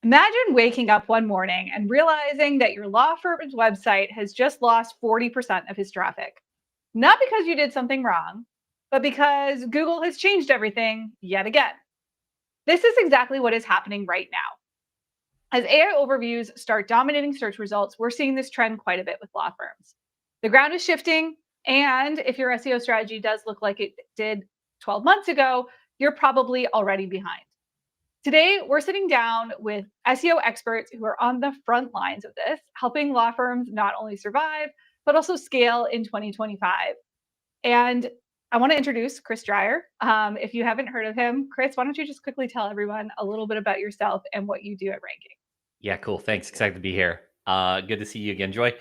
Imagine waking up one morning and realizing that your law firm's website has just lost 40% of his traffic. Not because you did something wrong, but because Google has changed everything yet again. This is exactly what is happening right now. As AI overviews start dominating search results, we're seeing this trend quite a bit with law firms. The ground is shifting, and if your SEO strategy does look like it did 12 months ago, you're probably already behind. Today, we're sitting down with SEO experts who are on the front lines of this, helping law firms not only survive, but also scale in 2025. And I want to introduce Chris Dreyer. If you haven't heard of him, Chris, why don't you just quickly tell everyone a little bit about yourself and what you do at Ranking? Yeah, cool. Thanks. Excited to be here. Good to see you again, Joy.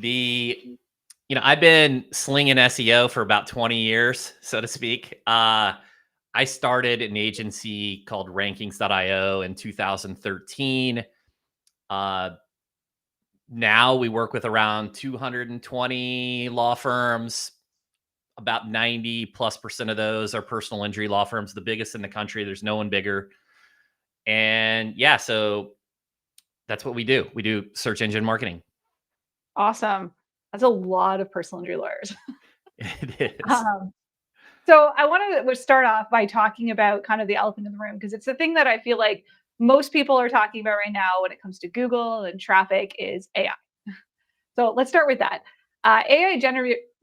I've been slinging SEO for about 20 years, so to speak. I started an agency called rankings.io in 2013. Uh, Now we work with around 220 law firms. About 90+% of those are personal injury law firms, the biggest in the country. There's no one bigger. And yeah, so that's what we do. We do search engine marketing. Awesome. That's a lot of personal injury lawyers. It is. Um, so I want to start off by talking about kind of the elephant in the room because it's the thing that I feel like most people are talking about right now when it comes to Google and traffic is AI. So let's start with that. AI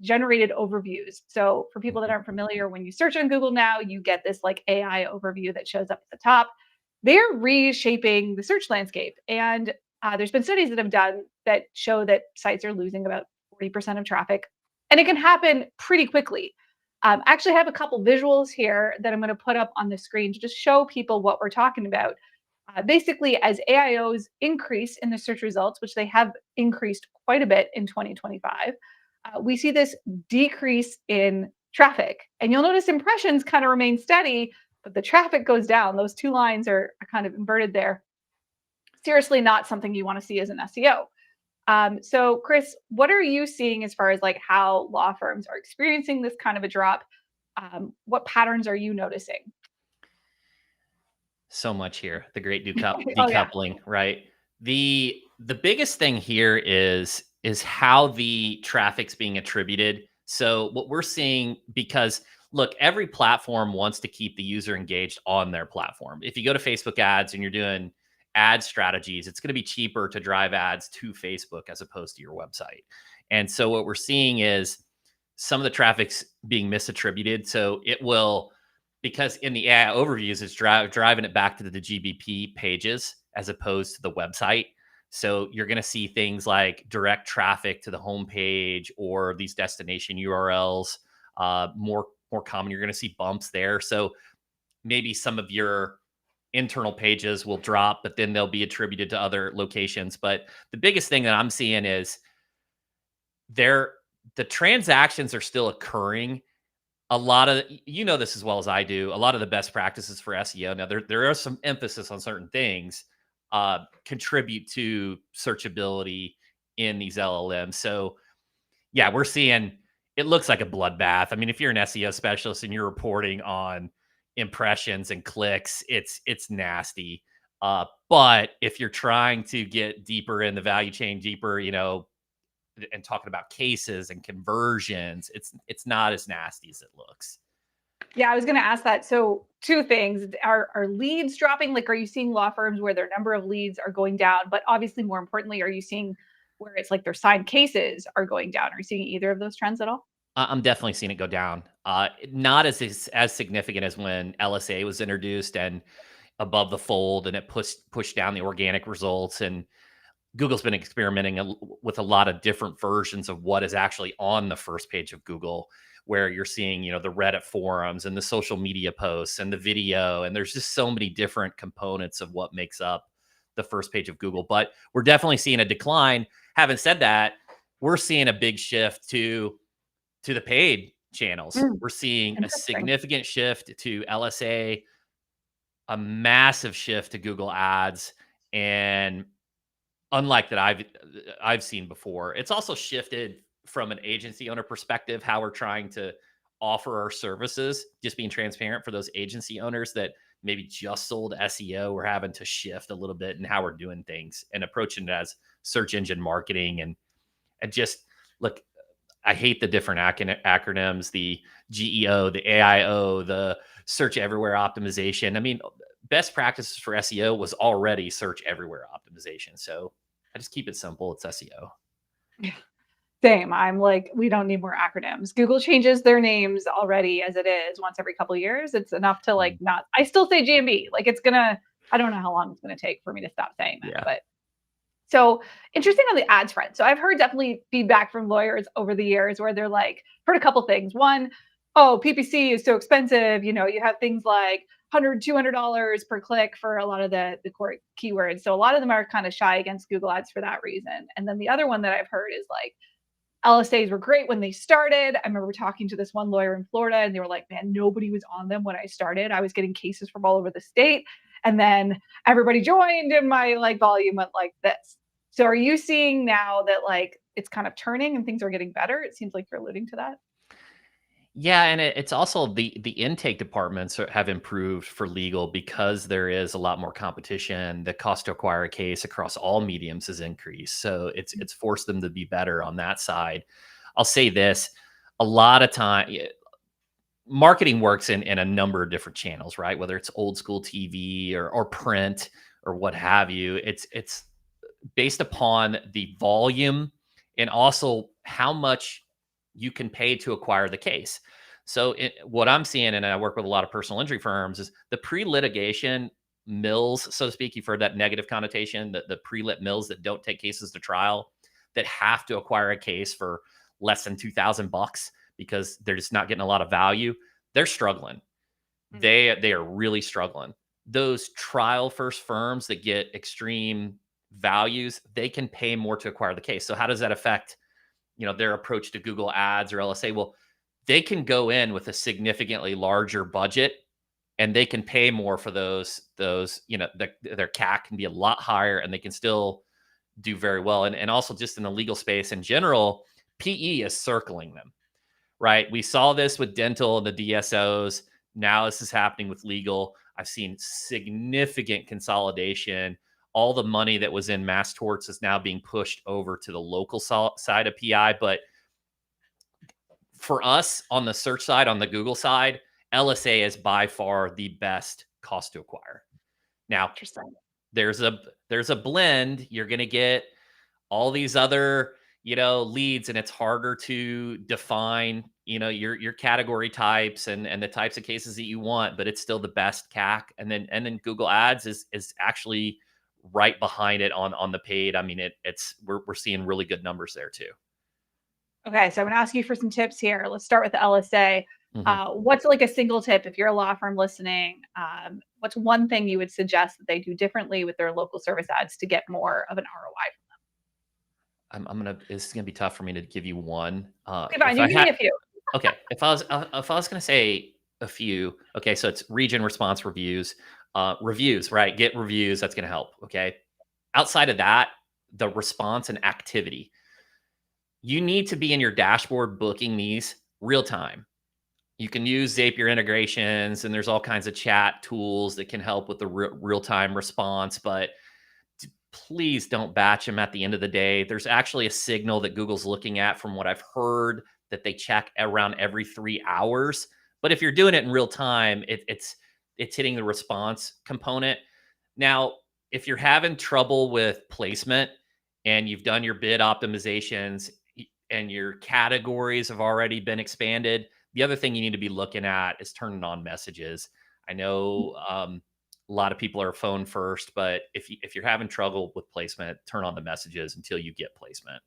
generated overviews. So for people that aren't familiar, when you search on Google now, you get this like AI overview that shows up at the top. They're reshaping the search landscape. And there's been studies that have done that show that sites are losing about 40% of traffic. And it can happen pretty quickly. Actually, I have a couple visuals here that I'm going to put up on the screen to just show people what we're talking about. Basically, as AIOs increase in the search results, which they have increased quite a bit in 2025, we see this decrease in traffic. And you'll notice impressions kind of remain steady, but the traffic goes down. Those two lines are kind of inverted there. Seriously, not something you want to see as an SEO. So, Chris, what are you seeing as far as like how law firms are experiencing this kind of a drop? What patterns are you noticing? So much here. The great Oh yeah. decoupling, right? The biggest thing here is how the traffic's being attributed. So what we're seeing, because look, every platform wants to keep the user engaged on their platform. If you go to Facebook ads and you're doing ad strategies, it's going to be cheaper to drive ads to Facebook as opposed to your website. And so what we're seeing is some of the traffic's being misattributed. So it will, because in the AI overviews, it's driving it back to the GBP pages as opposed to the website. So you're going to see things like direct traffic to the homepage or these destination URLs. More common. You're going to see bumps there. So maybe some of your internal pages will drop, but then they'll be attributed to other locations. But the biggest thing that I'm seeing is there the transactions are still occurring. A lot of, this as well as I do, a lot of the best practices for SEO, now there are some emphasis on certain things, contribute to searchability in these LLMs. So yeah, we're seeing, it looks like a bloodbath. I mean, if you're an SEO specialist and you're reporting on impressions and clicks, it's nasty. But if you're trying to get deeper in the value chain, deeper, and talking about cases and conversions, it's not as nasty as it looks. Yeah, I was going to ask that. So, two things: are leads dropping? Like, are you seeing law firms where their number of leads are going down? But obviously, more importantly, are you seeing where it's like their signed cases are going down? Are you seeing either of those trends at all? I'm definitely seeing it go down. Not as significant as when LSA was introduced and above the fold, and it pushed down the organic results. And Google's been experimenting with a lot of different versions of what is actually on the first page of Google, where you're seeing, the Reddit forums and the social media posts and the video. And there's just so many different components of what makes up the first page of Google. But we're definitely seeing a decline. Having said that, we're seeing a big shift to the paid channels. Mm, We're seeing a interesting. significant shift to LSA, a massive shift to Google Ads, and unlike that I've seen before. It's also shifted from an agency owner perspective, how we're trying to offer our services, just being transparent for those agency owners that maybe just sold SEO, we're having to shift a little bit in how we're doing things and approaching it as search engine marketing. And just look, I hate the different acronyms, the GEO, the AIO, the search everywhere optimization. I mean, best practices for SEO was already search everywhere optimization. So I just keep it simple. It's SEO. Same. I'm like, we don't need more acronyms. Google changes their names already as it is once every couple of years. It's enough to like Mm. not. I still say GMB. Like it's gonna. I don't know how long it's gonna take for me to stop saying that. Yeah. But so interesting on the ads front. So I've heard definitely feedback from lawyers over the years where they're like, heard a couple things. One, oh, PPC is so expensive. You know, you have things like $100, $200 per click for a lot of the core keywords. So a lot of them are kind of shy against Google ads for that reason. And then the other one that I've heard is like LSAs were great when they started. I remember talking to this one lawyer in Florida and they were like, man, nobody was on them when I started. I was getting cases from all over the state. And then everybody joined and my like volume went like this. So are you seeing now that like it's kind of turning and things are getting better? It seems like you're alluding to that. Yeah, and it's also the intake departments have improved for legal because there is a lot more competition. The cost to acquire a case across all mediums has increased, so it's forced them to be better on that side. I'll say this: a lot of time, marketing works in a number of different channels, right? Whether it's old school TV or print or what have you. It's based upon the volume and also how much you can pay to acquire the case. So what I'm seeing, and I work with a lot of personal injury firms, is the pre-litigation mills, so to speak. You've heard that negative connotation, the pre-lit mills that don't take cases to trial, that have to acquire a case for less than $2,000 because they're just not getting a lot of value. They're struggling. Mm. They are really struggling. Those trial first firms that get extreme values, they can pay more to acquire the case. So how does that affect, their approach to Google Ads or LSA? Well, they can go in with a significantly larger budget and they can pay more for those, their CAC can be a lot higher and they can still do very well. And also just in the legal space in general, PE is circling them, right? We saw this with dental and the DSOs. Now this is happening with legal. I've seen significant consolidation. All the money that was in mass torts is now being pushed over to the local side of PI. But for us on the search side, on the Google side, LSA is by far the best cost to acquire. Now, Interesting. there's a blend. You're going to get all these other leads, and it's harder to define your category types and the types of cases that you want, but it's still the best CAC. And then Google Ads is actually right behind it on the paid. I mean, we're seeing really good numbers there too. Okay, so I'm gonna ask you for some tips here. Let's start with the LSA. Mhm. What's like a single tip if you're a law firm listening? What's one thing you would suggest that they do differently with their local service ads to get more of an ROI? This is gonna be tough for me to give you one. Okay, fine. If You I can give me had a few. Okay, if I was gonna say a few, okay, so it's region response reviews, reviews, right? Get reviews. That's gonna help. Okay, outside of that, the response and activity. You need to be in your dashboard booking these real time. You can use Zapier integrations, and there's all kinds of chat tools that can help with the real time response. But please don't batch them at the end of the day. There's actually a signal that Google's looking at, from what I've heard, that they check around every 3 hours. But if you're doing it in real time, it's hitting the response component. Now, if you're having trouble with placement and you've done your bid optimizations and your categories have already been expanded, the other thing you need to be looking at is turning on messages. I know a lot of people are phone first, but if you're having trouble with placement, turn on the messages until you get placement.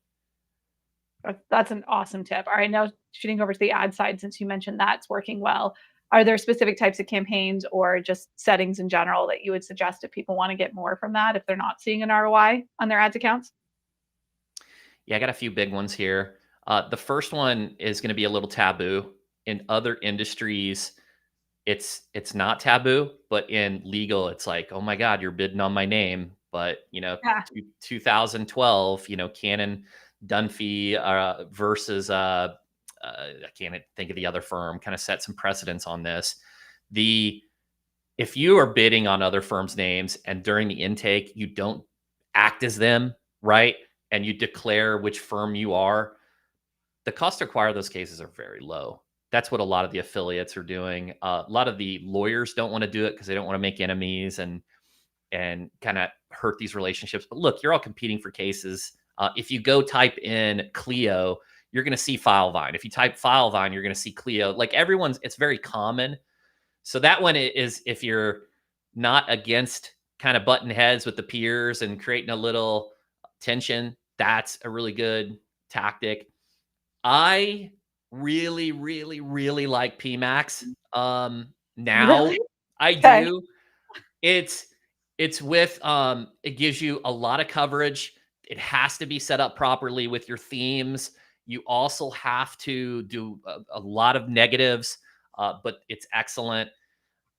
That's an awesome tip. All right, now shooting over to the ad side, since you mentioned that's working well. Are there specific types of campaigns or just settings in general that you would suggest if people want to get more from that if they're not seeing an ROI on their ads accounts? Yeah, I got a few big ones here. The first one is going to be a little taboo. In other industries, it's not taboo, but in legal, it's like, oh my God, you're bidding on my name. But 2012, Canon Dunphy versus I can't think of the other firm, kind of set some precedents on this. The if you are bidding on other firms' names and during the intake, you don't act as them, right? And you declare which firm you are, the cost to acquire those cases are very low. That's what a lot of the affiliates are doing. A lot of the lawyers don't want to do it because they don't want to make enemies and kind of hurt these relationships. But look, you're all competing for cases. If you go type in Clio, you're going to see Filevine. If you type Filevine, you're going to see Clio. Like everyone's, it's very common. So that one is if you're not against kind of button heads with the peers and creating a little tension, that's a really good tactic. I really, really, really like PMAX. Now Really? I Okay. do. It's it's with it gives you a lot of coverage. It has to be set up properly with your themes. You also have to do a lot of negatives, but it's excellent.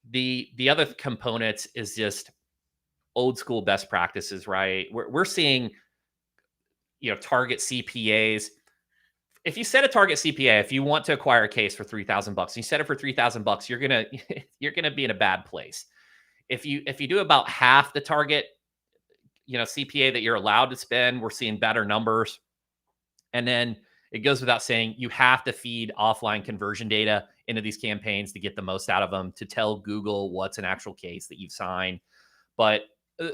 The other components is just old school best practices, right? We're seeing target CPAs. If you set a target CPA, if you want to acquire a case for $3,000, you set it for $3,000, you're gonna you're gonna be in a bad place. If you do about half the target, CPA that you're allowed to spend, we're seeing better numbers. And then it goes without saying, you have to feed offline conversion data into these campaigns to get the most out of them, to tell Google what's an actual case that you've signed. But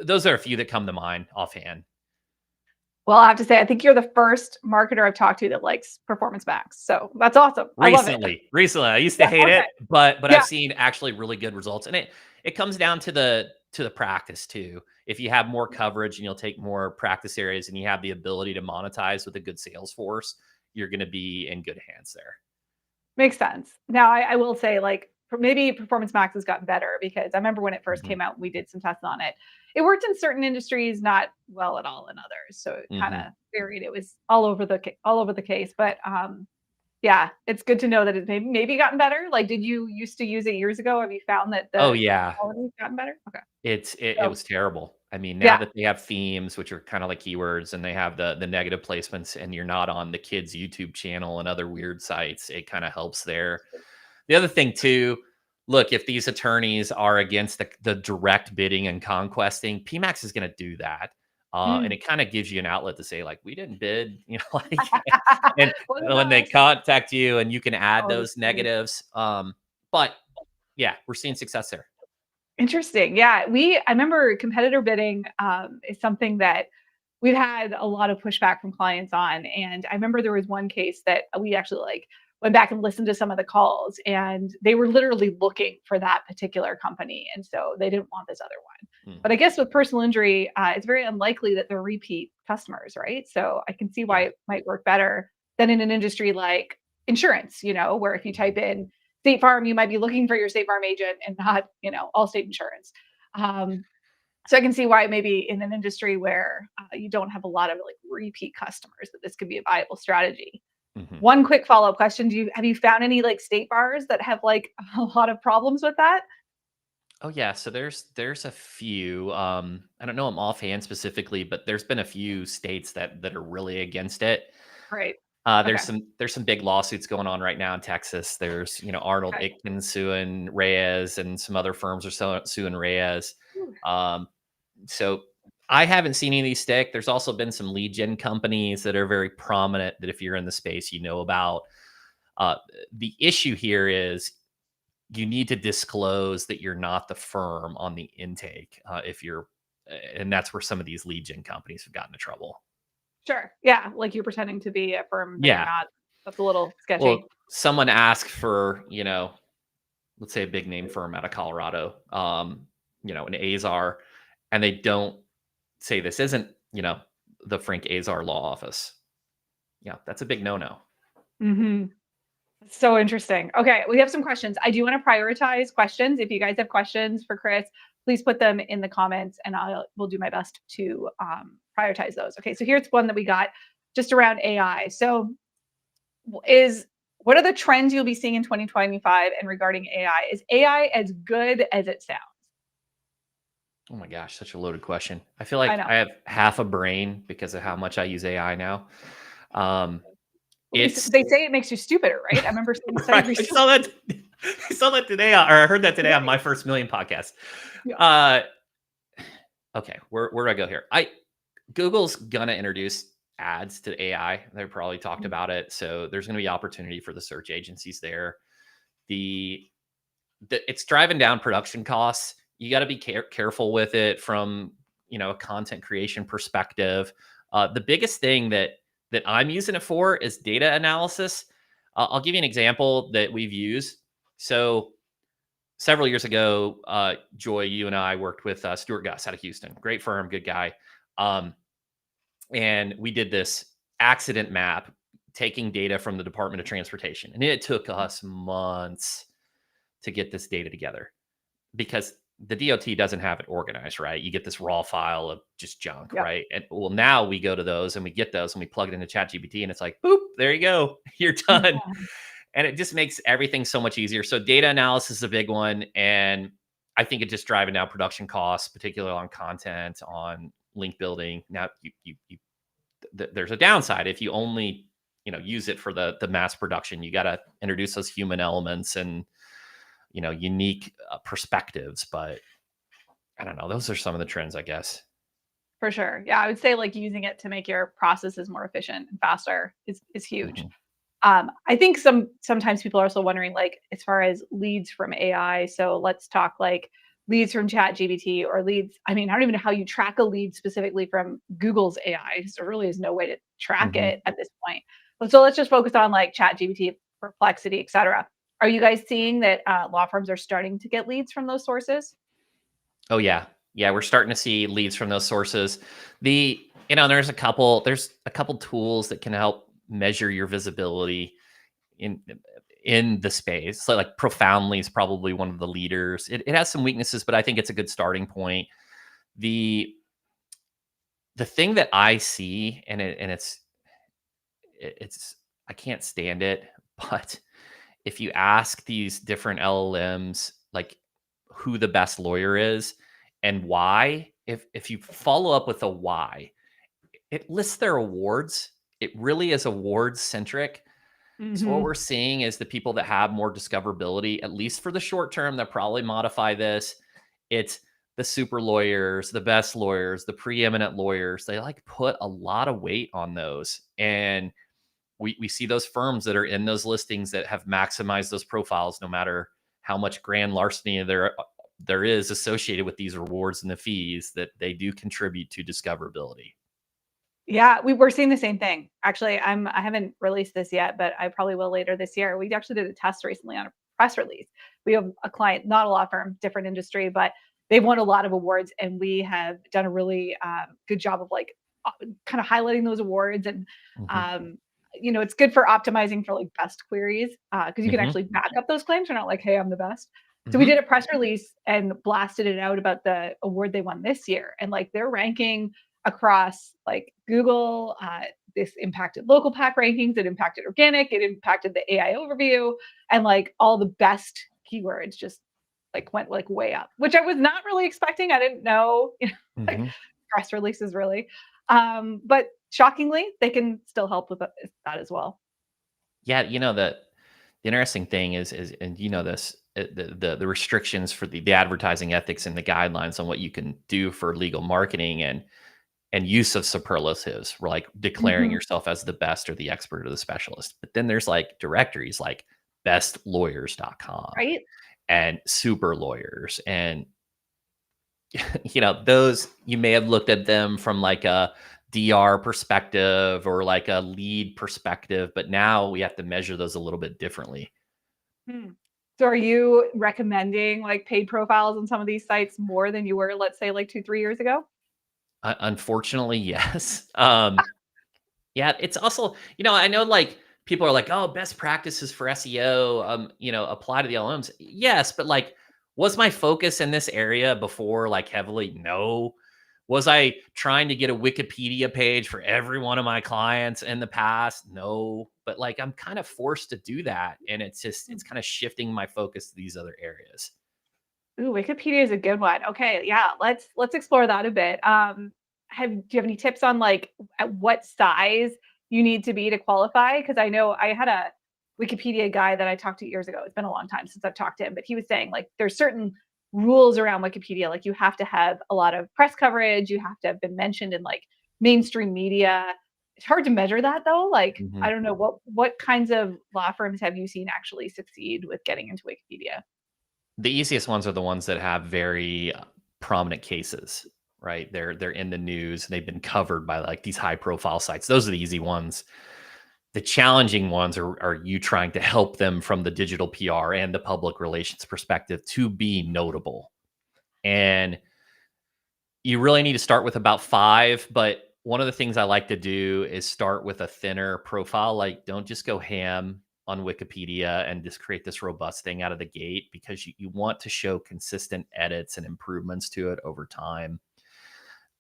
those are a few that come to mind offhand. Well, I have to say, I think you're the first marketer I've talked to that likes Performance Max. So that's awesome. I love it. Recently, I used to Yeah. hate Okay. it, but Yeah. I've seen actually really good results, and it comes down to the practice too. If you have more coverage and you'll take more practice areas, and you have the ability to monetize with a good sales force, you're going to be in good hands there. Makes sense. Now, I will say, like, maybe Performance Max has gotten better because I remember when it first Hmm. came out, we did some tests on it. It worked in certain industries, not well at all in others. So it kind Hmm. of varied. It was all over the case, but yeah, it's good to know that it's maybe gotten better. Like, did you used to use it years ago? Have you found that Oh the yeah, quality's gotten better? Okay, it so was terrible. I mean, now yeah, that they have themes, which are kind of like keywords, and they have the negative placements, and you're not on the kids' YouTube channel and other weird sites, it kind of helps there. The other thing too, look, if these attorneys are against the direct bidding and conquesting, PMAX is going to do that. And mm. it kind of gives you an outlet to say, like, we didn't bid, like, and Wasn't when they us. contact you and you can add Oh, that's those funny. negatives. But yeah, we're seeing success there. Interesting. Yeah, I remember competitor bidding is something that we've had a lot of pushback from clients on, and I remember there was one case that we actually like went back and listened to some of the calls, and they were literally looking for that particular company, and so they didn't want this other one. But I Mhm. guess with personal injury, it's very unlikely that they're repeat customers, right? So I can see why Yeah. it might work better than in an industry like insurance, where if you type Mhm. in State Farm, you might be looking for your State Farm agent and not, Allstate Insurance. Um, so I can see why maybe in an industry where you don't have a lot of like repeat customers, that this could be a viable strategy. Mhm. One quick follow up question: have you found any like state bars that have like a lot of problems with that? Oh yeah, so there's a few. I don't know them offhand specifically, but there's been a few states that are really against it. Right. There's Okay. some big lawsuits going on right now in Texas. There's Arnold Okay. Ickton suing Reyes, and some other firms are suing Reyes. Whew. Um, so I haven't seen any of these stick. There's also been some lead gen companies that are very prominent that if you're in the space, you know about. Uh, the issue here is you need to disclose that you're not the firm on the intake if you're, and that's where some of these lead gen companies have gotten into trouble. Sure. Yeah. Like you're pretending to be a firm that you're Yeah. not. That's a little Well, sketchy. someone asked for, let's say a big name firm out of Colorado, an Azar, and they don't say this isn't, the Frank Azar law office. Yeah, that's a big no-no. Hmm. So interesting. Okay, we have some questions. I do want to prioritize questions. If you guys have questions for Chris, please put them in the comments, and we'll do my best to prioritize those. Okay, so here's one that we got just around AI. So, is what are the trends you'll be seeing in 2025 and regarding AI? Is AI as good as it sounds? Oh my gosh, such a loaded question. I feel I like know. I have half a brain because of how much I use AI now. Um, At least it's they say it makes you stupider, right? I remember seeing a study right. I recently. saw that. I saw that today, or I heard that today on Right. My First Million podcast. Yeah. Uh, okay, where do I go here? Google's gonna introduce ads to AI. They probably talked Mm. about it, so there's gonna be opportunity for the search agencies there. The, it's driving down production costs. You got to be careful with it from a content creation perspective. The biggest thing that I'm using it for is data analysis. I'll give you an example that we've used. So several years ago, Joy, you and I worked with Stuart Gus out of Houston. Great firm, good guy. Um, and we did this accident map taking data from the Department of Transportation. And it took us months to get this data together because the DOT doesn't have it organized, right? You get this raw file of just junk, Yeah. right? And well, now we go to those and we get those and we plug it into ChatGPT and it's like, boop, there you go, you're done. And it just makes everything so much easier. So data analysis is a big one, and I think it's just driving down production costs, particularly on content, on link building. Now, there's a downside if you only use it for the mass production. You got to introduce those human elements and unique perspectives. But I don't know. Those are some of the trends, I guess. For sure. Yeah, I would say like using it to make your processes more efficient and faster is huge. Mhm. I think sometimes people are also wondering, like, as far as leads from AI. So let's talk like leads from ChatGPT or leads. I mean, I don't even know how you track a lead specifically from Google's AI. So there really is no way to track Mhm. it at this point. But so let's just focus on like ChatGPT, Perplexity, et cetera. Are you guys seeing that law firms are starting to get leads from those sources? Oh yeah, yeah. We're starting to see leads from those sources. The there's a couple tools that can help measure your visibility in in the space. So like Profoundly is probably one of the leaders. It has some weaknesses, but I think it's a good starting point. The the thing that I see, and it's I can't stand it, but if you ask these different LLMs like who the best lawyer is and why, if you follow up with a why, it lists their awards. It really is awards centric. So what Hmm. we're seeing is the people that have more discoverability, at least for the short term, they'll probably modify this. It's the super lawyers, the best lawyers, the preeminent lawyers. They like put a lot of weight on those. And we see those firms that are in those listings that have maximized those profiles, no matter how much grand larceny there is associated with these rewards and the fees, that they do contribute to discoverability. Yeah, we're seeing the same thing. Actually, I haven't released this yet, but I probably will later this year. We actually did a test recently on a press release. We have a client, not a law firm, different industry, but they've won a lot of awards, and we have done a really good job of like kind of highlighting those awards. And Hmm. um, it's good for optimizing for like best queries because you can Hmm. actually back up those claims. They're not like, "Hey, I'm the best." So we Hmm. did a press release and blasted it out about the award they won this year, and like they're ranking across like Google. This impacted local pack rankings, it impacted organic, it impacted the AI overview, and like all the best keywords just like went like way up, which I was not really expecting. I didn't know, like Hmm. press releases really. But shockingly, they can still help with that as well. Yeah, the interesting thing is, and this, the restrictions for the advertising ethics and the guidelines on what you can do for legal marketing and use of superlatives, like declaring Mhm. yourself as the best or the expert or the specialist. But then there's like directories like bestlawyers.com Right? and super lawyers. And, those you may have looked at them from like a DR perspective or like a lead perspective, but now we have to measure those a little bit differently. Hmm. So are you recommending like paid profiles on some of these sites more than you were, let's say, like 2, 3 years ago? Unfortunately, yes. Yeah, it's also, I know like people are like, oh, best practices for SEO, apply to the LMs. Yes, but like, was my focus in this area before like heavily? No. Was I trying to get a Wikipedia page for every one of my clients in the past? No. But like, I'm kind of forced to do that. And it's kind of shifting my focus to these other areas. Ooh, Wikipedia is a good one. Okay, yeah, let's explore that a bit. Do you have any tips on like at what size you need to be to qualify? Because I know I had Wikipedia guy that I talked to years ago. It's been a long time since I've talked to him, but he was saying like there's certain rules around Wikipedia. Like you have to have a lot of press coverage. You have to have been mentioned in like mainstream media. It's hard to measure that though. Like I Mhm. don't know what kinds of law firms have you seen actually succeed with getting into Wikipedia? The easiest ones are the ones that have very prominent cases, right? They're in the news and they've been covered by like these high profile sites. Those are the easy ones. The challenging ones are you trying to help them from the digital PR and the public relations perspective to be notable. And you really need to start with about 5, but one of the things I like to do is start with a thinner profile. Like, don't just go ham on Wikipedia and just create this robust thing out of the gate, because you want to show consistent edits and improvements to it over time.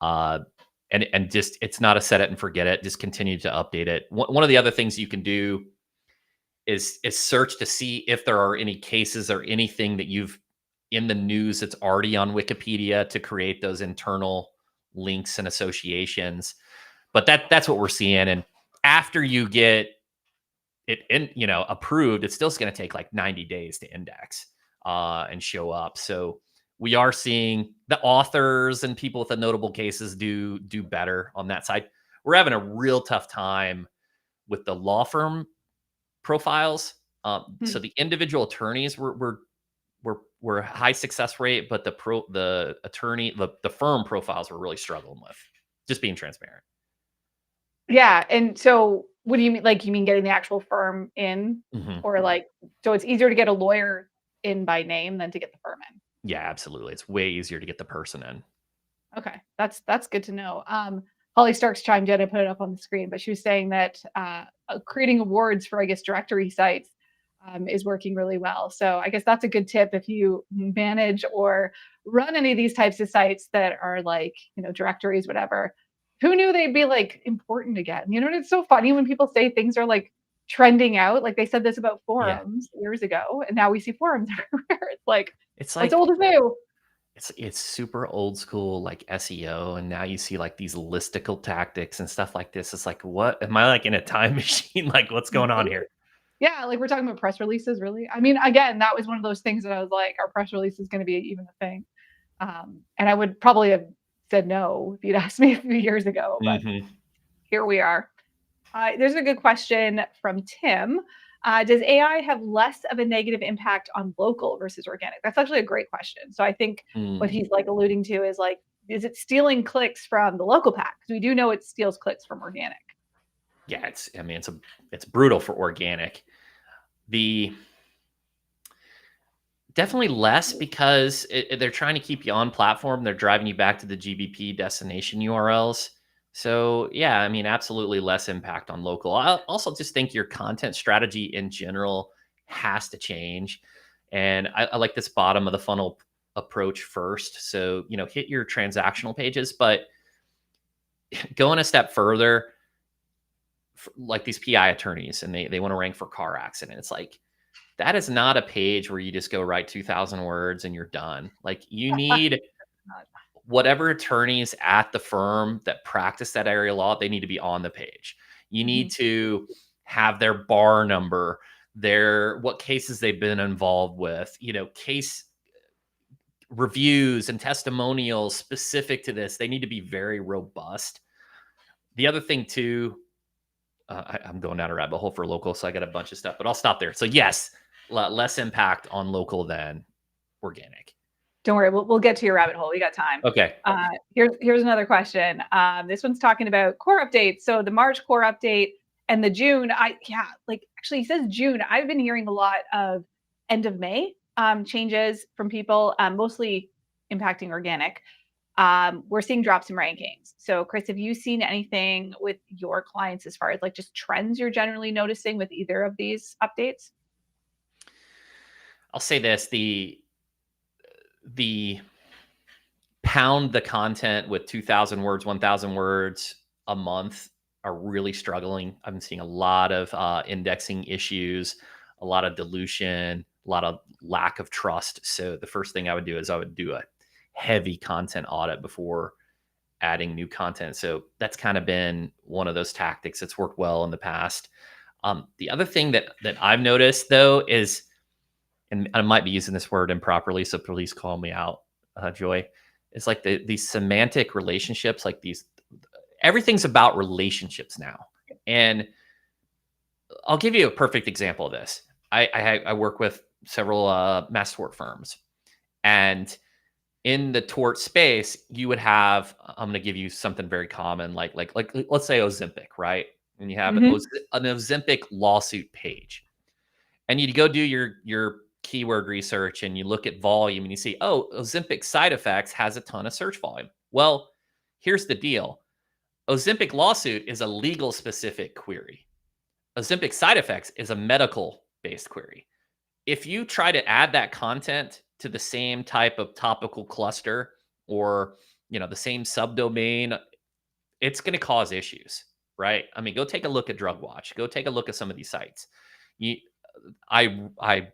Uh, and just, it's not a set it and forget it. Just continue to update it. One of the other things you can do is search to see if there are any cases or anything that you've in the news that's already on Wikipedia, to create those internal links and associations. But that's what we're seeing. And after you get it in, approved, it's still going to take like 90 days to index and show up. So we are seeing the authors and people with the notable cases do better on that side. We're having a real tough time with the law firm profiles. Hmm. So the individual attorneys were a high success rate, but the firm profiles we're really struggling with. Just being transparent. Yeah, and so what do you mean? Like, you mean getting the actual firm in, Mhm. or like, so it's easier to get a lawyer in by name than to get the firm in? Yeah, absolutely. It's way easier to get the person in. Okay, that's good to know. Holly Starks chimed in. I put it up on the screen, but she was saying that creating awards for, I guess, directory sites is working really well. So I guess that's a good tip if you manage or run any of these types of sites that are like, directories, whatever. Who knew they'd be like important again? And it's so funny when people say things are like trending out. Like they said this about Yeah. forums years ago, and now we see forums everywhere. It's like It's what's like old is new. it's super old school like SEO, and now you see like these listicle tactics and stuff like this. It's like, what am I like in a time machine? Like, what's going on here? Yeah, like, we're talking about press releases, really? I mean, again, that was one of those things that I was like, "Our press release is gonna be even a thing?" And I would probably have said no if you'd asked me a few years ago, but Mhm. here we are. There's a good question from Tim. Does AI have less of a negative impact on local versus organic? That's actually a great question. So I think what Mm. he's, like, alluding to is, like, is it stealing clicks from the local pack? 'Cause we do know it steals clicks from organic. Yeah, it's brutal for organic. The Definitely less, because they're trying to keep you on platform. They're driving you back to the GBP destination URLs. So yeah, I mean, absolutely less impact on local. I also just think your content strategy in general has to change. And I like this bottom of the funnel approach first. So, hit your transactional pages, but going a step further, like these PI attorneys, and they want to rank for car accident. It's like, that is not a page where you just go write 2,000 words and you're done. Like, you need whatever attorneys at the firm that practice that area law, they need to be on the page. You need Mhm. to have their bar number, their what cases they've been involved with, case reviews and testimonials specific to this. They need to be very robust. The other thing too, I'm going down a rabbit hole for local, so I got a bunch of stuff, but I'll stop there. So yes, less impact on local than organic. Don't worry, we'll get to your rabbit hole. We got time. Okay. Here's another question. This one's talking about core updates. So the March core update and the June. Like actually, he says June. I've been hearing a lot of end of May changes from people, mostly impacting organic. We're seeing drops in rankings. So, Chris, have you seen anything with your clients as far as like just trends you're generally noticing with either of these updates? I'll say this, the pound the content with 2,000 words, 1,000 words a month are really struggling. I've been seeing a lot of indexing issues, a lot of dilution, a lot of lack of trust. So the first thing I would do is I would do a heavy content audit before adding new content. So that's kind of been one of those tactics that's worked well in the past. The other thing that I've noticed though is, and I might be using this word improperly, so please call me out, Joy. It's like these semantic relationships, like these. Everything's about relationships now, and I'll give you a perfect example of this. I work with several mass tort firms, and in the tort space, you would have. I'm going to give you something very common, like let's say Ozempic, right? And you have Hmm. An Ozempic lawsuit page, and you go do your keyword research, and you look at volume, and you see, oh, Ozempic side effects has a ton of search volume. Well, here's the deal: Ozempic lawsuit is a legal specific query. Ozempic side effects is a medical based query. If you try to add that content to the same type of topical cluster, or the same subdomain, it's going to cause issues, right? I mean, go take a look at Drug Watch. Go take a look at some of these sites. You, I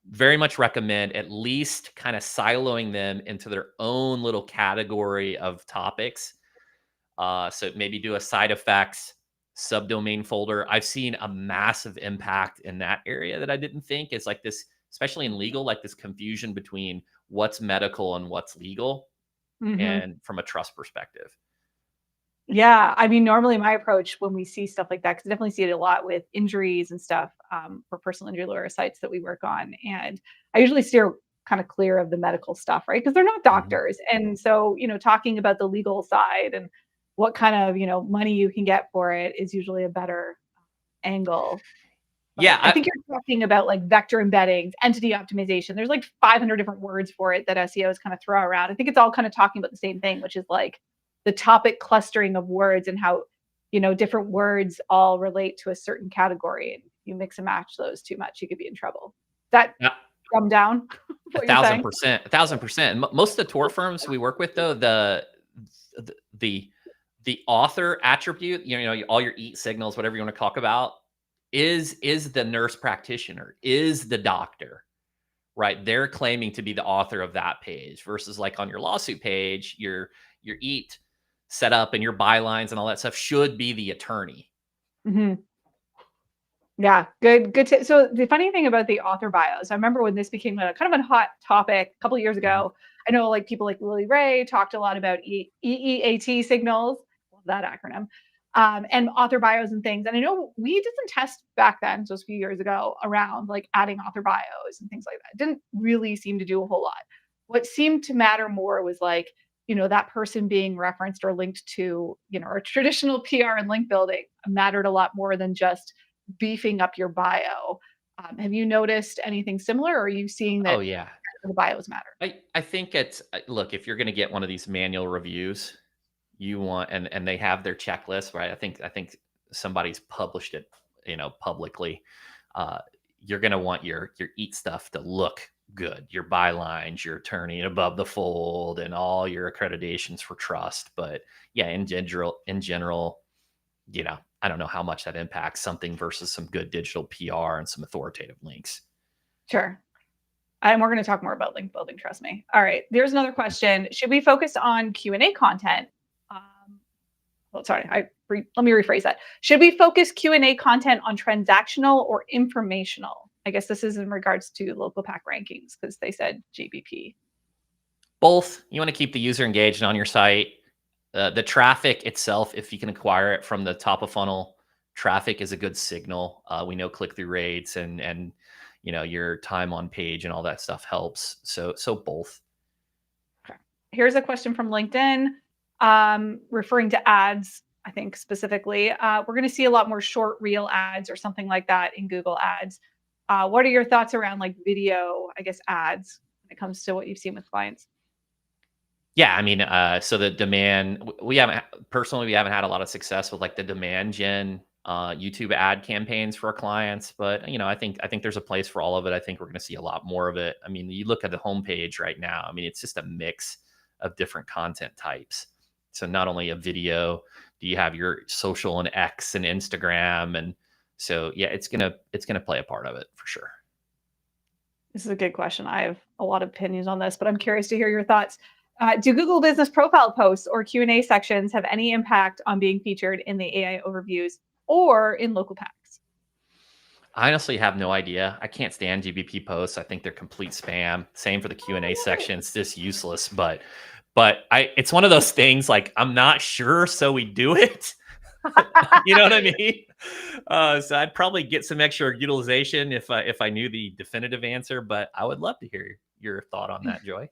very much recommend at least kind of siloing them into their own little category of topics. So maybe do a side effects subdomain folder. I've seen a massive impact in that area that I didn't think is like this, especially in legal, like this confusion between what's medical and what's legal, Hmm. and from a trust perspective. Yeah, I mean, normally my approach when we see stuff like that, because I definitely see it a lot with injuries and stuff for personal injury lawyer sites that we work on, and I usually steer kind of clear of the medical stuff, right? Because they're not Mhm. doctors, and so talking about the legal side and what kind of money you can get for it is usually a better angle. Yeah, But I think you're talking about like vector embeddings, entity optimization. There's like 500 different words for it that SEOs kind of throw around. I think it's all kind of talking about the same thing, which is like the topic clustering of words and how, different words all relate to a certain category. And if you mix and match those too much, you could be in trouble. That yeah, come down a what you're thousand saying? percent, 1,000%. Most of the tort firms we work with, though, the the the author attribute, all your eat signals, whatever you want to talk about, is the nurse practitioner, is the doctor, right? They're claiming to be the author of that page versus like on your lawsuit page, your eat setup and your bylines and all that stuff should be the attorney. Hmm. Yeah, good. So the funny thing about the author bios, I remember when this became a kind of a hot topic a couple of years Mhm. ago. I know like people like Lily Ray talked a lot about EEAT signals, love that acronym, and author bios and things. And I know we did some tests back then, so it was a few years ago, around like adding author bios and things like that. It didn't really seem to do a whole lot. What seemed to matter more was like, that person being referenced or linked to, a traditional PR and link building mattered a lot more than just beefing up your bio. Have you noticed anything similar, or are you seeing Oh that yeah. the bios matter? I think it's look, if you're going to get one of these manual reviews, you want, and they have their checklist, right? I think somebody's published it, publicly. Uh, you're going to want your eat stuff to look good, your bylines, your attorney above the fold, and all your accreditations for trust. But yeah, in general, I don't know how much that impacts something versus some good digital PR and some authoritative links. Sure. And we're going to talk more about link building. Trust me. All right. There's another question. Should we focus on Q&A content? Well, sorry. Let me rephrase that. Should we focus Q&A content on transactional or informational? I guess this is in regards to local pack rankings because they said GBP. Both. You want to keep the user engaged on your site. The traffic itself, if you can acquire it from the top of funnel, traffic is a good signal. We know click through rates and your time on page and all that stuff helps. So both. Okay. Here's a question from LinkedIn, referring to ads. I think specifically, we're going to see a lot more short reel ads or something like that in Google Ads. What are your thoughts around like video, I guess, ads when it comes to what you've seen with clients? Yeah, I mean, so the demand, we haven't personally, we haven't had a lot of success with like the demand gen YouTube ad campaigns for our clients, but I think there's a place for all of it. I think we're going to see a lot more of it. I mean, you look at the homepage right now. I mean, it's just a mix of different content types. So not only a video, do you have your social and X and Instagram, and so yeah, it's gonna play a part of it for sure. This is a good question. I have a lot of opinions on this, but I'm curious to hear your thoughts. Do Google Business Profile posts or Q&A sections have any impact on being featured in the AI overviews or in local packs? I honestly have no idea. I can't stand GBP posts. I think they're complete spam. Same for the Q&A section. It's just useless. But it's one of those things like I'm not sure, so we do it. You know what I mean? So I'd probably get some extra utilization if I knew the definitive answer. But I would love to hear your thought on that, Joy.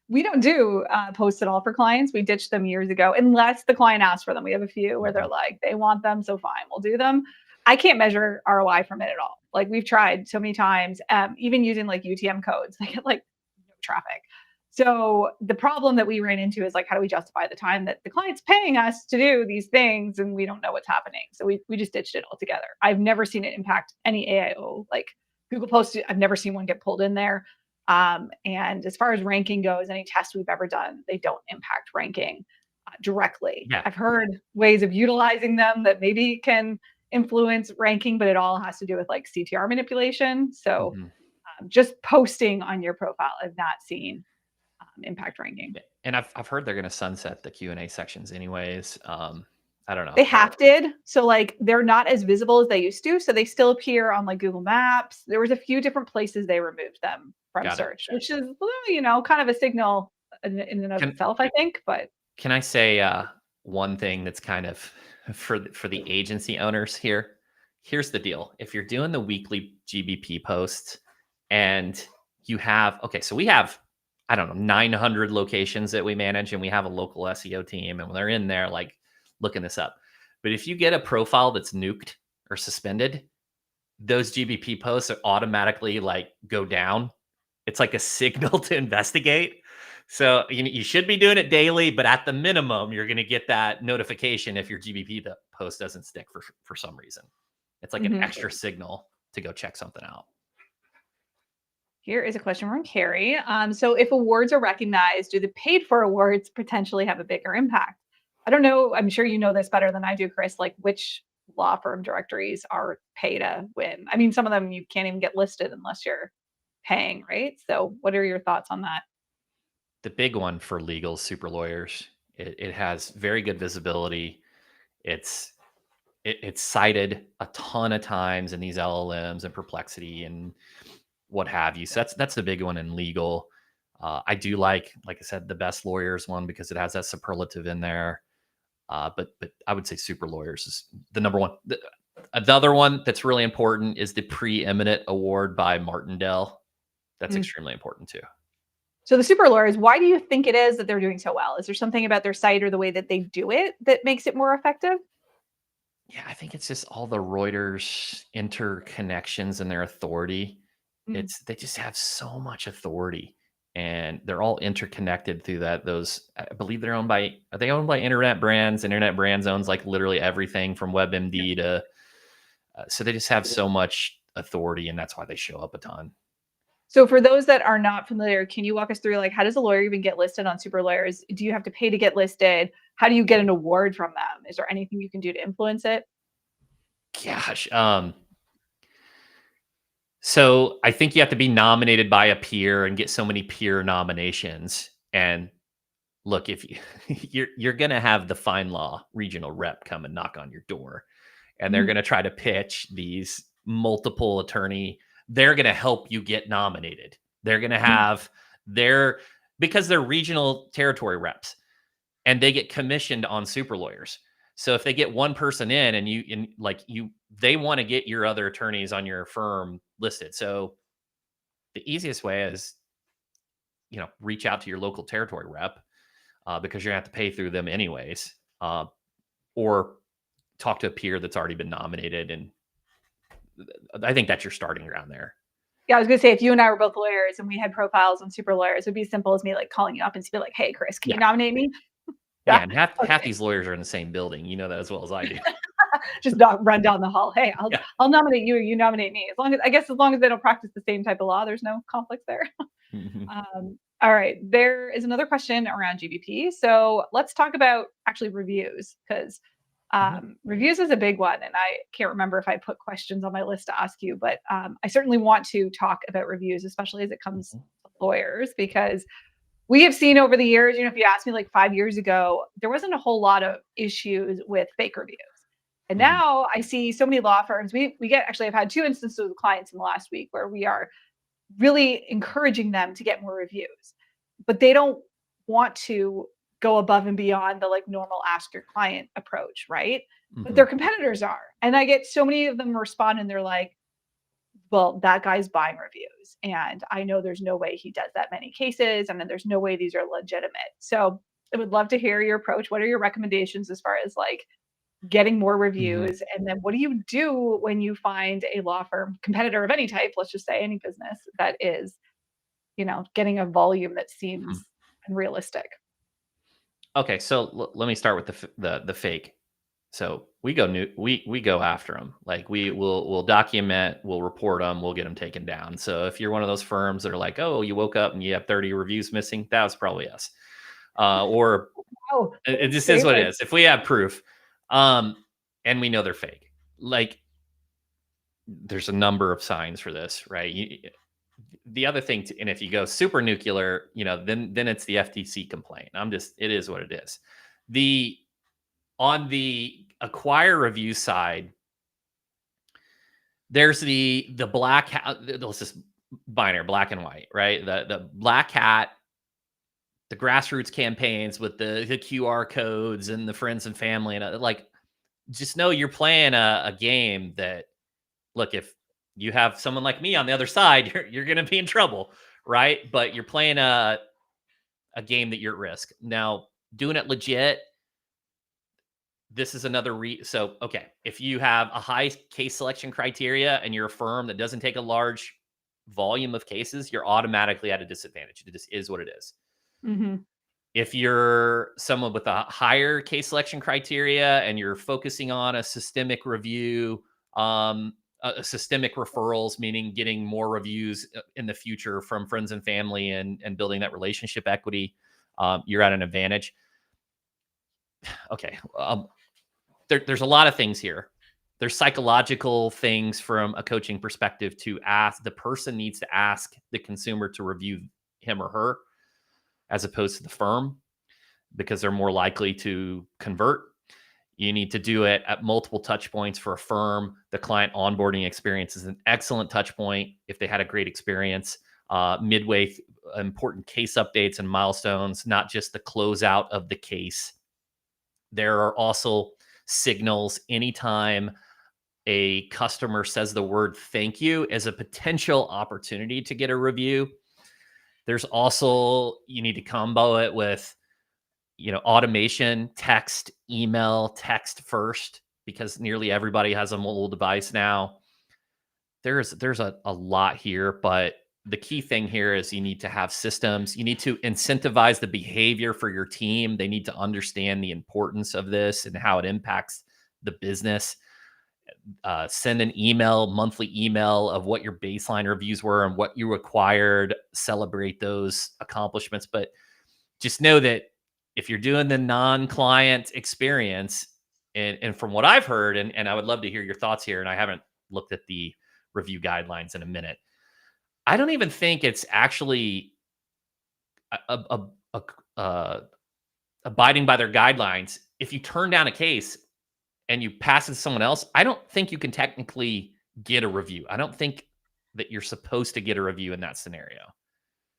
We don't do posts at all for clients. We ditched them years ago, unless the client asks for them. We have a few where they're Mhm. like, they want them, so fine, we'll do them. I can't measure ROI from it at all. Like we've tried so many times, even using like UTM codes, they get like no traffic. So the problem that we ran into is like, how do we justify the time that the client's paying us to do these things and we don't know what's happening? So we just ditched it altogether. I've never seen it impact any AIO, like Google Posts. I've never seen one get pulled in there. And as far as ranking goes, any tests we've ever done, they don't impact ranking directly. Yeah. I've heard ways of utilizing them that maybe can influence ranking, but it all has to do with like CTR manipulation. So Mhm. just posting on your profile, I've not seen impact ranking. Yeah, and I've heard they're going to sunset the Q&A sections anyways. I don't know. They half did. So like they're not as visible as they used to. So they still appear on like Google Maps. There was a few different places they removed them from Got it. search, which is, well, kind of a signal in and of Can itself, I think. But can I say one thing that's kind of for the agency owners here? Here's the deal. If you're doing the weekly GBP posts and you have okay, so we have I don't know 900 locations that we manage, and we have a local SEO team, and they're in there like looking this up. But if you get a profile that's nuked or suspended, those GBP posts are automatically like go down. It's like a signal to investigate. So you should be doing it daily, but at the minimum, you're going to get that notification if your GBP post doesn't stick for some reason. It's like an mhm. extra signal to go check something out. Here is a question from Carrie. So if awards are recognized, do the paid for awards potentially have a bigger impact? I don't know. I'm sure you know this better than I do, Chris. Like which law firm directories are pay to win? I mean, some of them you can't even get listed unless you're paying, right? So what are your thoughts on that? The big one for legal super lawyers, it has very good visibility. It's it's cited a ton of times in these LLMs and Perplexity and what have you. So that's the big one in legal. I do like I said, the best lawyers one because it has that superlative in there. But I would say super lawyers is the number one. The other one that's really important is the preeminent award by Martindale. That's Mm. extremely important too. So the super lawyers, why do you think it is that they're doing so well? Is there something about their site or the way that they do it that makes it more effective? Yeah, I think it's just all the Reuters interconnections and their authority. Mm. It's they just have so much authority, and they're all interconnected through that. Those I believe they're owned by are they owned by Internet Brands? Internet Brands owns like literally everything from Yep. WebMD to so they just have so much authority, and that's why they show up a ton. So for those that are not familiar, can you walk us through like how does a lawyer even get listed on super lawyers? Do you have to pay to get listed? How do you get an award from them? Is there anything you can do to influence it? Gosh, so I think you have to be nominated by a peer and get so many peer nominations. And look, if you, you're gonna have the fine law regional rep come and knock on your door, and they're Mhm. gonna try to pitch these multiple attorney. They're gonna help you get nominated. They're gonna Mhm. have their because they're regional territory reps and they get commissioned on super lawyers. So if they get one person in and they want to get your other attorneys on your firm listed. So the easiest way is, reach out to your local territory rep because you're gonna have to pay through them anyways, or talk to a peer that's already been nominated. And I think that's your starting ground there. Yeah, I was gonna say if you and I were both lawyers and we had profiles on super lawyers, it'd be as simple as me like calling you up and be like, "Hey, Chris, can you Yeah, nominate me?" yeah, Yeah. and half Okay. these lawyers are in the same building. You know that as well as I do. Just not run down the hall. Hey, I'll Yeah. I'll nominate you. You nominate me. As long as they don't practice the same type of law, there's no conflicts there. Mhm. All right. There is another question around GBP. So let's talk about actually reviews because Mhm. reviews is a big one. And I can't remember if I put questions on my list to ask you, but I certainly want to talk about reviews, especially as it comes Mhm. to lawyers, because we have seen over the years, if you asked me like 5 years ago, there wasn't a whole lot of issues with fake reviews. And Mhm. now I see so many law firms. I've had 2 instances with clients in the last week where we are really encouraging them to get more reviews, but they don't want to go above and beyond the like normal ask your client approach, right? But their Mhm. competitors are. And I get so many of them respond and they're like, well, that guy's buying reviews. And I know there's no way he does that many cases. And then there's no way these are legitimate. So I would love to hear your approach. What are your recommendations as far as like getting more Mhm. reviews? And then what do you do when you find a law firm competitor of any type, let's just say any business that is, getting a volume that Hmm. seems unrealistic? Okay, so let me start with the fake. So we go after them. Like we'll document, we'll report them, we'll get them taken down. So if you're one of those firms that are like, oh, you woke up and you have 30 reviews missing, that was probably us. Or Oh, it just is what it favorite. is. If we have proof, um, and we know they're fake, like there's a number of signs for this, right? The other thing, and if you go super nuclear, then it's the FTC complaint. It is what it is. The On the acquire review side, there's the black hat. Let's just binary, black and white, right? The black hat, the grassroots campaigns with the QR codes and the friends and family, and like just know you're playing a game that, look, if you have someone like me on the other side, you're going to be in trouble, right? But you're playing a game that you're at risk. Now, doing it legit, this is another so okay, if you have a high case selection criteria and you're a firm that doesn't take a large volume of cases, you're automatically at a disadvantage. It just is what it is. Hmm. If you're someone with a higher case selection criteria and you're focusing on a systemic review, a systemic referrals, meaning getting more reviews in the future from friends and family, and building that relationship equity, you're at an advantage. Okay, there's a lot of things here. There's psychological things from a coaching perspective to ask. The person needs to ask the consumer to review him or her as opposed to the firm, because they're more likely to convert. You need to do it at multiple touch points. For a firm, the client onboarding experience is an excellent touch point if they had a great experience. Midway, important case updates and milestones, not just the closeout of the case. There are also signals anytime a customer says the word thank you as a potential opportunity to get a review. There's also, you need to combo it with, automation, text, email, text first, because nearly everybody has a mobile device now. There's a lot here, but the key thing here is you need to have systems. You need to incentivize the behavior for your team. They need to understand the importance of this and how it impacts the business. Send an email, monthly email of what your baseline reviews were and what you required. Celebrate those accomplishments, but just know that if you're doing the non-client experience, and from what I've heard, and I would love to hear your thoughts here, and I haven't looked at the review guidelines in a minute. I don't even think it's actually a abiding by their guidelines. If you turn down a case and you pass it to someone else, I don't think you can technically get a review. I don't think that you're supposed to get a review in that scenario.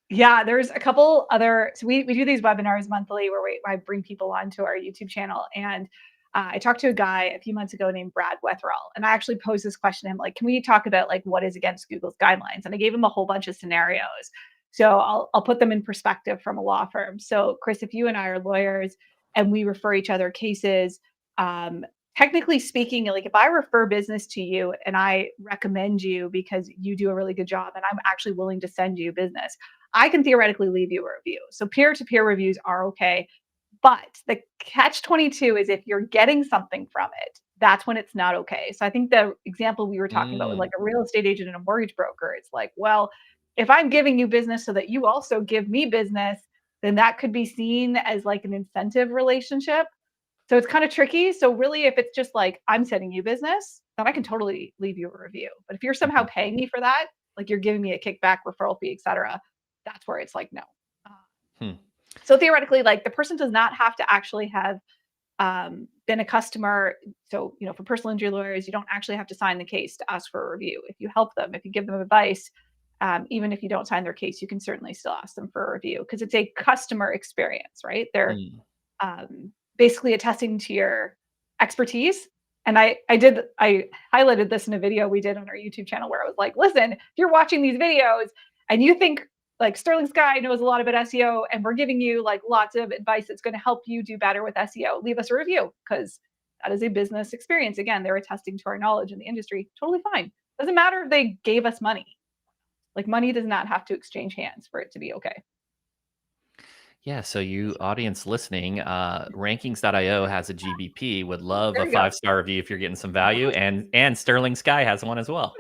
Yeah, there's a couple other. So we do these webinars monthly where I bring people onto our YouTube channel, and I talked to a guy a few months ago named Brad Wetherall, and I actually posed this question to him, like, can we talk about like what is against Google's guidelines? And I gave him a whole bunch of scenarios. So I'll put them in perspective from a law firm. So Chris, if you and I are lawyers and we refer each other cases, um, technically speaking, like if I refer business to you and I recommend you because you do a really good job and I'm actually willing to send you business, I can theoretically leave you a review. So peer to peer reviews are okay. But the catch 22 is if you're getting something from it, that's when it's not okay. So I think the example we were talking about with Mm, like a real estate agent and a mortgage broker, it's like, well, if I'm giving you business so that you also give me business, then that could be seen as like an incentive relationship. So it's kind of tricky. So really, if it's just like I'm sending you business, then I can totally leave you a review. But if you're somehow mhm, paying me for that, like you're giving me a kickback, referral fee, et cetera, that's where it's like no. Uh, hmm. so theoretically, like the person does not have to actually have been a customer. So, for personal injury lawyers, you don't actually have to sign the case to ask for a review. If you help them, if you give them advice, even if you don't sign their case, you can certainly still ask them for a review because it's a customer experience, right? They're Mm. basically attesting to your expertise. And I highlighted this in a video we did on our YouTube channel where I was like, listen, if you're watching these videos and you think like Sterling Sky knows a lot about SEO and we're giving you like lots of advice that's going to help you do better with SEO, leave us a review because that is a business experience. Again, they're attesting to our knowledge in the industry. Totally fine. Doesn't matter if they gave us money. Like money does not have to exchange hands for it to be okay. Yeah, so you audience listening, rankings.io has a GBP. Would love There a you go. 5-star review if you're getting some value, and Sterling Sky has one as well.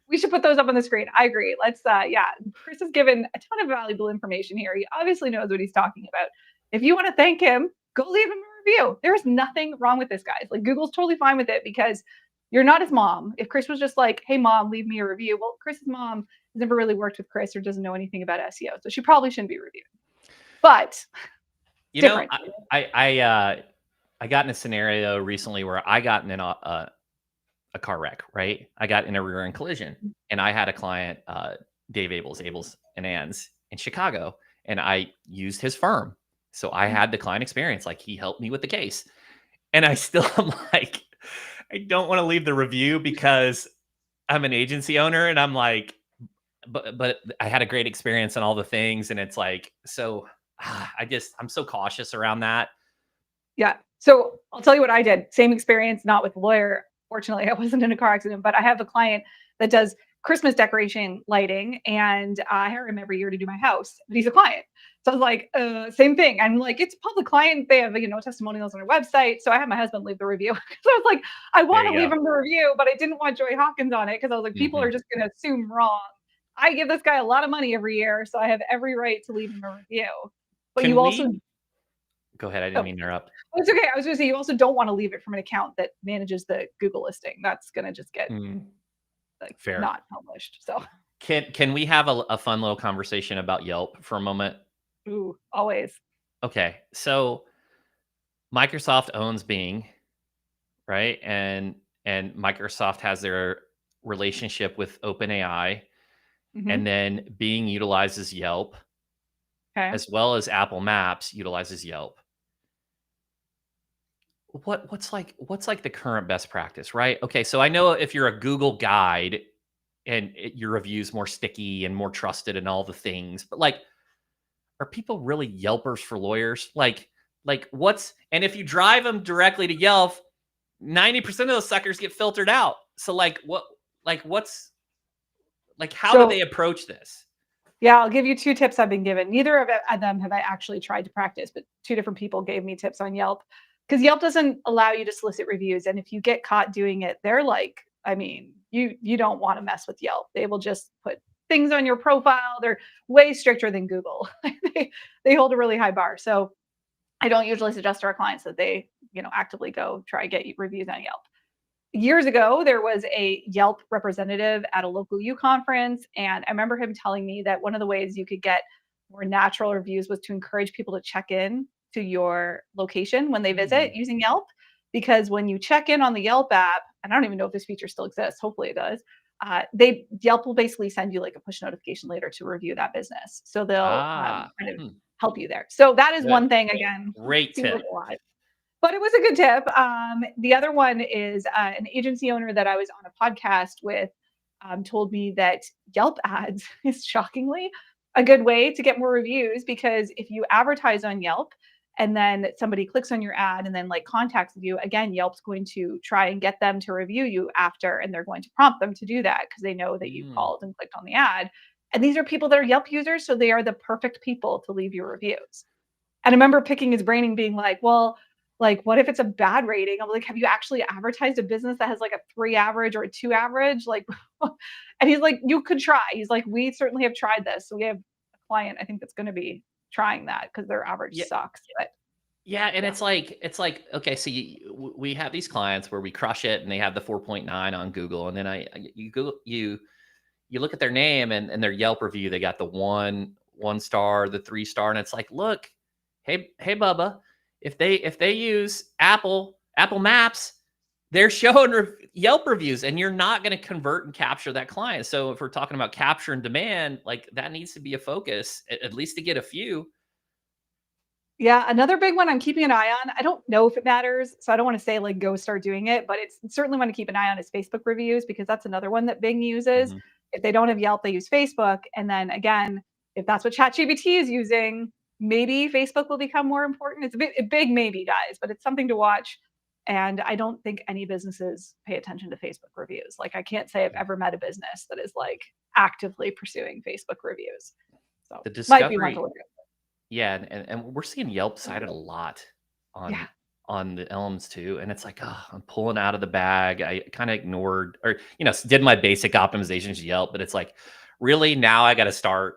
We should put those up on the screen. I agree. Let's yeah. Chris has given a ton of valuable information here. He obviously knows what he's talking about. If you want to thank him, go leave him a review. There's nothing wrong with this, guys. Like Google's totally fine with it because you're not his mom. If Chris was just like, "Hey mom, leave me a review." Well, Chris's mom has never really worked with Chris or doesn't know anything about SEO. So she probably shouldn't be reviewed. But You know, different. I got in a scenario recently where I got in a car wreck, right? I got in a rear end collision, and I had a client, Dave Abels and Ann's in Chicago, and I used his firm. So I had the client experience. Like he helped me with the case. And I still am like, I don't want to leave the review because I'm an agency owner and I'm like, but I had a great experience and all the things. And it's like, so I'm so cautious around that. Yeah. So I'll tell you what I did. Same experience, not with a lawyer. Fortunately, I wasn't in a car accident, but I have a client that does Christmas decoration lighting, and I hire him every year to do my house. But he's a client, so I was like, same thing. I'm like, it's a public client. They have testimonials on their website. So I had my husband leave the review. So I was like, I There want to you leave go. him the review, but I didn't want Joy Hawkins on it because I was like, people Hmm. are just going to assume wrong. I give this guy a lot of money every year, so I have every right to leave him a review. But Can you also we go ahead? I didn't oh, mean to interrupt. it's okay. I was gonna say you also don't want to leave it from an account that manages the Google listing. That's gonna just get Mm, like fair. not published. So, Can we have a fun little conversation about Yelp for a moment? ooh, always. Okay. So Microsoft owns Bing, right? And Microsoft has their relationship with OpenAI, and Hmm. then Bing utilizes Yelp, Okay. as well as Apple Maps utilizes Yelp. What's like the current best practice, right? Okay, so I know if you're a Google guide and your reviews more sticky and more trusted and all the things, but like, are people really Yelpers for lawyers? Like what's and if you drive them directly to Yelp, 90% of those suckers get filtered out. So what's like how do they So approach this? yeah, I'll give you two tips I've been given. Neither of them have I actually tried to practice, but two different people gave me tips on Yelp because Yelp doesn't allow you to solicit reviews, and if you get caught doing it, they're like, I mean, you don't want to mess with Yelp. They will just put things on your profile. They're way stricter than Google. They hold a really high bar. So I don't usually suggest to our clients that they, actively go try to get reviews on Yelp. Years ago, there was a Yelp representative at a local U conference, and I remember him telling me that one of the ways you could get more natural reviews was to encourage people to check in to your location when they Hmm. visit using Yelp. Because when you check in on the Yelp app, and I don't even know if this feature still exists, hopefully it does. They Yelp will basically send you like a push notification later to review that business, so they'll Ah, kind of hmm, help you there. So that is good. one thing. Again, Great seems like tip. a lot, but it was a good tip. The other one is an agency owner that I was on a podcast with told me that Yelp ads is shockingly a good way to get more reviews because if you advertise on Yelp and then somebody clicks on your ad and then like contacts you again, Yelp's going to try and get them to review you after, and they're going to prompt them to do that because they know that you Mm. called and clicked on the ad. And these are people that are Yelp users, so they are the perfect people to leave your reviews. And I remember picking his brain and being like, well, like, what if it's a bad rating? I'm like, have you actually advertised a business that has like a 3 average or a 2 average? Like, and he's like, you could try. He's like, we certainly have tried this. So we have a client, I think, that's going to be trying that because their average Yeah, sucks. But yeah, and yeah. it's like okay, so we have these clients where we crush it and they have the 4.9 on Google, and then you go you look at their name and their Yelp review, they got the one star, the 3 star, and it's like, look, hey Bubba, If they use Apple Maps, they're showing Yelp reviews, and you're not going to convert and capture that client. So if we're talking about capture and demand, like that needs to be a focus, at least to get a few. Yeah, another big one I'm keeping an eye on. I don't know if it matters, so I don't want to say like go start doing it, but it's certainly one to keep an eye on is Facebook reviews because that's another one that Bing uses. Mhm. If they don't have Yelp, they use Facebook. And then again, if that's what ChatGPT is using, maybe Facebook will become more important. It's a big maybe, guys, but it's something to watch. And I don't think any businesses pay attention to Facebook reviews. Like I can't say I've ever met a business that is like actively pursuing Facebook reviews. So The might be one to discovery, look at. yeah, and we're seeing Yelp cited a lot Yeah. on the Elms too, and it's like, oh, I'm pulling out of the bag. I kind of ignored, or did my basic optimizations Yelp, but it's like, really now I got to start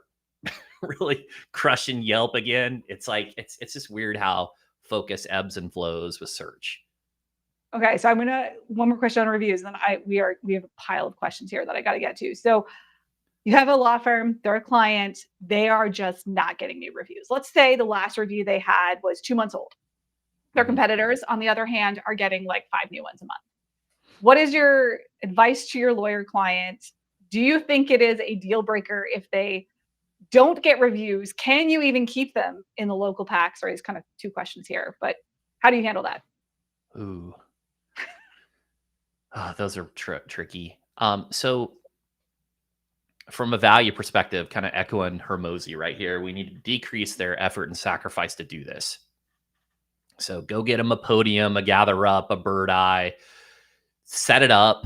really crushing Yelp again. It's like it's just weird how focus ebbs and flows with search. Okay, so I'm gonna one more question on reviews, and then we have a pile of questions here that I got to get to. So you have a law firm, they're a client, they are just not getting new reviews. Let's say the last review they had was 2 months old. Their Mhm. competitors, on the other hand, are getting like 5 new ones a month. What is your advice to your lawyer client? Do you think it is a deal breaker if they don't get reviews? Can you even keep them in the local pack? Sorry, it's kind of two questions here, but how do you handle that? Ooh, those are tricky. So from a value perspective, kind of echoing Hermosi right here, we need to decrease their effort and sacrifice to do this. So go get them a podium, a gather up, a bird eye, set it up,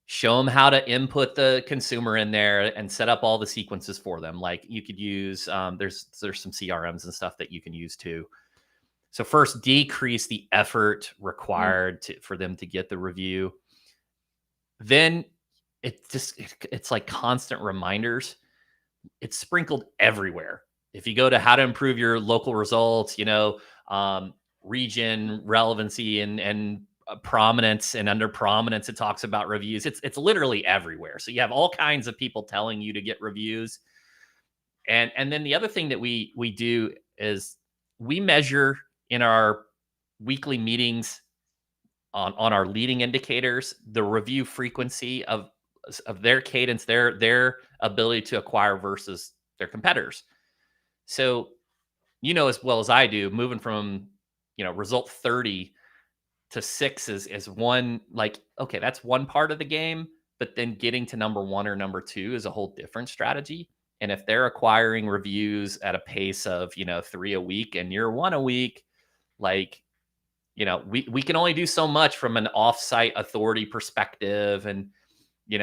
show them how to input the consumer in there and set up all the sequences for them. Like you could use, there's some CRMs and stuff that you can use too. So first, decrease the effort Mm. required for them to get the review. Then it's like constant reminders. It's sprinkled everywhere. If you go to how to improve your local results, region relevancy and prominence, and under prominence, it talks about reviews. It's literally everywhere. So you have all kinds of people telling you to get reviews. And then the other thing that we do is we measure in our weekly meetings on our leading indicators the review frequency of their cadence, their ability to acquire versus their competitors. So, as well as I do, moving from result 30 to 6 is one, like, okay, that's one part of the game, but then getting to number 1 or number 2 is a whole different strategy. And if they're acquiring reviews at a pace of 3 a week and you're 1 a week, like, we can only do so much from an offsite authority perspective, and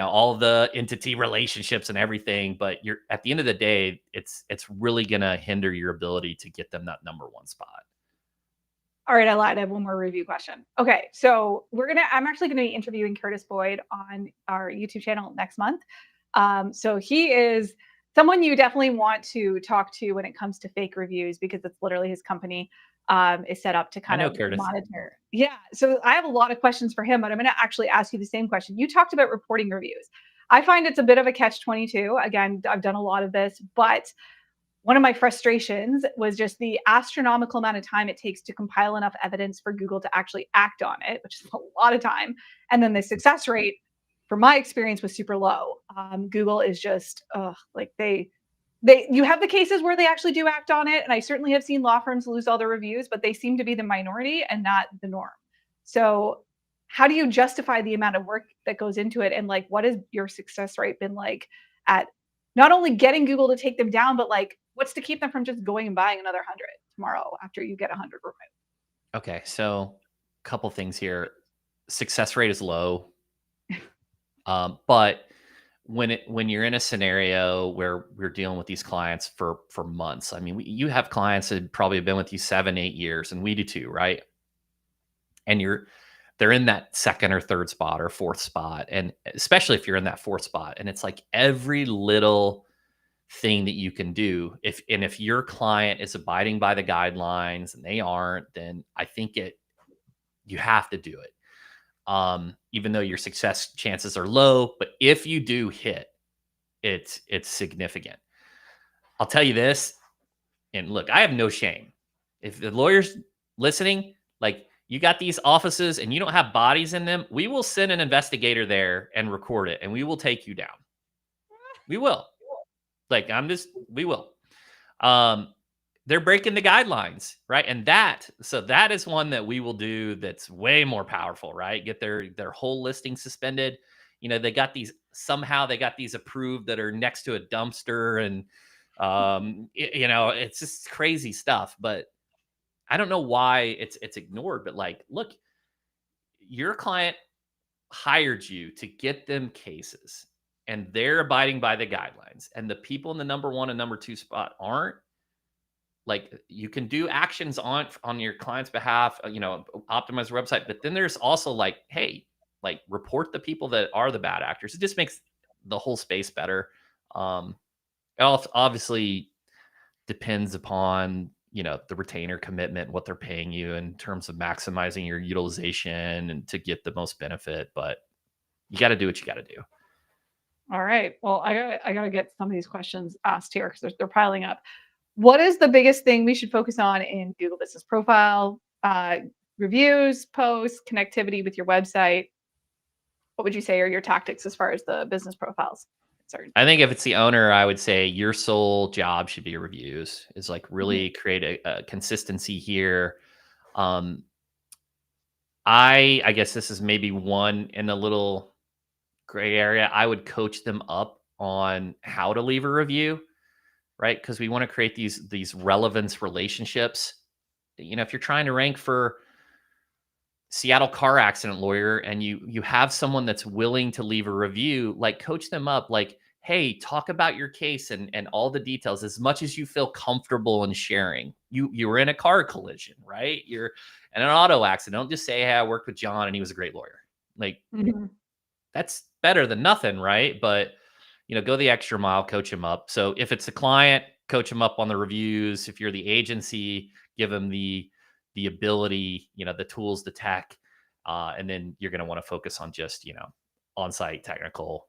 all the entity relationships and everything, but you're at the end of the day, it's really gonna hinder your ability to get them that number 1 spot. All right, I lied. I have one more review question. Okay, so I'm actually gonna be interviewing Curtis Boyd on our YouTube channel next month. So he is someone you definitely want to talk to when it comes to fake reviews because it's literally his company is set up to I kind know of Curtis. monitor. Yeah, so I have a lot of questions for him, but I'm going to actually ask you the same question. You talked about reporting reviews. I find it's a bit of a catch 22. Again, I've done a lot of this, but one of my frustrations was just the astronomical amount of time it takes to compile enough evidence for Google to actually act on it, which is a lot of time. And then the success rate, from my experience, was super low. Google is just like you have the cases where they actually do act on it, and I certainly have seen law firms lose all their reviews, but they seem to be the minority and not the norm. So how do you justify the amount of work that goes into it, and like what has your success rate been like at not only getting Google to take them down, but like what's to keep them from just going and buying another 100 tomorrow after you get 100 removed? Okay, so couple things here. Success rate is low, but when you're in a scenario where we're dealing with these clients for months, I mean, you have clients that probably have been with you 7-8 years, and we do too, right? And they're in that second or third spot or fourth spot, and especially if you're in that fourth spot, and it's like every little thing that you can do, if your client is abiding by the guidelines and they aren't, then I think you have to do it, even though your success chances are low. But if you do hit, it's significant. I'll tell you this, and look, I have no shame. If the lawyers listening, like you got these offices and you don't have bodies in them, we will send an investigator there and record it and we will take you down. We will. Like, we will. They're breaking the guidelines, right? And so that is one that we will do that's way more powerful, right? Get their whole listing suspended. They got these approved that are next to a dumpster, and it's just crazy stuff. But I don't know why it's ignored. But like, look, your client hired you to get them cases, and they're abiding by the guidelines, and the people in the number 1 and number 2 spot aren't. Like, you can do actions on your client's behalf, optimize the website, but then there's also like, hey, like, report the people that are the bad actors. It just makes the whole space better. It obviously depends upon the retainer commitment, what they're paying you in terms of maximizing your utilization and to get the most benefit, but you got to do what you got to do. All right. Well, I gotta get some of these questions asked here because they're piling up. What is the biggest thing we should focus on in Google Business Profile? Reviews, posts, connectivity with your website. What would you say are your tactics as far as the business profiles concerned? I think if it's the owner, I would say your sole job should be reviews. Is like really create a consistency here. I guess this is maybe one in a little gray area. I would coach them up on how to leave a review, right? Because we want to create these relevance relationships. If you're trying to rank for Seattle car accident lawyer and you have someone that's willing to leave a review, like, coach them up, like, hey, talk about your case and all the details as much as you feel comfortable in sharing. You were in a car collision, right? You're in an auto accident. Don't just say, hey, I worked with John and he was a great lawyer. Like, that's better than nothing, right? But go the extra mile, coach them up. So if it's a client, coach them up on the reviews. If you're the agency, give them the ability, the tools, the tech, and then you're going to want to focus on just, on-site technical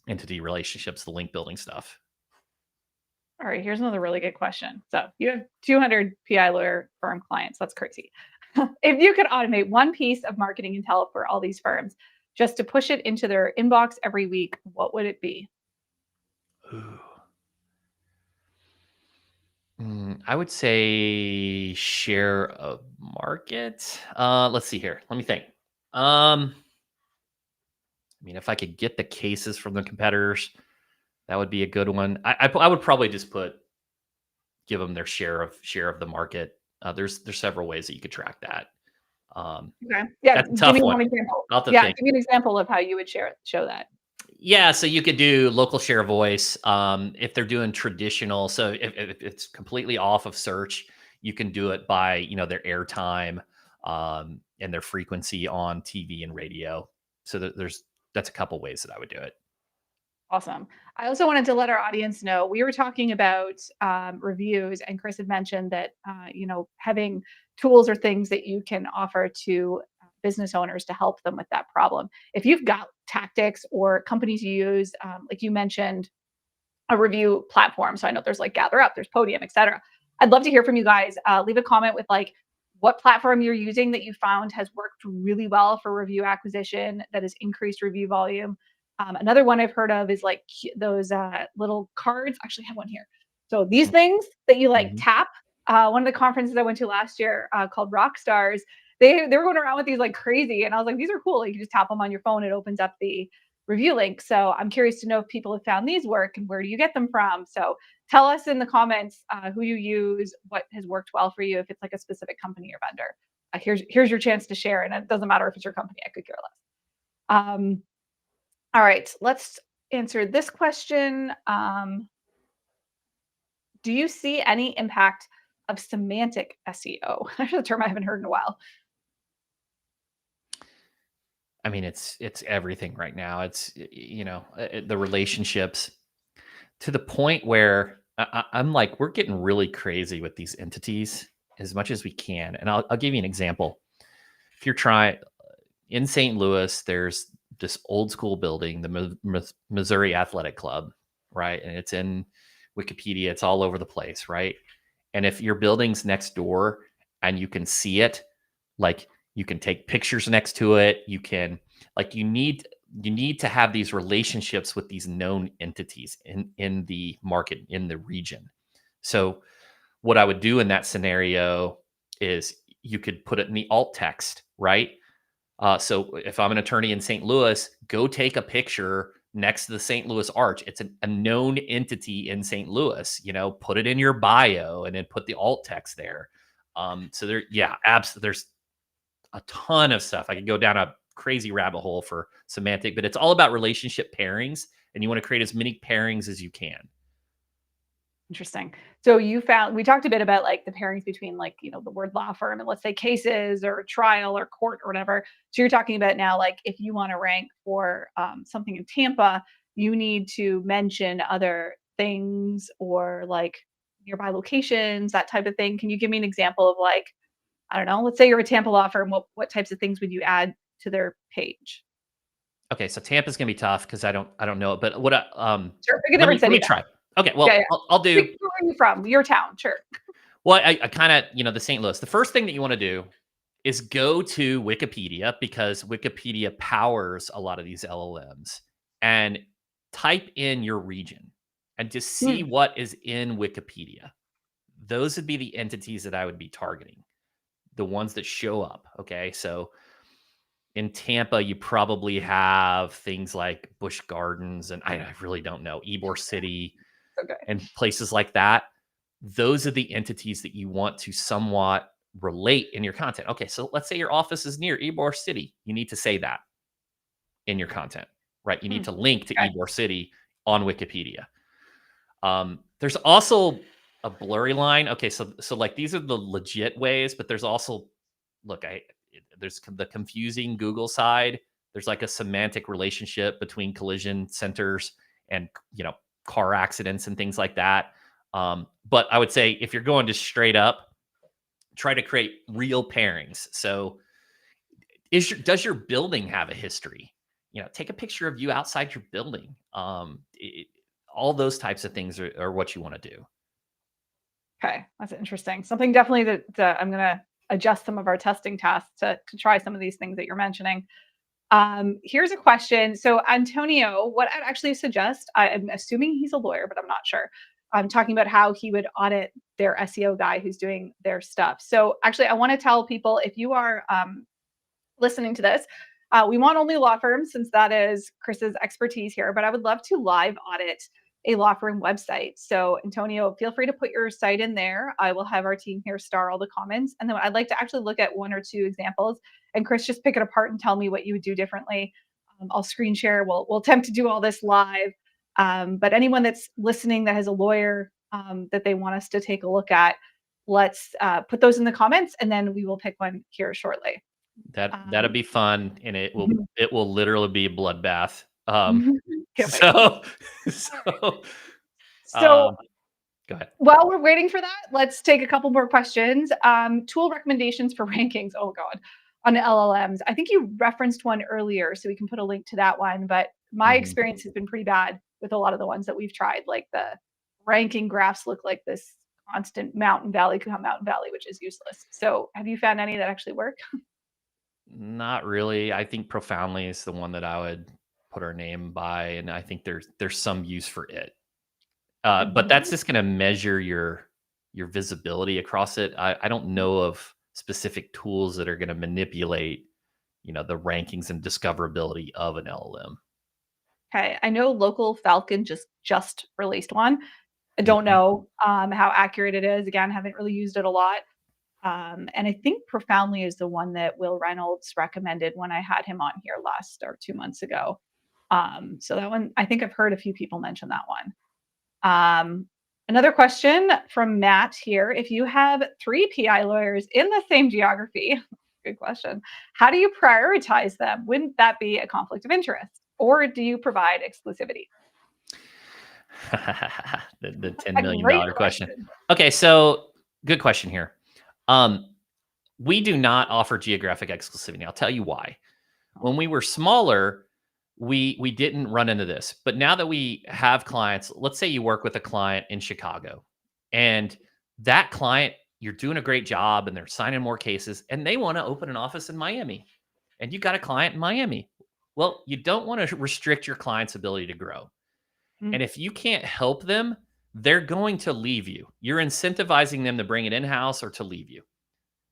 entity relationships, the link building stuff. All right, here's another really good question. So you have 200 PI lawyer firm clients. That's crazy. If you could automate one piece of marketing intel for all these firms just to push it into their inbox every week, what would it be? Ooh. I would say share of market. Let's see here. Let me think. I mean, if I could get the cases from the competitors, that would be a good one. I would probably just give them their share of the market. There's several ways that you could track that. Okay. Yeah. That's a Give tough me one. one example. I'll have to Yeah. think. Give me an example of how you would show that. Yeah, so you could do local share of voice if they're doing traditional. So if it's completely off of search, you can do it by their airtime and their frequency on TV and radio. So that's a couple ways that I would do it. Awesome. I also wanted to let our audience know we were talking about reviews, and Chris had mentioned that having tools or things that you can offer to business owners to help them with that problem. If you've got tactics or companies you use, like you mentioned, a review platform. So I know there's like GatherUp, there's Podium, etc. I'd love to hear from you guys. Leave a comment with like what platform you're using that you found has worked really well for review acquisition, that has increased review volume. Another one I've heard of is like those little cards. Actually, I have one here. So these things that you like tap. One of the conferences I went to last year called Rock Stars, they were going around with these like crazy, and I was like, these are cool. You can just tap them on your phone; it opens up the review link. So I'm curious to know if people have found these work and where do you get them from. So tell us in the comments who you use, what has worked well for you, if it's like a specific company or vendor. Here's your chance to share, and it doesn't matter if it's your company. I could care less. All right, let's answer this question. Do you see any impact of semantic SEO? That's a term I haven't heard in a while. I mean, it's everything right now. It's the relationships to the point where I'm like, we're getting really crazy with these entities as much as we can. And I'll give you an example. If you're trying in St. Louis, there's this old school building, the Missouri Athletic Club, right? And it's in Wikipedia. It's all over the place, right? And if your building's next door and you can see it. Like you can take pictures next to it. You can like you need to have these relationships with these known entities in the market, in the region. So what I would do in that scenario is you could put it in the alt text, right? So if I'm an attorney in St. Louis, go take a picture next to the St. Louis Arch. It's a known entity in St. Louis. Put it in your bio and then put the alt text there. So there, yeah, absolutely. There's a ton of stuff. I could go down a crazy rabbit hole for semantic, but it's all about relationship pairings, and you want to create as many pairings as you can. Interesting. So we talked a bit about like the pairings between like, the word law firm and let's say cases or trial or court or whatever. So you're talking about now, like if you want to rank for something in Tampa, you need to mention other things or like nearby locations, that type of thing. Can you give me an example of like, I don't know, let's say you're a Tampa law firm. What types of things would you add to their page? Okay, so Tampa's gonna be tough because I don't know it, but what Sure, pick a let different me city then. try. Okay, Yeah, well yeah. I'll do. Where are you from? Your town, sure. Well, I kind of the St. Louis. The first thing that you want to do is go to Wikipedia, because Wikipedia powers a lot of these LLMs, and type in your region and just see Hmm. what is in Wikipedia. Those would be the entities that I would be targeting, the ones that show up. Okay, so in Tampa, you probably have things like Busch Gardens, and I really don't know, Ybor City, Okay. and places like that. Those are the entities that you want to somewhat relate in your content. Okay, so let's say your office is near Ybor City. You need to say that in your content, right? You need Hmm. to link to Okay. Ybor City on Wikipedia. There's also a blurry line. Okay, so like these are the legit ways, but there's also there's the confusing Google side. There's like a semantic relationship between collision centers and car accidents and things like that. But I would say if you're going just straight up, try to create real pairings. So does your building have a history? Take a picture of you outside your building. All those types of things are what you want to do. Okay, that's interesting. Something definitely that I'm going to adjust some of our testing tasks to try some of these things that you're mentioning. Here's a question. So, Antonio, what I'd actually suggest, I'm assuming he's a lawyer, but I'm not sure. I'm talking about how he would audit their SEO guy who's doing their stuff. So, actually, I want to tell people if you are listening to this, we want only law firms since that is Chris's expertise here, but I would love to live audit a law firm website. So, Antonio, feel free to put your site in there. I will have our team here star all the comments. And then I'd like to actually look at one or two examples. And Chris, just pick it apart and tell me what you would do differently. I'll screen share. We'll attempt to do all this live. But anyone that's listening that has a lawyer that they want us to take a look at, let's put those in the comments and then we will pick one here shortly. That'd Um, be fun, and it will Mhm. it will literally be a bloodbath. Can't wait. So Alright. so So go ahead. while we're waiting for that, let's take a couple more questions. Tool recommendations for rankings. Oh God, on LLMs. I think you referenced one earlier, so we can put a link to that one. But my Mhm. experience has been pretty bad with a lot of the ones that we've tried. Like the ranking graphs look like this constant mountain valley, which is useless. So have you found any that actually work? Not really. I think Profoundly is the one that I would put our name by, and I think there's some use for it. But that's Mhm. just going to measure your visibility across it. I don't know of specific tools that are going to manipulate, the rankings and discoverability of an LLM. Okay, I know Local Falcon just released one. I don't Mhm. know how accurate it is. Again, haven't really used it a lot. And I think Profoundly is the one that Will Reynolds recommended when I had him on here last or 2 months ago. So that one, I think I've heard a few people mention that one. Another question from Matt here. If you have three PI lawyers in the same geography, good question. How do you prioritize them? Wouldn't that be a conflict of interest? Or do you provide exclusivity? The $10 A million great question. question. Okay, so good question here. We do not offer geographic exclusivity. I'll tell you why. When we were smaller, we didn't run into this. But now that we have clients, let's say you work with a client in Chicago, and that client, you're doing a great job and they're signing more cases and they want to open an office in Miami and you got a client in Miami. Well, you don't want to restrict your client's ability to grow. Mm. And if you can't help them, they're going to leave you. You're incentivizing them to bring it in-house or to leave you.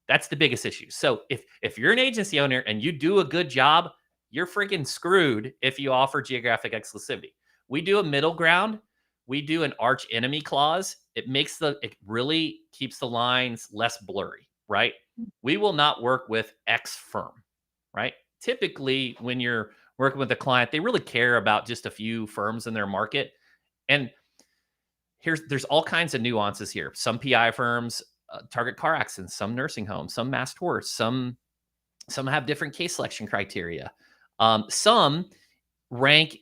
That's the biggest issue. So if you're an agency owner and you do a good job, you're freaking screwed if you offer geographic exclusivity. We do a middle ground. We do an arch enemy clause. It really keeps the lines less blurry, right? We will not work with X firm, right? Typically, when you're working with a client, they really care about just a few firms in their market. And there's all kinds of nuances here. Some PI firms target car accidents, some nursing homes, some mass torts, some have different case selection criteria. Some rank,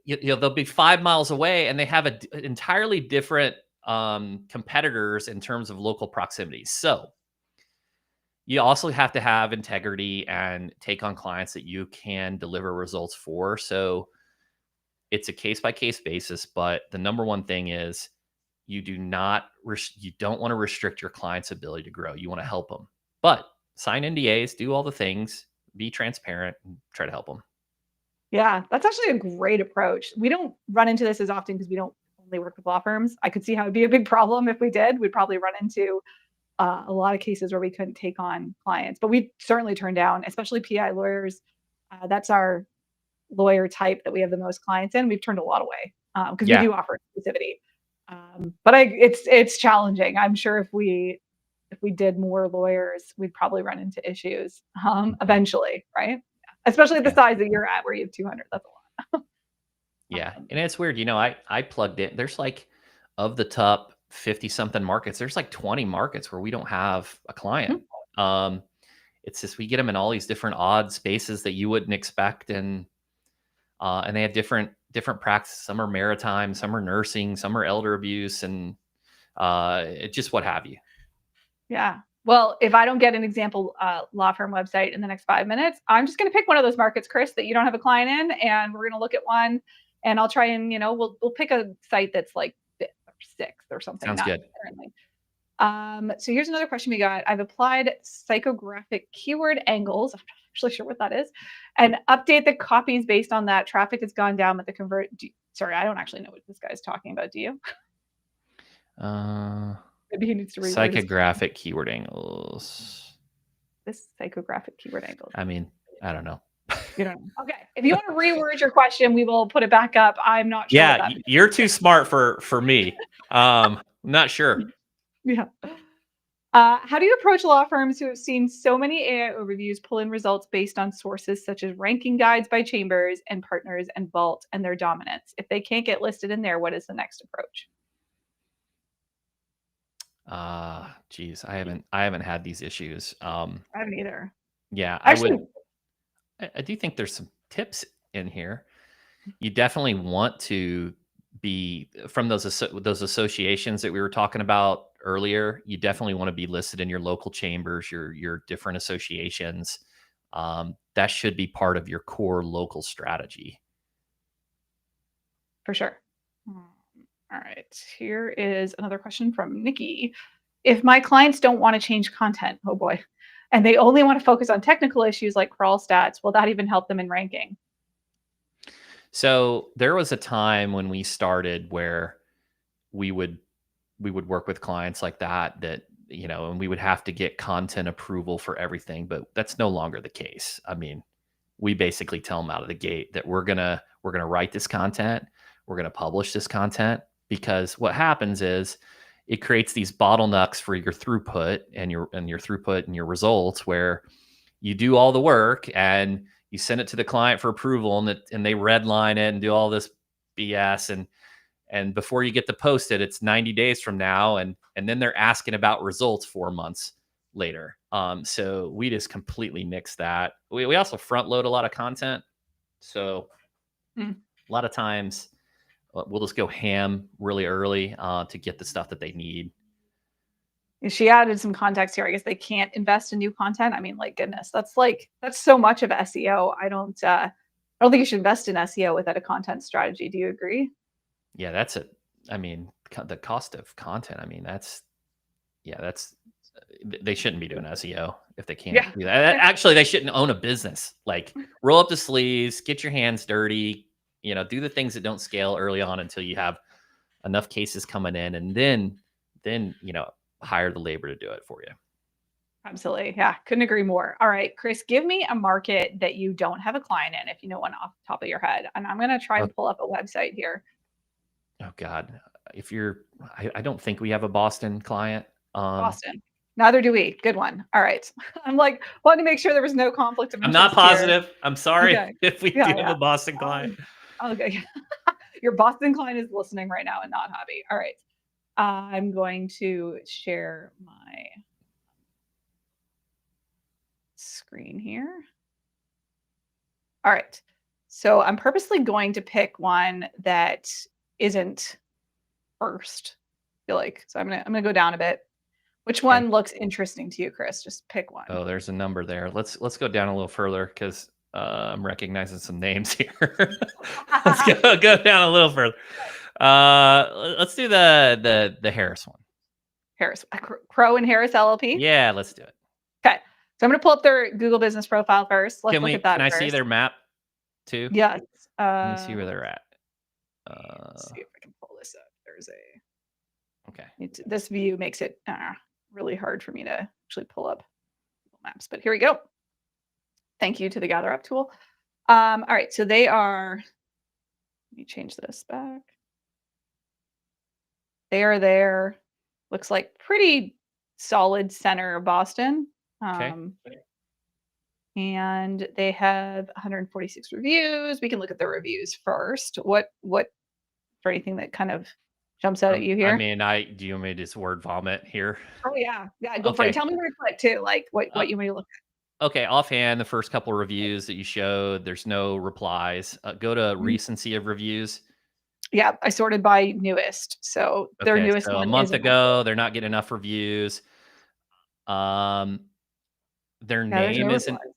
they'll be 5 miles away and they have entirely different competitors in terms of local proximity. So you also have to have integrity and take on clients that you can deliver results for. So it's a case by case basis, but the number one thing is you don't want to restrict your client's ability to grow. You want to help them, but sign NDAs, do all the things, be transparent, and try to help them. Yeah, that's actually a great approach. We don't run into this as often because we don't only work with law firms. I could see how it'd be a big problem if we did. We'd probably run into a lot of cases where we couldn't take on clients, but we certainly turn down, especially PI lawyers. That's our lawyer type that we have the most clients in. We've turned a lot away because we Yeah. do offer exclusivity. But it's challenging. I'm sure if we did more lawyers, we'd probably run into issues eventually, right? Especially at the Yeah. size that you're at, where you have 200. That's a lot. Yeah. And it's weird. I plugged in. There's like, of the top 50 something markets, there's like 20 markets where we don't have a client. It's just we get them in all these different odd spaces that you wouldn't expect. And they have different practices. Some are maritime, some are nursing, some are elder abuse, and it just what have you. Yeah. Well, if I don't get an example law firm website in the next 5 minutes, I'm just going to pick one of those markets, Chris, that you don't have a client in, and we're going to look at one, and I'll try and we'll pick a site that's like fifth or sixth or something. Sounds Not good. currently. So here's another question we got. I've applied psychographic keyword angles. I'm not actually sure what that is, and update the copies based on that. Traffic has gone down, but the sorry, I don't actually know what this guy's talking about. Do you? Maybe he needs to reword Psychographic keyword angles. this psychographic keyword angles. I mean, I don't know. You don't know. Okay. If you want to reword your question, we will put it back up. I'm not sure. Yeah, you're too smart for me. Not sure. Yeah. How do you approach law firms who have seen so many AI overviews pull in results based on sources such as ranking guides by chambers and partners and Vault and their dominance? If they can't get listed in there, what is the next approach? Geez, I haven't had these issues. I haven't either. Yeah, Actually, I do think there's some tips in here. You definitely want to be from those associations that we were talking about earlier. You definitely want to be listed in your local chambers, your different associations. That should be part of your core local strategy. for sure. All right. Here is another question from Nikki. If my clients don't want to change content, oh boy, and they only want to focus on technical issues like crawl stats, will that even help them in ranking? So there was a time when we started where we would work with clients like that, and we would have to get content approval for everything, but that's no longer the case. I mean, we basically tell them out of the gate that we're going to write this content, we're going to publish this content, because what happens is it creates these bottlenecks for your throughput and your throughput and your results, where you do all the work and you send it to the client for approval, and they redline it and do all this BS, and before you get to post it, it's 90 days from now, and then they're asking about results 4 months later. So we just completely nix that. We also front load a lot of content, so a lot of times we'll just go ham really early to get the stuff that they need. She added some context here. I guess they can't invest in new content. I mean, like goodness, that's so much of SEO. I don't think you should invest in SEO without a content strategy. Do you agree? Yeah, I mean, the cost of content. I mean, that's Yeah, they shouldn't be doing SEO if they can't Yeah. do that. Actually, they shouldn't own a business. Like, roll up the sleeves, get your hands dirty, do the things that don't scale early on until you have enough cases coming in, and then hire the labor to do it for you. Absolutely. Yeah. Couldn't agree more. All right, Chris, give me a market that you don't have a client in, if you know one off the top of your head. And I'm going to try Oh, and pull up a website here. oh God. I don't think we have a Boston client. Boston. Neither do we. Good one. All right. I'm like, wanting to make sure there was no conflict of I'm not interest here. positive. I'm sorry Okay. if we Yeah. do have Yeah. a Boston client. Okay. Your Boston client is listening right now and not happy. All right. I'm going to share my screen here. All right. So I'm purposely going to pick one that isn't first. I feel like so I'm gonna go down a bit. Which Okay. one looks interesting to you, Chris? Just pick one. Oh, there's a number there. Let's go down a little further because I'm recognizing some names here. Let's go down a little further. Let's do the Harris one. Harris, Crow and Harris LLP. Yeah, let's do it. Okay. So I'm gonna pull up their Google business profile first. Let's look at Can that I see first. their map too? Yes. Let me see where they're at. Let's see if I can pull this up. There's a Okay. this view makes it really hard for me to actually pull up Google Maps, but here we go. Thank you to the Gather Up tool. All right, so they are. Let me change this back. They are there. Looks like pretty solid center of Boston. Okay. And they have 146 reviews. We can look at the reviews first. What for anything that kind of jumps out at you I here? mean, do you want me to just word vomit here? Oh yeah, yeah. Go for it. Okay. Tell me where to click too. Like Uh, what you may look okay. Offhand, the first couple reviews that you showed, there's no replies. Go to at. recency of reviews. Yeah, I sorted by newest. So their Okay, newest so a one month isn't ago, updated. they're not getting enough reviews. Their Yeah, there's no name isn't. replies.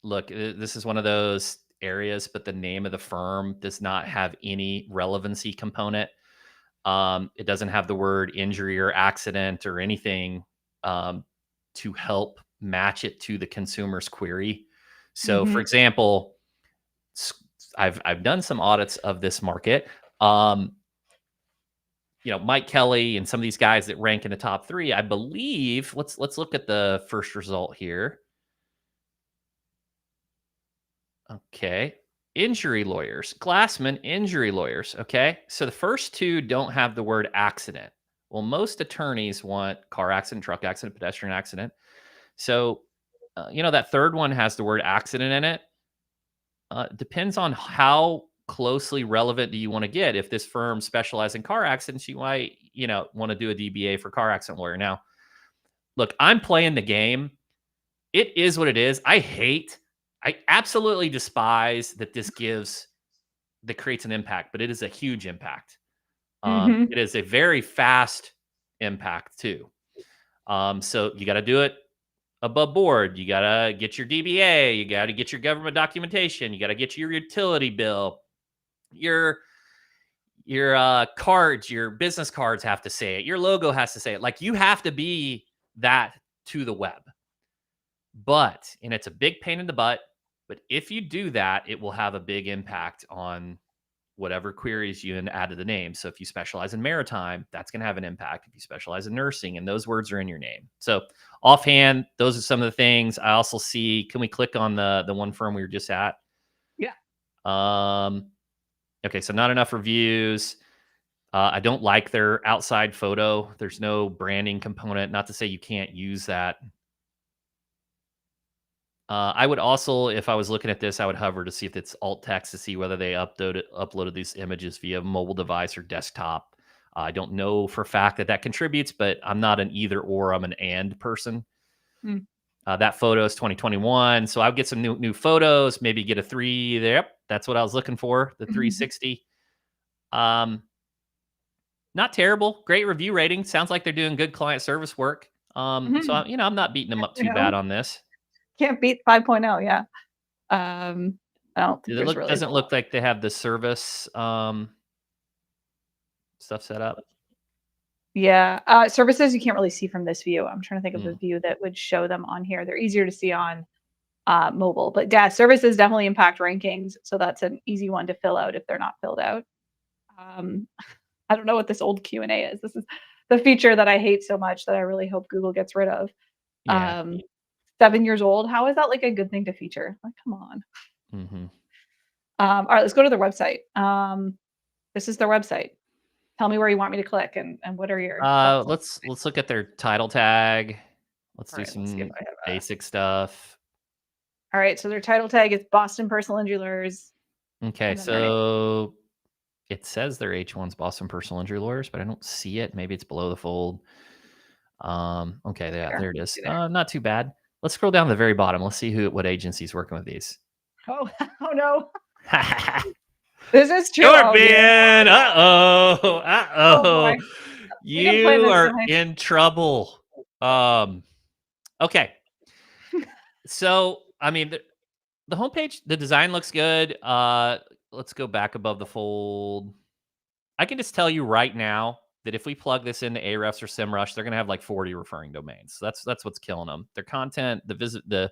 Look, this is one of those areas, but the name of the firm does not have any relevancy component. It doesn't have the word injury or accident or anything um, to help match it to the consumer's query. So, for Mhm. example, I've done some audits of this market. Um, Mike Kelly and some of these guys that rank in the top three, I believe. Let's look at the first result here. Okay. Injury lawyers, Glassman injury lawyers. Okay. So the first two don't have the word accident. Well, most attorneys want car accident, truck accident, pedestrian accident. So, that third one has the word accident in it. Depends on how closely relevant do you want to get. If this firm specializes in car accidents, you might, want to do a DBA for car accident lawyer. Now, look, I'm playing the game. It is what it is. I absolutely despise that that creates an impact, but it is a huge impact. Mhm. It is a very fast impact too. So you got to do it above board. You got to get your DBA. You got to get your government documentation. You got to get your utility bill. Your cards, your business cards have to say it. Your logo has to say it. Like, you have to be that to the web. And it's a big pain in the butt. But if you do that, it will have a big impact on whatever queries you add to the name. So if you specialize in maritime, that's going to have an impact. If you specialize in nursing, and those words are in your name. So offhand, those are some of the things. I also see. Can we click on the one firm we were just at? Yeah. Um. Okay, so not enough reviews. I don't like their outside photo. There's no branding component. Not to say you can't use that. I would also, if I was looking at this, I would hover to see if it's alt text to see whether they uploaded these images via mobile device or desktop. I don't know for a fact that contributes, but I'm not an either or. I'm an and person. Mm. That photo is 2021, so I'll get some new photos. Maybe get a 3 there. Yep, that's what I was looking for. The 360. Not terrible. Great review rating. Sounds like they're doing good client service work. So Mhm. I'm not beating them up too 5.0. bad on this. Can't beat 5.0. Yeah. I don't think there's really a Doesn't whole lot. look like they have the service stuff set up. Yeah. Services you can't really see from this view. I'm trying to think of a Mm, view that would show them on here. They're easier to see on mobile, but yeah, services definitely impact rankings. So that's an easy one to fill out if they're not filled out. Um, I don't know what this old Q&A is. This is the feature that I hate so much that I really hope Google gets rid of. yeah. Um, 7 years old. How is that like a good thing to feature? Like, come on. Hmm. All right, let's go to their website. This is their website. Tell me where you want me to click and what are your thoughts on. Let's look at their title tag. Let's All do right, let's see if some I have a. basic stuff. All right, so their title tag is Boston Personal Injury Lawyers, Okay, and then their name. so it says they're H1's Boston Personal Injury Lawyers, but I don't see it. Maybe it's below the fold. Okay, yeah, There, there it let's is. see there. Not too bad. Let's scroll down to the very bottom. Let's see what agency's working with these. Oh, oh no, this is true. Oh dear. Scorpion. Uh-oh. Oh boy, Uh-oh. we didn't plan You this, are did we? in trouble. Um, okay. So, I mean, the homepage, the design looks good. Let's go back above the fold. I can just tell you right now that if we plug this into Ahrefs or SEMrush, they're going to have like 40 referring domains. So that's what's killing them. Their content, the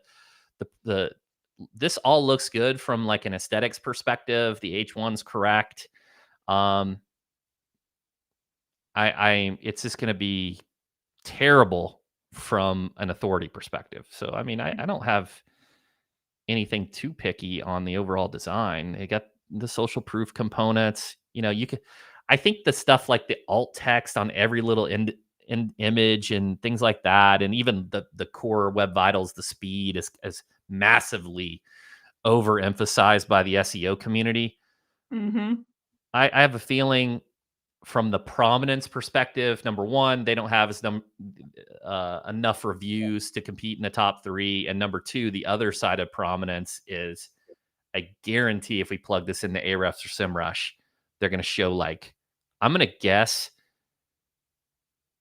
this all looks good from like an aesthetics perspective. The H1's correct. Um, it's just going to be terrible from an authority perspective. So, I mean, I don't have anything too picky on the overall design. It got the social proof components. You know, you could. I think the stuff like the alt text on every little image and things like that, and even the core web vitals, the speed is massively overemphasized by the SEO community. Mm-hmm. I have a feeling from the prominence perspective, number one, they don't have enough reviews to compete in the top three. And number two, the other side of prominence is I guarantee if we plug this into Ahrefs or SEMrush, they're going to show like, I'm going to guess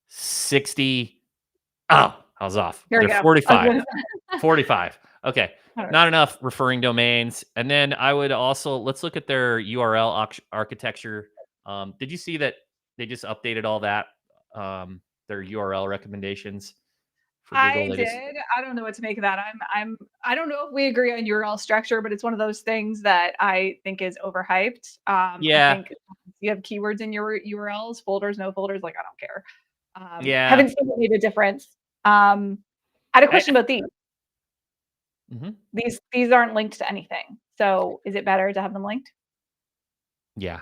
60. Oh, I was off. Here we They're go. I was 45. gonna 45. Okay. All right. Not enough referring domains. And then I would also, let's look at their URL architecture. Did you see that they just updated all that? Their URL recommendations for Google. I They just, did. I don't know what to make of that. I don't know if we agree on URL structure, but it's one of those things that I think is overhyped. I yeah, think you have keywords in your URLs, folders, no folders, like I don't care. yeah. Haven't seen it made a difference. I had a I, question about these. mhm. These aren't linked to anything. So is it better to have them linked? Yeah,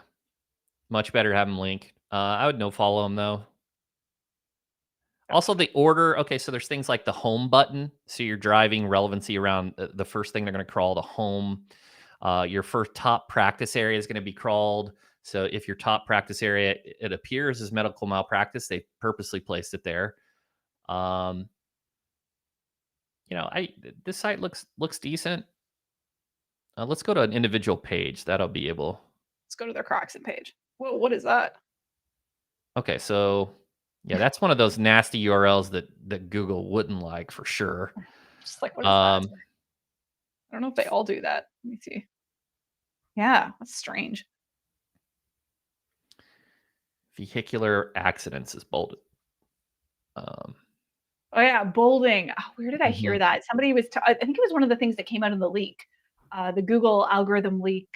much better have them link. I would no follow them though. Also, the order. Okay, so there's things like the home button. So you're driving relevancy around the first thing they're going to crawl the home. Your first top practice area is going to be crawled. So if your top practice area it appears as medical malpractice, they purposely placed it there. Um, I this site looks decent. Let's go to an individual page. That'll be able. Let's go to their Croxon page. Whoa, what is that? Okay, so yeah, that's one of those nasty URLs that Google wouldn't like for sure. Just like, what is that? Um, I don't know if they all do that. Let me see. Yeah, that's strange. vehicular accidents is bolded. Um, Oh yeah, bolding. Oh, where did I hear mhm. that? Somebody was. I think it was one of the things that came out in the leak, the Google algorithm leak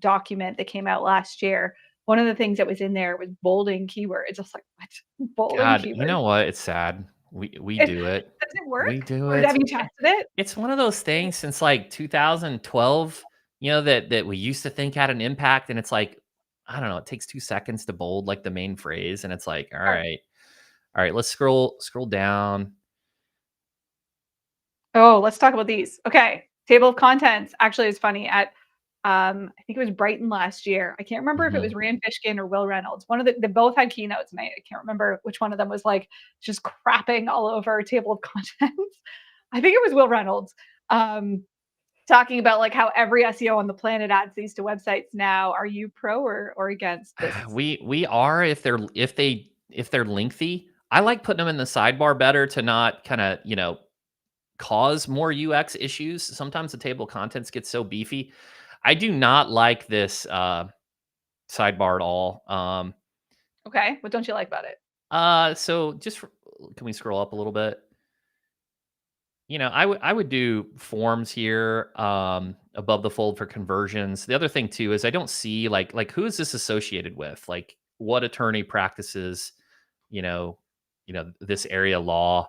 document that came out last year. One of the things that was in there was bolding keywords. I was like, what? Bolding God, you keywords? know what? It's sad. We It, do it. does it We work? do Or it. have you tested it? It's one of those things since like 2012, that we used to think had an impact, and it's like, I don't know, it takes 2 seconds to bold like the main phrase, and it's like, All right. all right, let's scroll down. Oh, let's talk about these. Okay, table of contents. Actually, it's funny. At I think it was Brighton last year. I can't remember if it Mhm. was Rand Fishkin or Will Reynolds. One of they both had keynotes, and I can't remember which one of them was like just crapping all over a table of contents. I think it was Will Reynolds. Um, Talking about like how every SEO on the planet adds these to websites now. Are you pro or against this? We are if they're lengthy. I like putting them in the sidebar better to not kind of, cause more UX issues. Sometimes the table of contents gets so beefy. I do not like this sidebar at all. Okay, what don't you like about it? So can we scroll up a little bit? I would do forms here above the fold for conversions. The other thing too is I don't see like who is this associated with? Like what attorney practices, you know, this area law.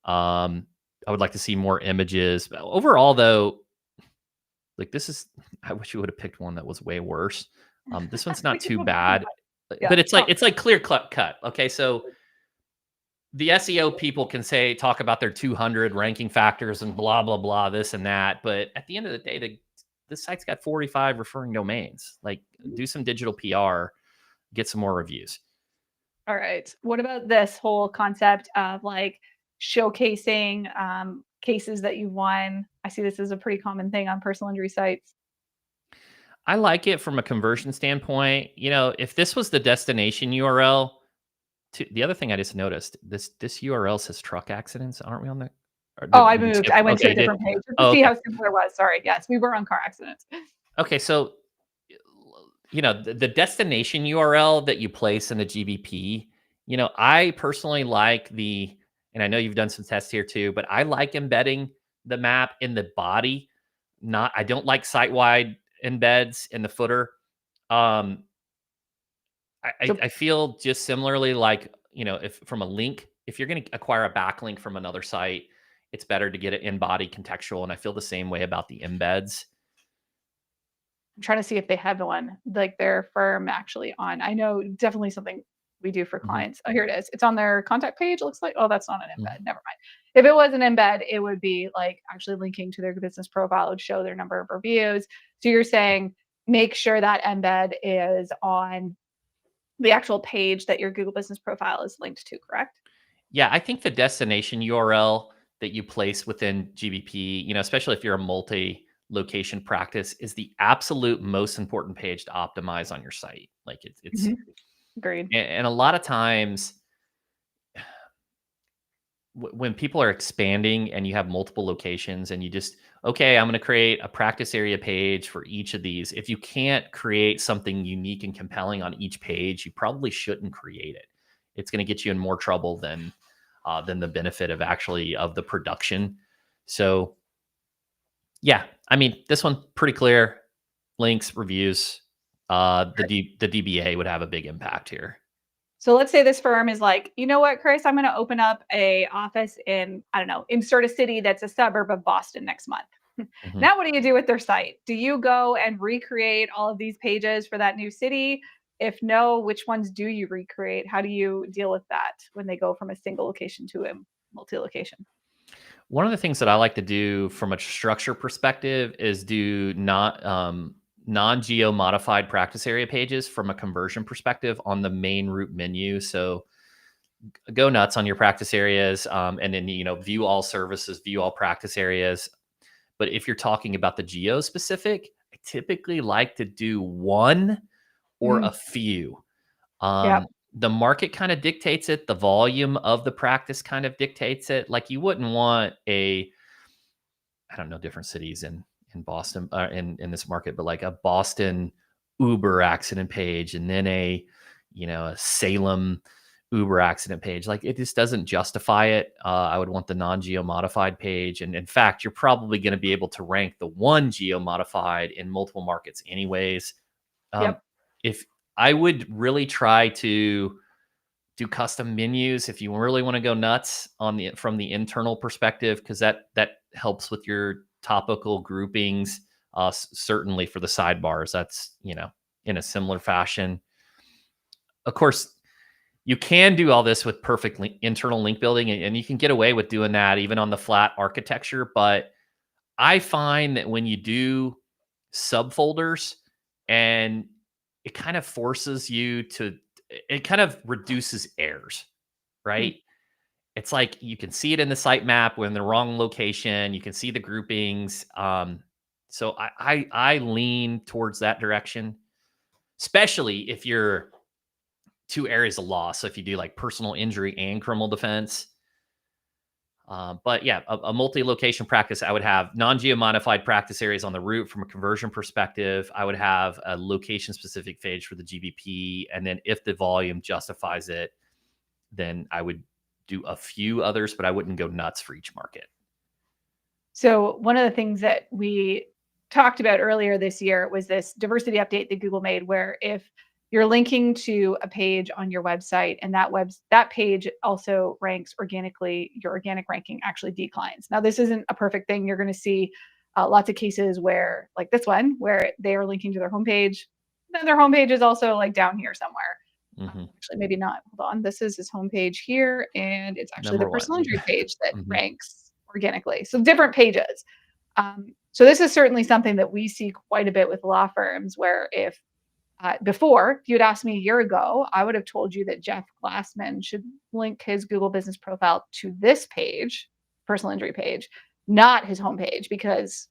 Um, I would like to see more images. But overall, though, like this is, I wish you would have picked one that was way worse. This one's We not can too go back and bad, forth. Yeah. but it's like clear cut. Okay, so the SEO people can talk about their 200 ranking factors and blah blah blah this and that, but at the end of the day, this site's got 45 referring domains. Like, do some digital PR, get some more reviews. All right. What about this whole concept of like showcasing cases that you won? I see this as a pretty common thing on personal injury sites. I like it from a conversion standpoint. If this was the destination URL, the other thing I just noticed, this URL says truck accidents. Aren't we on the? Or Oh, did, I did we moved. skip? I went to Okay, a you did. different page just to Oh, see okay. how simple it was. Sorry. Yes, we were on car accidents. Okay, so the destination URL that you place in the GBP, I personally like and I know you've done some tests here too, but I like embedding the map in the body. I don't like site-wide embeds in the footer. Um, I, I So I feel just similarly like, if from a link, if you're going to acquire a backlink from another site, it's better to get it in body contextual. And I feel the same way about the embeds. I'm trying to see if they have one, like their firm actually on. I know definitely something we do for Mhm, clients. Oh, here it is. It's on their contact page. It looks like. Oh, that's not an mhm. embed. Never mind. If it was an embed, it would be like actually linking to their business profile. It would show their number of reviews. So you're saying make sure that embed is on the actual page that your Google Business Profile is linked to, correct? Yeah, I think the destination URL that you place within GBP, especially if you're a multi-location practice, is the absolute most important page to optimize on your site. Like it's Mhm. Agreed. and a lot of times when people are expanding and you have multiple locations and you just, okay, I'm going to create a practice area page for each of these. If you can't create something unique and compelling on each page, you probably shouldn't create it. It's going to get you in more trouble than the benefit of the production. So yeah, I mean, this one pretty clear. Links, reviews. The DBA would have a big impact here. So let's say this firm is like, you know what, Chris, I'm going to open up a office in, I don't know, insert a city that's a suburb of Boston next month. Mhm. Now, what do you do with their site? Do you go and recreate all of these pages for that new city? If no, which ones do you recreate? How do you deal with that when they go from a single location to a multi-location? One of the things that I like to do from a structure perspective is do not non-geo modified practice area pages from a conversion perspective on the main root menu. So go nuts on your practice areas, and then view all services, view all practice areas. But if you're talking about the geo specific, I typically like to do one or a Mm, few. yep. The market kind of dictates it. The volume of the practice kind of dictates it. Like you wouldn't want I don't know, different cities in Boston, in this market, but like a Boston Uber accident page, and then a Salem Uber accident page. Like it just doesn't justify it. I would want the non-geo modified page, and in fact, you're probably going to be able to rank the one geo modified in multiple markets, anyways. Um, Yep. if I would really try to do custom menus if you really want to go nuts from the internal perspective, because that helps with your topical groupings. Certainly for the sidebars, that's in a similar fashion. Of course, you can do all this with perfect internal link building, and you can get away with doing that even on the flat architecture. But I find that when you do subfolders, and it kind of forces you to, it kind of reduces errors, Mm. right? It's like you can see it in the sitemap when in the wrong location. You can see the groupings. So I lean towards that direction, especially if you're two areas of law. So if you do like personal injury and criminal defense. But yeah, a multi-location practice, I would have non-geo modified practice areas on the route from a conversion perspective. I would have a location-specific page for the GBP, and then if the volume justifies it, then I would do a few others, but I wouldn't go nuts for each market. So one of the things that we talked about earlier this year was this diversity update that Google made, where if you're linking to a page on your website and that page also ranks organically, your organic ranking actually declines. Now, this isn't a perfect thing. You're going to see lots of cases where, like this one, where they are linking to their homepage, then their homepage is also like down here somewhere. Actually, maybe not. Hold on. This is his homepage here, and it's actually the Number one. personal injury page that Mhm. ranks organically. So different pages. So this is certainly something that we see quite a bit with law firms, where if before, if you'd asked me a year ago, I would have told you that Jeff Glassman should link his Google business profile to this page, personal injury page, not his homepage, because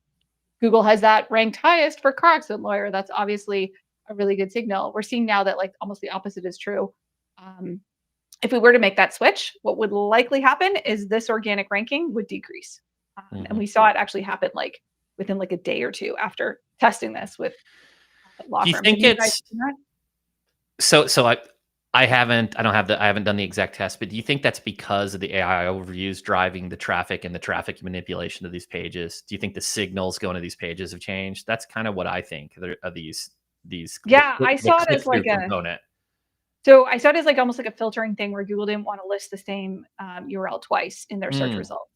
Google has that ranked highest for car accident lawyer. That's obviously a really good signal. We're seeing now that like almost the opposite is true. Um, if we were to make that switch, what would likely happen is this organic ranking would decrease. And we saw it actually happen like within like a day or two after testing this with law Do you firms. Have think you guys it's seen that? so I haven't done the exact test, but do you think that's because of the AI overviews driving the traffic and the traffic manipulation of these pages? Do you think the signals going to these pages have changed? That's kind of what I think of these Yeah, I the saw it click as like through a component. so I saw it as like almost like a filtering thing where Google didn't want to list the same URL twice in their search Mm, results.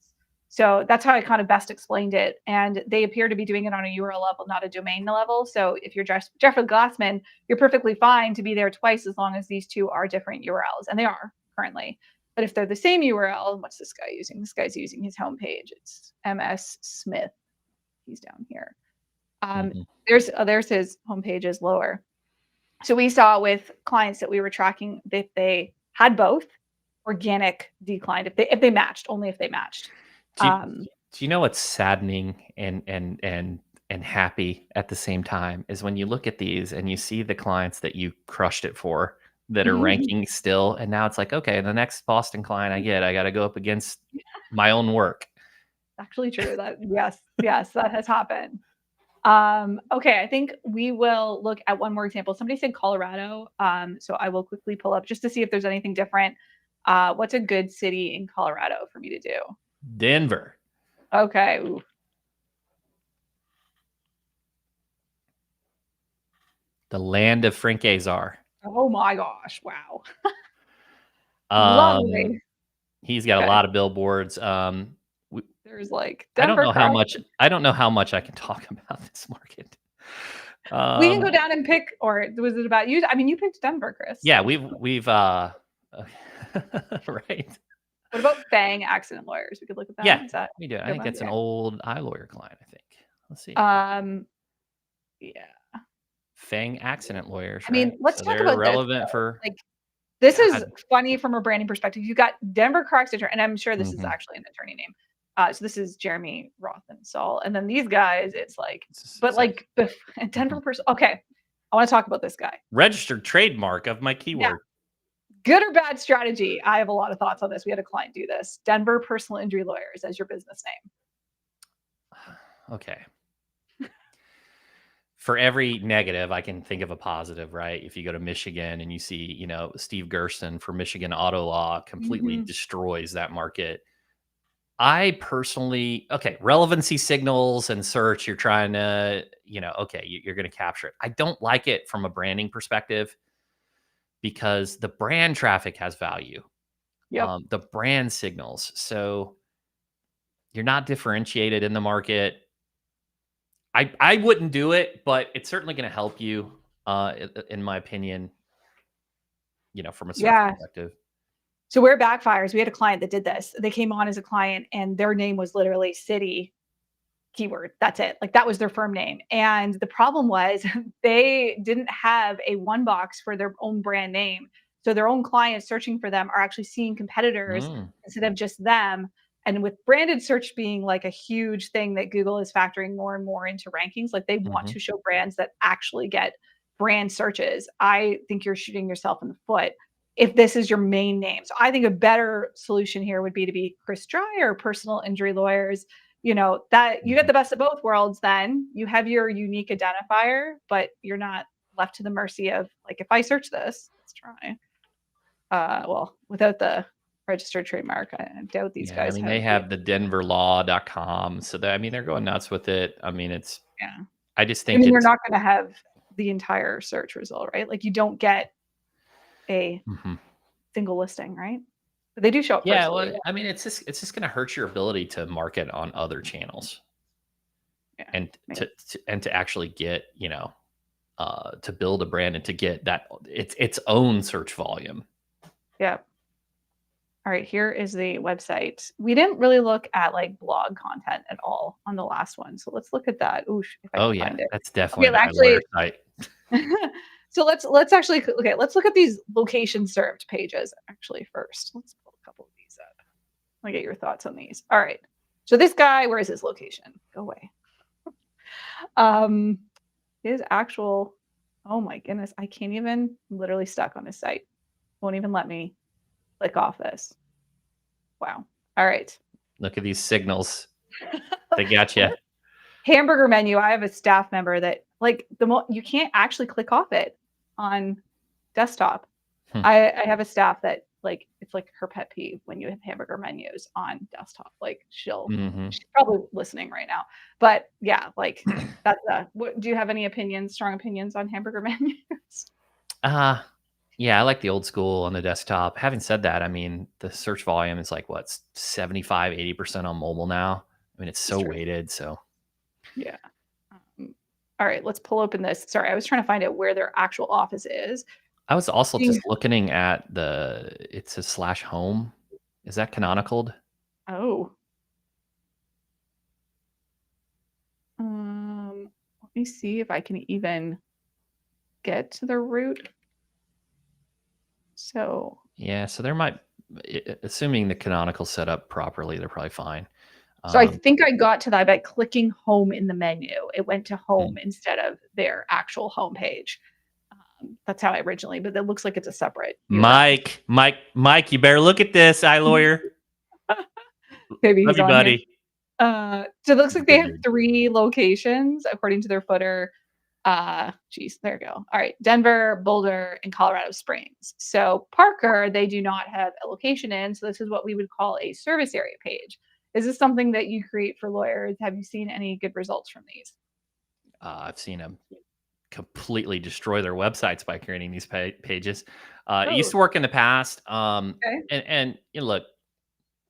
So that's how I kind of best explained it. And they appear to be doing it on a URL level, not a domain level. So if you're Jeffrey Glassman, you're perfectly fine to be there twice as long as these two are different URLs. And they are currently. But if they're the same URL, what's this guy using? This guy's using his homepage. It's MS Smith. He's down here. mhm. There's his homepage is lower. So we saw with clients that we were tracking that they had both, organic declined if they matched, only if they matched. Do you, Um, do you know what's saddening and happy at the same time is when you look at these and you see the clients that you crushed it for that are it's ranking still, and now it's like, okay, the next Boston client I got to go up against my own work. actually true that yes, that has happened. Okay, I think we will look at one more example. Somebody said Colorado, so I will quickly pull up just to see if there's anything different. What's a good city in Colorado for me to do? Denver, Okay. Ooh. the land of Frank Azar. Oh my gosh! Wow. Um, Lovely. he's got a Okay. lot of billboards. There's like I don't Denver know how Cross. much I can talk about this market. We can go Um, down and pick, or was it about you? I mean, you picked Denver, Chris. yeah, we've right. What about Fang accident lawyers? We could look at them. Yeah, Is that we do. I a good think one? that's an old iLawyer client, I think. Let's see. Um, yeah. Fang accident lawyers, I right? mean, let's So talk they're about this relevant though. for Like, this is God. funny from a branding perspective. You got Denver Crocs attorney, and I'm sure this is Mhm. actually an attorney name. So this is Jeremy Rothensaul, and then these guys, it's like, This but is a like Denver mhm. person. Okay, I want to talk about this guy. Registered trademark of my Now, keyword. good or bad strategy? I have a lot of thoughts on this. We had a client do this. Denver personal injury lawyers as your business name. Okay. For every negative, I can think of a positive, right? If you go to Michigan and you see, Steve Gerson for Michigan Auto Law completely Mhm. destroys that market. I personally, okay, relevancy signals and search, you're trying to, okay, you're going to capture it. I don't like it from a branding perspective because the brand traffic has value, Yep. the brand signals. So you're not differentiated in the market. I wouldn't do it, but it's certainly going to help you, in my opinion, from a search Yeah. perspective. So where it backfires, we had a client that did this. They came on as a client and their name was literally city keyword. That's it. Like that was their firm name. And the problem was they didn't have a one box for their own brand name. So their own clients searching for them are actually seeing competitors Mm, instead of just them. And with branded search being like a huge thing that Google is factoring more and more into rankings, like they want mhm, to show brands that actually get brand searches. I think you're shooting yourself in the foot if this is your main name. So I think a better solution here would be to be Chris Dreyer, personal injury lawyers, that you get mhm. the best of both worlds. Then you have your unique identifier, but you're not left to the mercy of like, if I search this, let's try. Well, without the registered trademark, I doubt these Yeah, I guys mean, have they the. have the denverlaw.com. So I mean, they're going nuts with it. I mean, Yeah. I just I think mean, they're it's, not going to have the entire search result, right? Like you don't get a mhm. single listing, right? But they do show up Yeah. first. So Well, I mean, it's just going to hurt your ability to market on other channels yeah, and maybe. to actually get, to build a brand and to get that its own search volume. Yeah. All right, here is the website. We didn't really look at like blog content at all on the last one. So let's look at that. Ooh, if I Oh can yeah, find it. that's definitely Okay, an iLawyer actually, site. so let's actually okay, let's look at these location served pages actually first. Let's pull a couple of these up. Let me get your thoughts on these. All right. So this guy, where is his location? Go away. Um his actual, oh my goodness, I can't even, I'm literally stuck on his site. Won't even let me click off this. Wow. All right. Look at these signals. They got you. Hamburger menu. I have a staff member that like you can't actually click off it on desktop. Hmm. I have a staff that like it's like her pet peeve when you have hamburger menus on desktop. Like Mhm. she's probably listening right now. But yeah, like that's do you have any opinions, strong opinions on hamburger menus? Uh, yeah, I like the old school on the desktop. Having said that, I mean, the search volume is like what, 75, 80% on mobile now. I mean, it's It's so true. weighted. So Yeah. All right, let's pull open this. Sorry, I was trying to find out where their actual office is. I was also Seeing- just looking at it's a slash home. Is that canonicaled? Oh, let me see if I can even get to the root. So, Yeah. So there might, assuming the canonical set up properly, they're probably fine. so I Um, think I got to that by clicking home in the menu. It went to hmm. home instead of their actual homepage. That's how I originally, but it looks like it's a separate URL. Mike, you better look at this, iLawyer. Maybe Love he's you, on here. buddy. So it looks He's a like they good have dude. 3 locations according to their footer. Geez, there we go. All right, Denver, Boulder, and Colorado Springs. So Parker, they do not have a location in, so this is what we would call a service area page. Is this something that you create for lawyers? Have you seen any good results from these? I've seen them completely destroy their websites by creating these pages. It used Oh, to work in the past. okay. And look,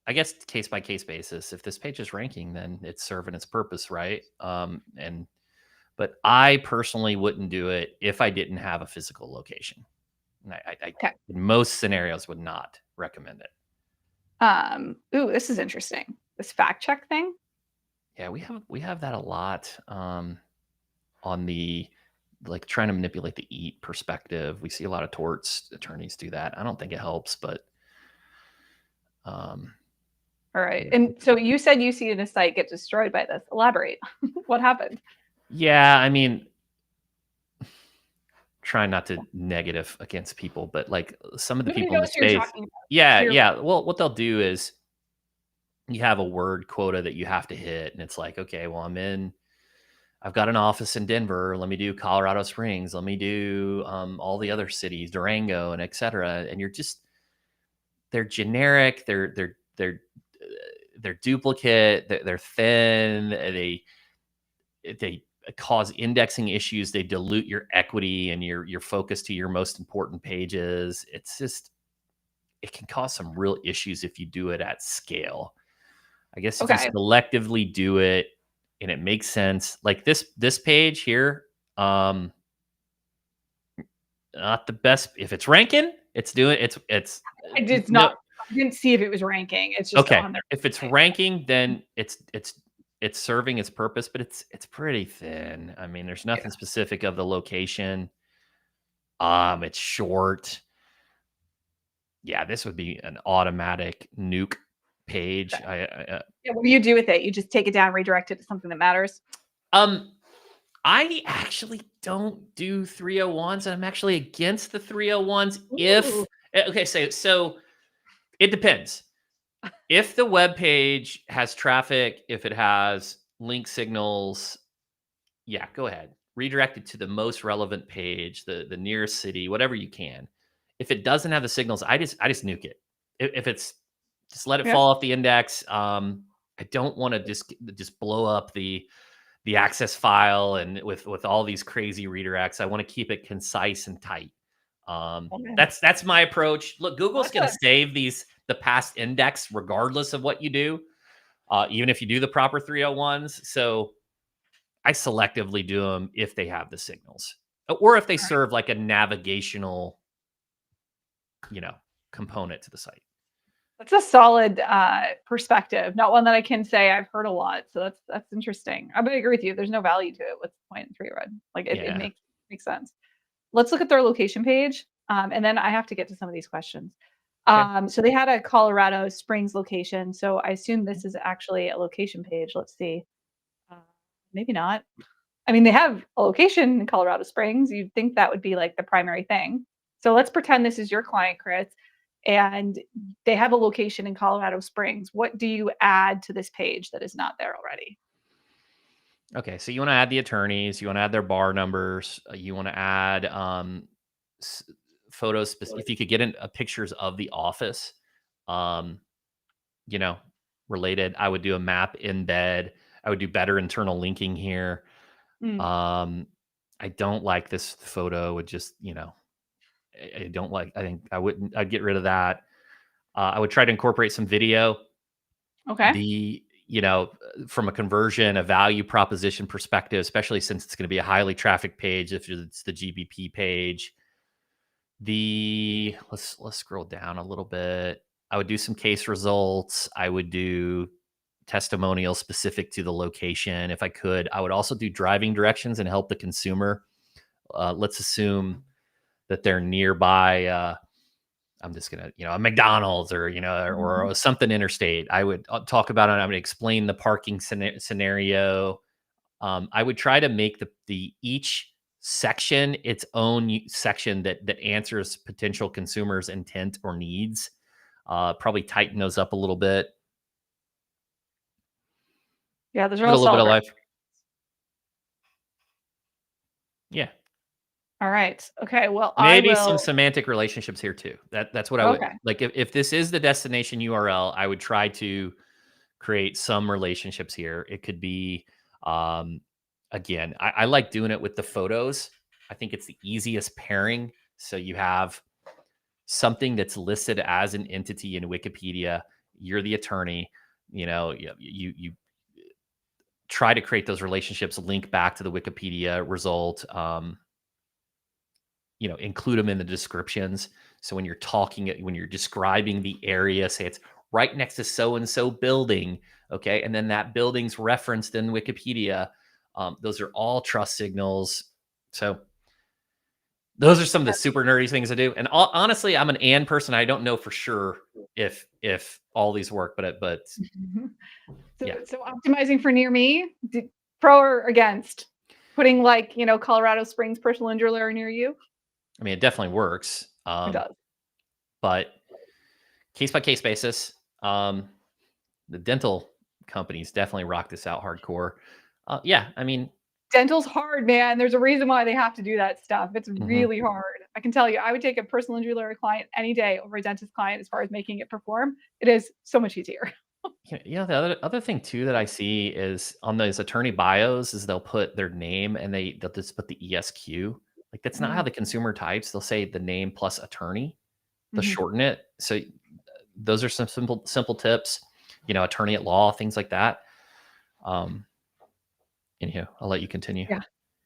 I guess case by case basis. If this page is ranking, then it's serving its purpose, right? But I personally wouldn't do it if I didn't have a physical location. And I Okay. in most scenarios would not recommend it. Ooh, this is interesting. This fact check thing. Yeah, we have that a lot on the like trying to manipulate the eat perspective. We see a lot of torts attorneys do that. I don't think it helps, but um, All right. yeah, And so you said you seen a site get destroyed by this. Elaborate. What happened? yeah. I mean, trying not to negative against people, but like some of the Nobody people in the knows who you're space, talking about. yeah, Clearly. yeah. Well, what they'll do is you have a word quota that you have to hit, and it's like, okay, well, I've got an office in Denver. Let me do Colorado Springs. Let me do all the other cities, Durango, and et cetera. And they're generic. They're duplicate. They're thin. They cause indexing issues. They dilute your equity and your focus to your most important pages. It's just it can cause some real issues if you do it at scale. I guess if you Okay. selectively do it and it makes sense, like this page here, not the best. If it's ranking, it's doing I did no not I didn't see if it was ranking. It's just okay. on their If it's site. ranking, then it's serving its purpose, but it's pretty thin. I mean, there's Yeah. nothing specific of the location. It's short. Yeah, this would be an automatic nuke page. Okay. Yeah, what do you do with it? You just take it down, redirect it to something that matters? Um, I actually don't do 301s, and I'm actually against the 301s. Ooh, Okay, so it depends. If the web page has traffic, if it has link signals, yeah, go ahead. Redirect it to the most relevant page, the nearest city, whatever you can. if it doesn't have the signals, I just nuke it. If it's just let it Yeah. fall off the index. I don't want to just blow up the access file and with all these crazy redirects. I want to keep it concise and tight. Okay. That's my approach. Look, Google's That's going to a save the past index regardless of what you do, even if you do the proper 301s. So I selectively do them if they have the signals, or if they serve like a navigational, you know, component to the site. that's a solid perspective. Not one that I can say I've heard a lot. So that's interesting. I would agree with you. There's no value to it. What's the point in three red? Like it Yeah. makes sense. Let's look at their location page. And then I have to get to some of these questions. Okay. So they had a Colorado Springs location. So I assume this is actually a location page. Let's see. Uh, Maybe not. I mean, they have a location in Colorado Springs. You'd think that would be like the primary thing. So let's pretend this is your client, Chris, and they have a location in Colorado Springs. What do you add to this page that is not there already? Okay. So you want to add the attorneys. You want to add their bar numbers. You want to add s- photos. If you could get in pictures of the office, um, you know, related. I would do a map embed. I would do better internal linking here. Mm, Um, I don't like this photo. Would just, I don't like. I think I wouldn't. I'd get rid of that. I would try to incorporate some video. okay. The from a conversion, a value proposition perspective, especially since it's going to be a highly trafficked page. If it's the GBP page, let's scroll down a little bit. I would do some case results. I would do testimonials specific to the location if I could. I would also do driving directions and help the consumer. Let's assume that they're nearby. I'm just gonna, a McDonald's or Mhm. or something interstate. I would talk about it. I would explain the parking scenario. I would try to make the each section its own section that answers potential consumers' intent or needs. Probably tighten those up a little bit. Yeah, those are Give it all a little bit solid. of life. Yeah. All right. Okay. Well, I Maybe some will. semantic relationships here too. That's what I would Okay. like. If this is the destination URL, I would try to create some relationships here. It could be, um, again, I like doing it with the photos. I think it's the easiest pairing. So you have something that's listed as an entity in Wikipedia. You're the attorney. You try to create those relationships, link back to the Wikipedia result. Include them in the descriptions. So when you're describing the area, say it's right next to so and so building, okay, and then that building's referenced in Wikipedia. Those are all trust signals. So those are some of the super nerdy things I do. And honestly, I'm an and person. I don't know for sure if all these work, but So, yeah, so optimizing for near me, pro or against putting like Colorado Springs personal injury lawyer near you? I mean it definitely works. It does. But case by case basis. The dental companies definitely rock this out hardcore. Yeah, I mean, Dental's hard, man. There's a reason why they have to do that stuff. It's mhm. really hard. I can tell you, I would take a personal injury lawyer client any day over a dentist client as far as making it perform. It is so much easier. The other thing too that I see is on those attorney bios is they'll put their name and they'll just put the ESQ. Like that's not how Mm, the consumer types. They'll say the name plus attorney. They'll mhm. shorten it. So those are some simple tips. Attorney at law, things like that. Um, Anyhow, I'll let you continue. Yeah.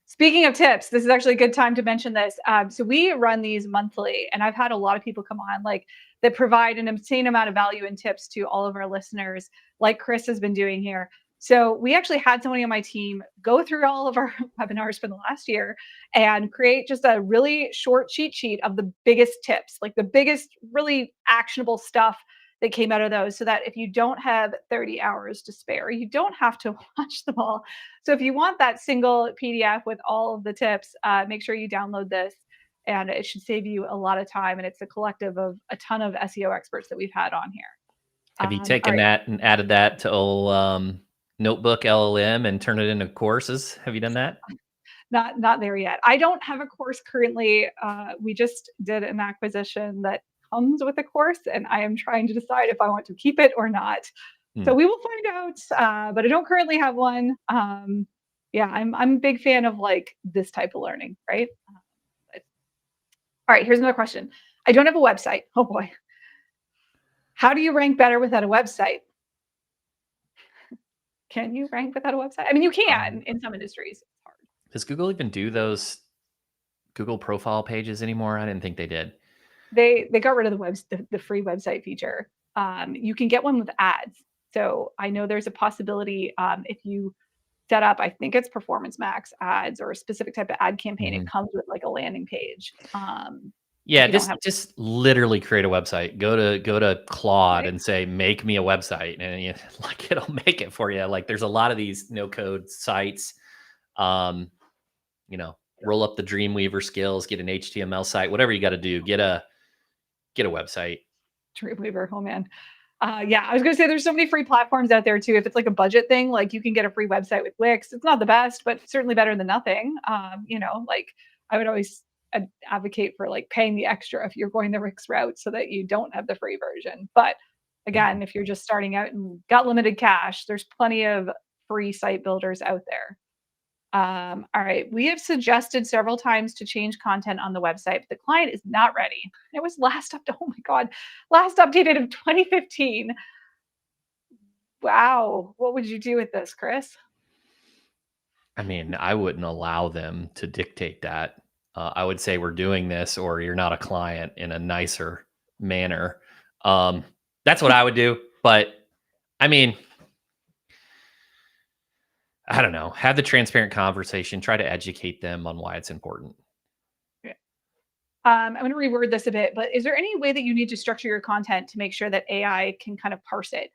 Speaking of tips, this is actually a good time to mention this. So we run these monthly, and I've had a lot of people come on like that provide an insane amount of value and tips to all of our listeners, like Chris has been doing here. So we actually had somebody on my team go through all of our webinars for the last year and create just a really short cheat sheet of the biggest tips, like the biggest, really actionable stuff that came out of those, so that if you don't have 30 hours to spare, you don't have to watch them all. So if you want that single PDF with all of the tips, make sure you download this, and it should save you a lot of time. And it's a collective of a ton of SEO experts that we've had on here. Have you All taken right. that and added that to old Notebook LLM and turned it into courses? Have you done that? not there yet. I don't have a course currently. We just did an acquisition that comes with a course, and I am trying to decide if I want to keep it or not. Hmm. So we will find out. But I don't currently have one. Yeah, I'm a big fan of like this type of learning, right? All right, here's another question. I don't have a website. Oh boy. How do you rank better without a website? Can you rank without a website? I mean, you can in some industries. It's hard. Does Google even do those Google profile pages anymore? I didn't think they did. They got rid of the free website feature. You can get one with ads. So I know there's a possibility if you set up, I think it's Performance Max ads or a specific type of ad campaign, it Mhm. comes with like a landing page. If Yeah, you don't just have just literally create a website. Go to Claude right, and say, "Make me a website," and like it'll make it for you. Like there's a lot of these no code sites. Um, roll up the Dreamweaver skills, get an HTML site, whatever you got to do. Get a website. Dreamweaver, oh man. Yeah, I was gonna say there's so many free platforms out there too. If it's like a budget thing, like you can get a free website with Wix. It's not the best, but certainly better than nothing. Like I would always advocate for like paying the extra if you're going the Wix route so that you don't have the free version. But again, if you're just starting out and got limited cash, there's plenty of free site builders out there. All right. We have suggested several times to change content on the website, but the client is not ready. It was last up to, oh my God, last updated of 2015. Wow. What would you do with this, Chris? I mean, I wouldn't allow them to dictate that. I would say we're doing this, or you're not a client in a nicer manner. Um, that's what I would do. But I mean, I don't know. Have the transparent conversation. Try to educate them on why it's important. Yeah. I'm going to reword this a bit, but is there any way that you need to structure your content to make sure that AI can kind of parse it?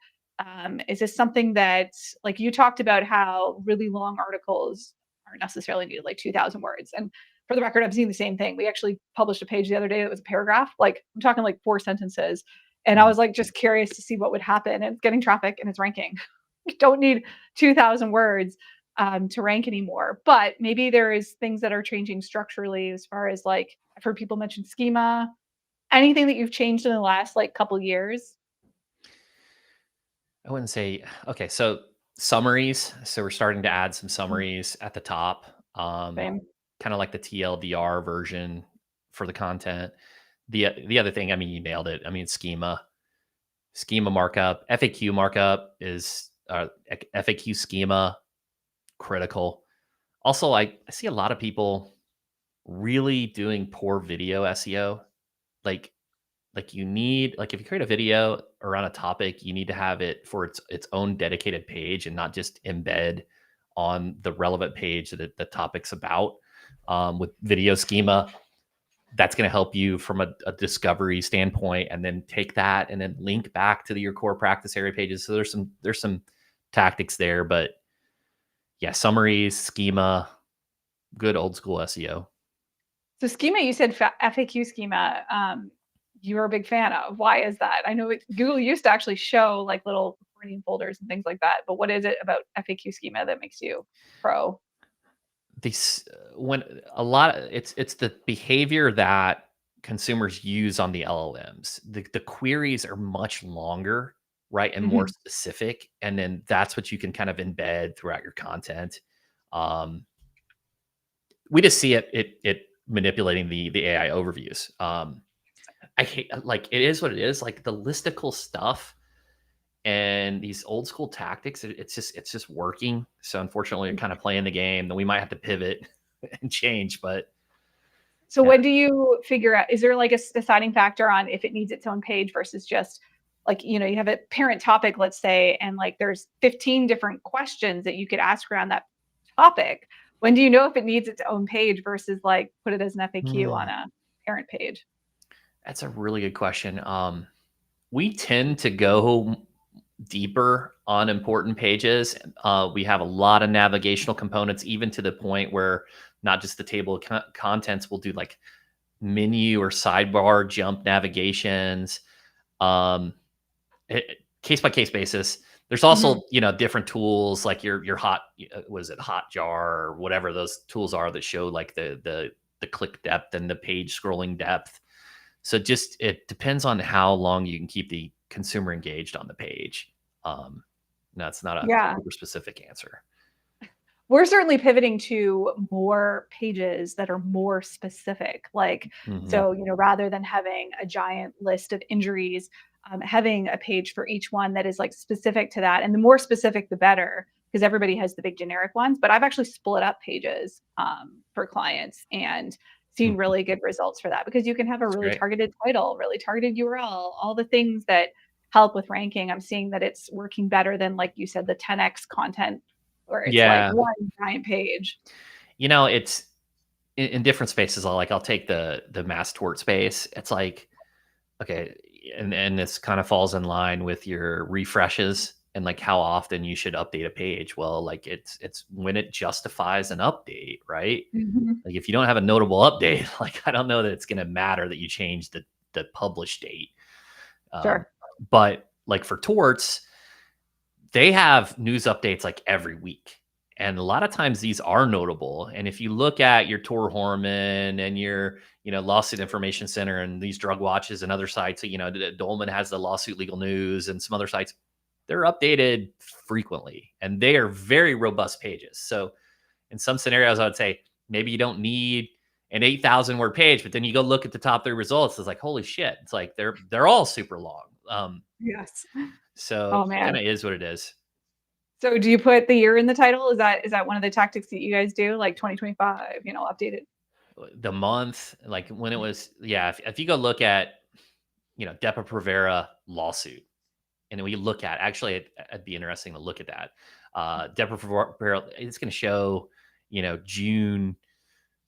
Is this something that, like you talked about how really long articles aren't necessarily needed, like 2,000 words? And for the record, I've seen the same thing. We actually published a page the other day that was a paragraph, like I'm talking like 4 sentences. And I Mm. was like just curious to see what would happen. And it's getting traffic and it's ranking. You don't need 2,000 words to rank anymore. But maybe there is things that are changing structurally as far as like I've heard people mention schema. Anything that you've changed in the last like couple years? I wouldn't say okay. So summaries. So we're starting to add some Mm, summaries at the top. same. Kind of like the TLDR version for the content. The other thing, I mean, you nailed it. I mean, schema markup, FAQ markup is FAQ schema critical. Also, I see a lot of people really doing poor video SEO. Like you need like if you create a video around a topic, you need to have it for its own dedicated page and not just embed on the relevant page that the topic's about. With video schema, that's going to help you from a discovery standpoint, and then take that and then link back to your core practice area pages. So there's some tactics there, but yeah, summaries, schema, good old school SEO. So schema, you said FAQ schema. You're a big fan of. Why is that? I know Google used to actually show like little recording folders and things like that. But what is it about FAQ schema that makes you pro? These when a lot of it's the behavior that consumers use on the LLMs. The queries are much longer, right, and more Mhm. specific, and then that's what you can kind of embed throughout your content. Um, we just see it manipulating the AI overviews. I hate like it is what it is. Like the listicle stuff and these old school tactics, it's just working. So unfortunately, you're kind of playing the game. Then we might have to pivot and change, but So yeah. when do you figure out, is there like a deciding factor on if it needs its own page versus just like, you have a parent topic, let's say, and like there's 15 different questions that you could ask around that topic. When do you know if it needs its own page versus like put it as an FAQ on Hmm. a parent page? That's a really good question. We tend to go deeper on important pages. We have a lot of navigational components, even to the point where not just the table of contents, we'll do like menu or sidebar jump navigations. Um, case by case basis. There's Mhm. also, different tools like your hot, was it Hotjar or whatever those tools are that show like the click depth and the page scrolling depth. So just it depends on how long you can keep the consumer engaged on the page. Um, that's not a Yeah. super specific answer. We're certainly pivoting to more pages that are more specific. Like, Hmm. so, rather than having a giant list of injuries, having a page for each one that is like specific to that. And the more specific, the better, because everybody has the big generic ones. But I've actually split up pages for clients and seen Hmm. really good results for that because you can have a That's really great. targeted title, really targeted URL, all the things that help with ranking. I'm seeing that it's working better than, like you said, the 10x content where it's like Yeah. one giant page. It's in different spaces. I'll take the mass tort space. It's like, okay, and this kind of falls in line with your refreshes and like how often you should update a page. Well, like it's when it justifies an update, right? Mhm. Like if you don't have a notable update, like I don't know that it's going to matter that you change the publish date. Um, Sure. but like for torts, they have news updates like every week. And a lot of times these are notable. And if you look at your Tor Horman and your, lawsuit information center and these drug watches and other sites, Dolman has the lawsuit legal news and some other sites, they're updated frequently and they are very robust pages. So in some scenarios, I would say maybe you don't need an 8,000 word page, but then you go look at the top 3 results. It's like, holy shit. It's like, they're all super long. Yes. So Oh, it kind man. of is what it is. So do you put the year in the title? Is that one of the tactics that you guys do, like 2025, updated? The month, like when it was, yeah. If you go look at, Depa Provera lawsuit, and then we look at actually, it'd be interesting to look at that. Depa Provera, it's going to show, June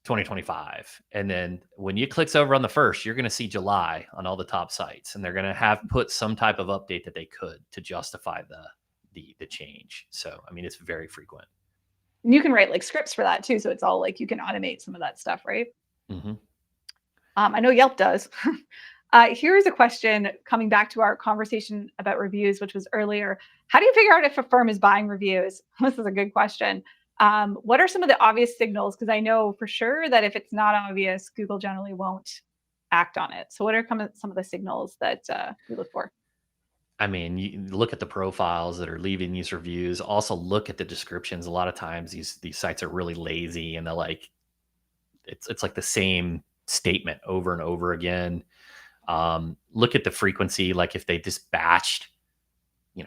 2025, and then when you clicks over on the first, you're going to see July on all the top sites, and they're going to have put some type of update that they could to justify the change. So I mean, it's very frequent. And you can write like scripts for that too. So it's all like you can automate some of that stuff, right? Hmm. I know Yelp does. Here's a question coming back to our conversation about reviews, which was earlier. How do you figure out if a firm is buying reviews? This is a good question. What are some of the obvious signals? Because I know for sure that if it's not obvious, Google generally won't act on it. So, what are some of the signals that we look for? I mean, you look at the profiles that are leaving these reviews. Also, look at the descriptions. A lot of times, these sites are really lazy, and they're like, it's like the same statement over and over again. Look at the frequency. Like if they dispatched,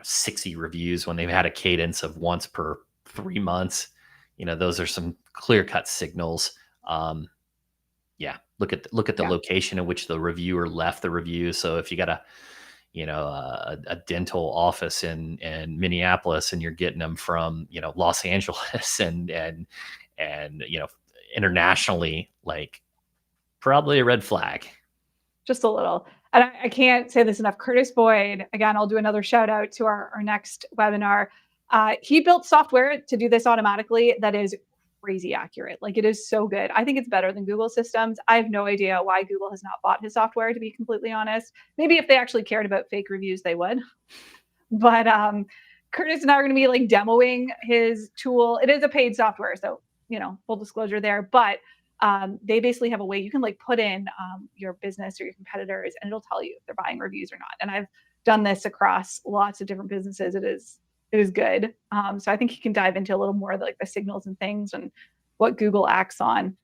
60 reviews when they've had a cadence of once per 3 months, those are some clear cut signals. Yeah, look at the Yeah. location in which the reviewer left the review. So if you got a dental office in Minneapolis and you're getting them from, Los Angeles and internationally, like probably a red flag. Just a little. And I can't say this enough. Curtis Boyd, again, I'll do another shout out to our next webinar. He built software to do this automatically that is crazy accurate. Like it is so good. I think it's better than Google systems. I have no idea why Google has not bought his software, to be completely honest. Maybe if they actually cared about fake reviews, they would. But Curtis and I are going to be like demoing his tool. It is a paid software, so full disclosure there. But they basically have a way you can like put in your business or your competitors, and it'll tell you if they're buying reviews or not. And I've done this across lots of different businesses. It is good. So I think you can dive into a little more of like the signals and things and what Google acts on.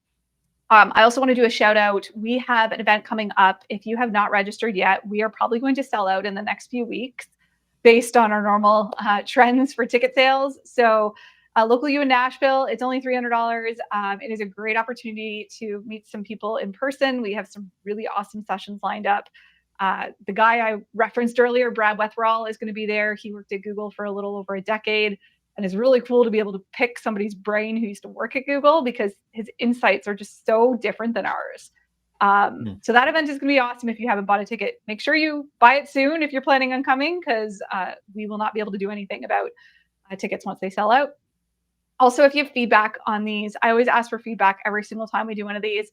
I also want to do a shout out. We have an event coming up. If you have not registered yet, we are probably going to sell out in the next few weeks based on our normal trends for ticket sales. So, local you in Nashville, it's only $300. It is a great opportunity to meet some people in person. We have some really awesome sessions lined up. The guy I referenced earlier, Brad Wetherall, is going to be there. He worked at Google for a little over a decade. And it's really cool to be able to pick somebody's brain who used to work at Google because his insights are just so different than ours. Hmm. So that event is going to be awesome. If you haven't bought a ticket, make sure you buy it soon if you're planning on coming, because we will not be able to do anything about tickets once they sell out. Also, if you have feedback on these, I always ask for feedback every single time we do one of these.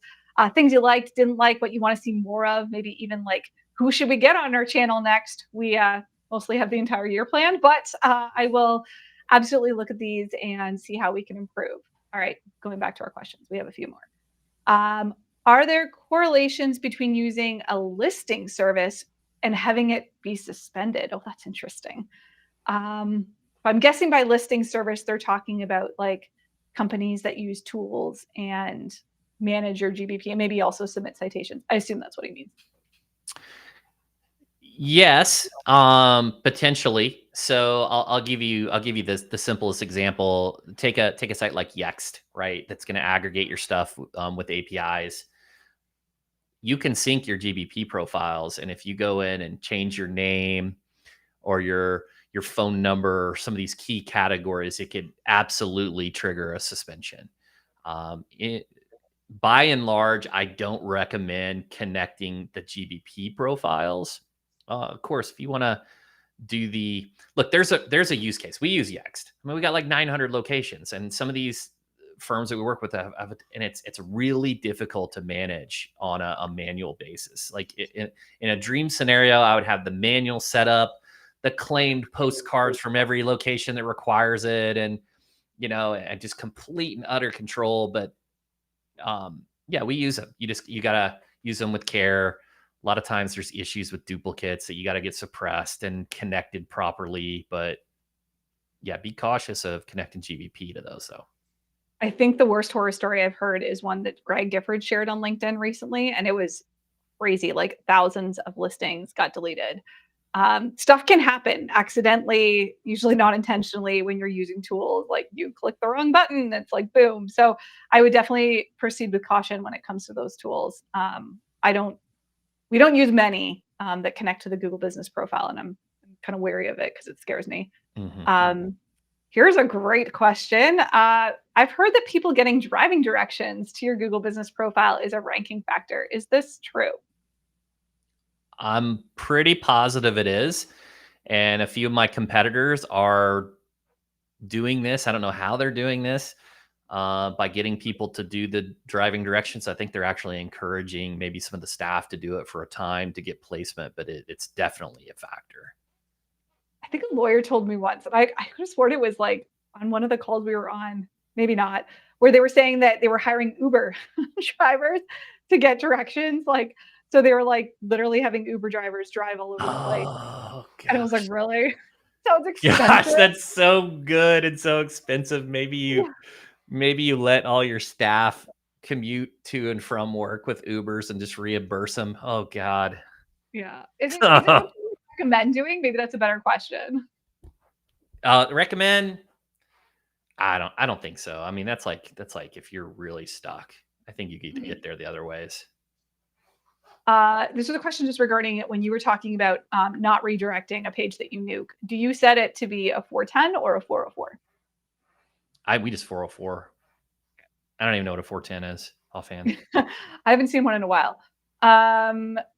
Things you liked, didn't like, what you want to see more of, maybe even like who should we get on our channel next. We mostly have the entire year planned, but I will absolutely look at these and see how we can improve. All right, going back to our questions, we have a few more. Um, are there correlations between using a listing service and having it be suspended? Oh, that's interesting. Um, I'm guessing by listing service, they're talking about like companies that use tools and manage your GBP and maybe also submit citations. I assume that's what he means. Yes, potentially. So I'll give you the simplest example. Take a site like Yext, right? That's going to aggregate your stuff with APIs. You can sync your GBP profiles, and if you go in and change your name or your phone number or some of these key categories, it could absolutely trigger a suspension. It, by and large, I don't recommend connecting the GBP profiles. Of course, if you want to do the look, there's a use case. We use Yext. I mean, we got like 900 locations, and some of these firms that we work with have and it's really difficult to manage on a manual basis. Like in a dream scenario, I would have the manual setup, the claimed postcards from every location that requires it, and and just complete and utter control. But yeah, we use them. You gotta use them with care. A lot of times there's issues with duplicates that you got to get suppressed and connected properly. But yeah, be cautious of connecting GBP to those though. I think the worst horror story I've heard is one that Greg Gifford shared on LinkedIn recently, and it was crazy. Like thousands of listings got deleted. Stuff can happen accidentally, usually not intentionally when you're using tools. Like you click the wrong button, it's like boom. So I would definitely proceed with caution when it comes to those tools. We don't use many that connect to the Google Business Profile, and I'm kind of wary of it because it scares me. Hmm. Here's a great question. I've heard that people getting driving directions to your Google Business Profile is a ranking factor. Is this true? I'm pretty positive it is. And a few of my competitors are doing this. I don't know how they're doing this by getting people to do the driving directions. I think they're actually encouraging maybe some of the staff to do it for a time to get placement, but it's definitely a factor. I think a lawyer told me once, and I could have sworn it was like on one of the calls we were on, maybe not, where they were saying that they were hiring Uber drivers to get directions. Like, so they were like literally having Uber drivers drive all over the place. Oh And I was like, gosh. really? Sounds Gosh, expensive. that's so good and so expensive. Yeah. Maybe you let all your staff commute to and from work with Ubers and just reimburse them. Oh God. Yeah. Is it something you recommend doing? Maybe that's a better question. Recommend? I don't think so. I mean, that's like if you're really stuck. I think you need to Mhm. get there the other ways. This was a question just regarding it when you were talking about not redirecting a page that you nuke. Do you set it to be a 410 or a 404? We just 404. I don't even know what a 410 is offhand. I haven't seen one in a while.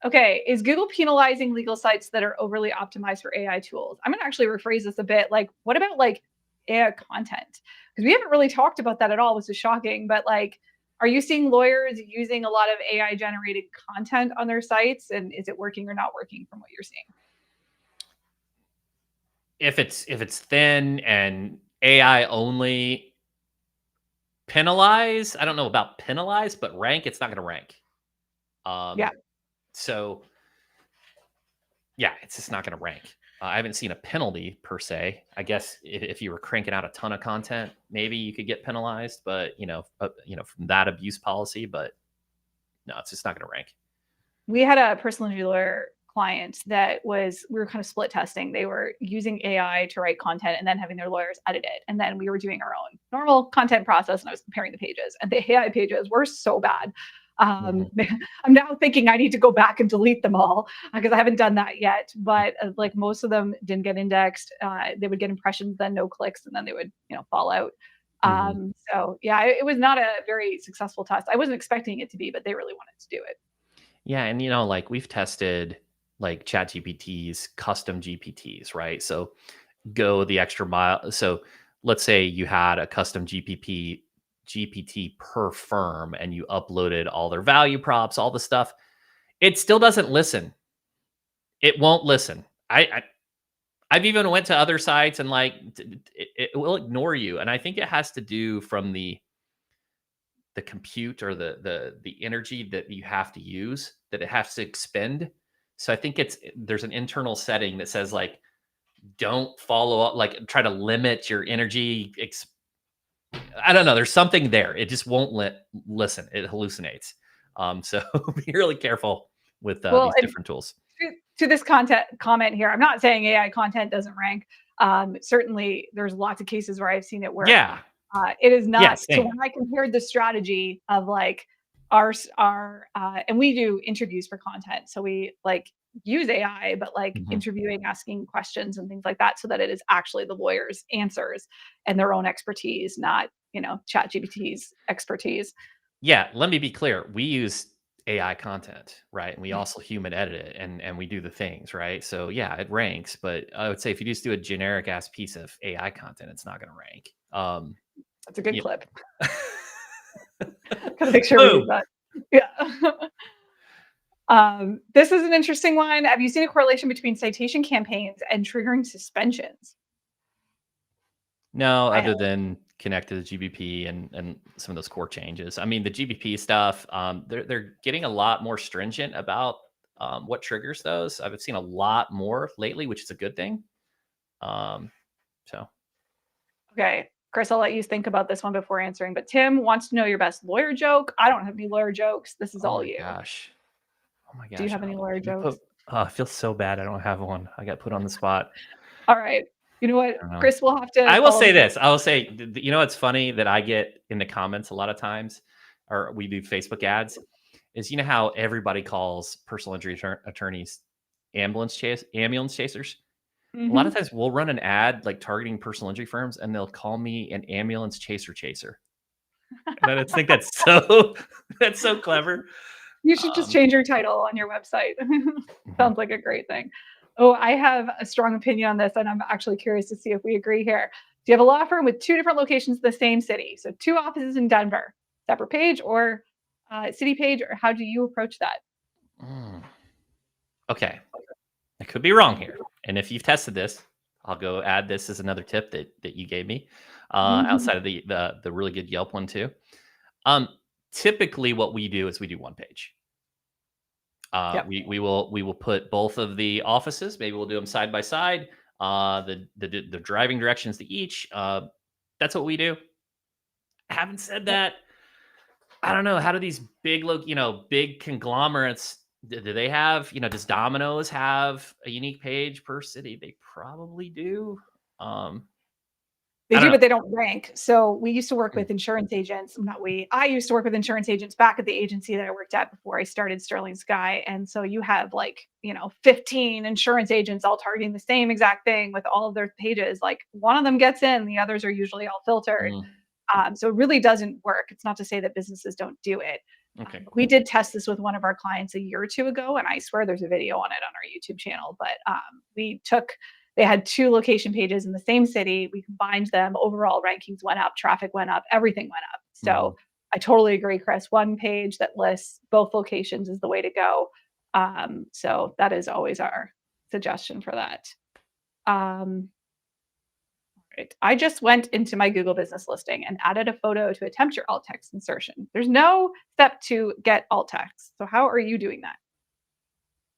Okay, is Google penalizing legal sites that are overly optimized for AI tools? I'm gonna actually rephrase this a bit. Like, what about like AI content? Because we haven't really talked about that at all, which is shocking. But like, are you seeing lawyers using a lot of AI generated content on their sites, and is it working or not working from what you're seeing? If it's thin and AI only, penalize. I don't know about penalize, but rank. It's not going to rank. Yeah. So yeah, it's just not going to rank. I haven't seen a penalty per se. I guess if you were cranking out a ton of content, maybe you could get penalized, but from that abuse policy. But no, it's just not going to rank. We had a personal injury lawyer client that was we were kind of split testing. They were using AI to write content and then having their lawyers edit it. And then we were doing our own normal content process and I was comparing the pages. And the AI pages were so bad. Mhm. I'm now thinking I need to go back and delete them all because I haven't done that yet. But like most of them didn't get indexed. They would get impressions, then no clicks, and then they would fall out. Mhm. So yeah, it was not a very successful test. I wasn't expecting it to be, but they really wanted to do it. Yeah, and like we've tested like Chat GPTs, custom GPTs, right? So go the extra mile. So let's say you had a custom GPT per firm and you uploaded all their value props, all the stuff. It still doesn't listen. It won't listen. I I've even went to other sites and like it will ignore you, and I think it has to do from the compute or the energy that you have to use, that it has to expend. So I think there's an internal setting that says like don't follow up, like try to limit your energy. I don't know. There's something there. It just won't listen. It hallucinates. So be really careful with Well, these and different tools. to this content comment here, I'm not saying AI content doesn't rank. Certainly, there's lots of cases where I've seen it work. Yeah. It is Yeah. not. So Same. when I compared the strategy of like and we do interviews for content, so we like use AI, but like Mhm. interviewing, asking questions and things like that, so that it is actually the lawyer's answers and their own expertise, not ChatGPT's expertise. Yeah, let me be clear. We use AI content, right? And we also human edit it and we do the things, right? So yeah, it ranks, but I would say if you just do a generic ass piece of AI content, it's not going to rank. That's a good Yeah. clip. Gotta make sure we use Boom. that. Yeah. This is an interesting one. Have you seen a correlation between citation campaigns and triggering suspensions? No, I have. other than connect to the GBP and some of those core changes. I mean, the GBP stuff, they're getting a lot more stringent about what triggers those. I've seen a lot more lately, which is a good thing. Um, so Okay, Chris, I'll let you think about this one before answering. But Tim wants to know your best lawyer joke. I don't have any lawyer jokes. This is oh all my you. gosh. Oh my Do you gosh. have any lawyer You jokes? put I feel so bad I don't have one. I got put on the spot. All right. You know what, I don't know. Chris, we'll have to I will follow say this up. this. I will say, you know, it's funny that I get in the comments a lot of times, or we do Facebook ads, is you know how everybody calls personal injury attorneys ambulance chasers. A lot of Mhm. times we'll run an ad like targeting personal injury firms, and they'll call me an ambulance chaser. And I just think that's so that's so clever. You should just Um, change your title on your website. mhm. Sounds like a great thing. Oh, I have a strong opinion on this, and I'm actually curious to see if we agree here. Do you have a law firm with two different locations in the same city? So two offices in Denver, separate page or city page, or how do you approach that? Mm. Okay, I could be wrong here. And if you've tested this, I'll go add this as another tip that you gave me, Mhm. outside of the really good Yelp one too. Um, typically, what we do is we do one page. Yep. We will put both of the offices. Maybe we'll do them side by side. The driving directions to each. That's what we do. Having said Yep. that, I don't know. How do these big conglomerates? Do they have? Does Domino's have a unique page per city? They probably do. Um, They I don't do, know. but they don't rank. So we used to work Mm, with insurance agents. Not we. I used to work with insurance agents back at the agency that I worked at before I started Sterling Sky. And so you have like, 15 insurance agents all targeting the same exact thing with all of their pages. Like one of them gets in, the others are usually all filtered. mm, So it really doesn't work. It's not to say that businesses don't do it. okay. But we did test this with one of our clients a year or two ago, and I swear there's a video on it on our YouTube channel. But they had two location pages in the same city. We combined them. Overall rankings went up, traffic went up, everything went up. Mhm. So I totally agree, Chris. One page that lists both locations is the way to go. So that is always our suggestion for that. Um, right. I just went into my Google business listing and added a photo to attempt your alt text insertion. There's no step to get alt text. So how are you doing that?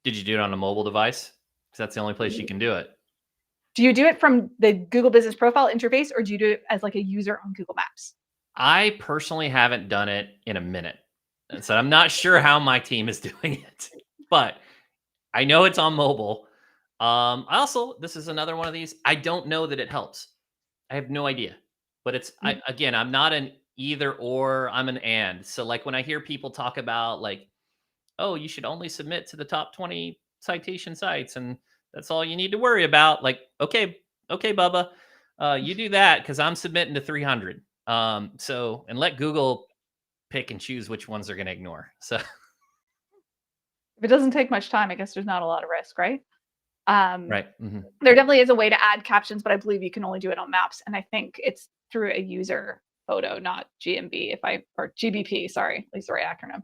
Did you do it on a mobile device? Because that's the only place you can do it. Do you do it from the Google business profile interface or do you do it as like a user on Google Maps? I personally haven't done it in a minute, and so I'm not sure how my team is doing it, but I know it's on mobile. I also this is another one of these. I don't know that it helps. I have no idea, but Mm. I'm not an either or. I'm an and. So like when I hear people talk about like, oh, you should only submit to the top 20 citation sites, and that's all you need to worry about. Like, okay, Bubba, you do that because I'm submitting to 300. And let Google pick and choose which ones they're going to ignore. So, If it doesn't take much time, I guess there's not a lot of risk, right? Um, right. there definitely is a way to add captions, but I believe you can only do it on Maps. And I think it's through a user photo, not GMB, or GBP, sorry, at least the right acronym.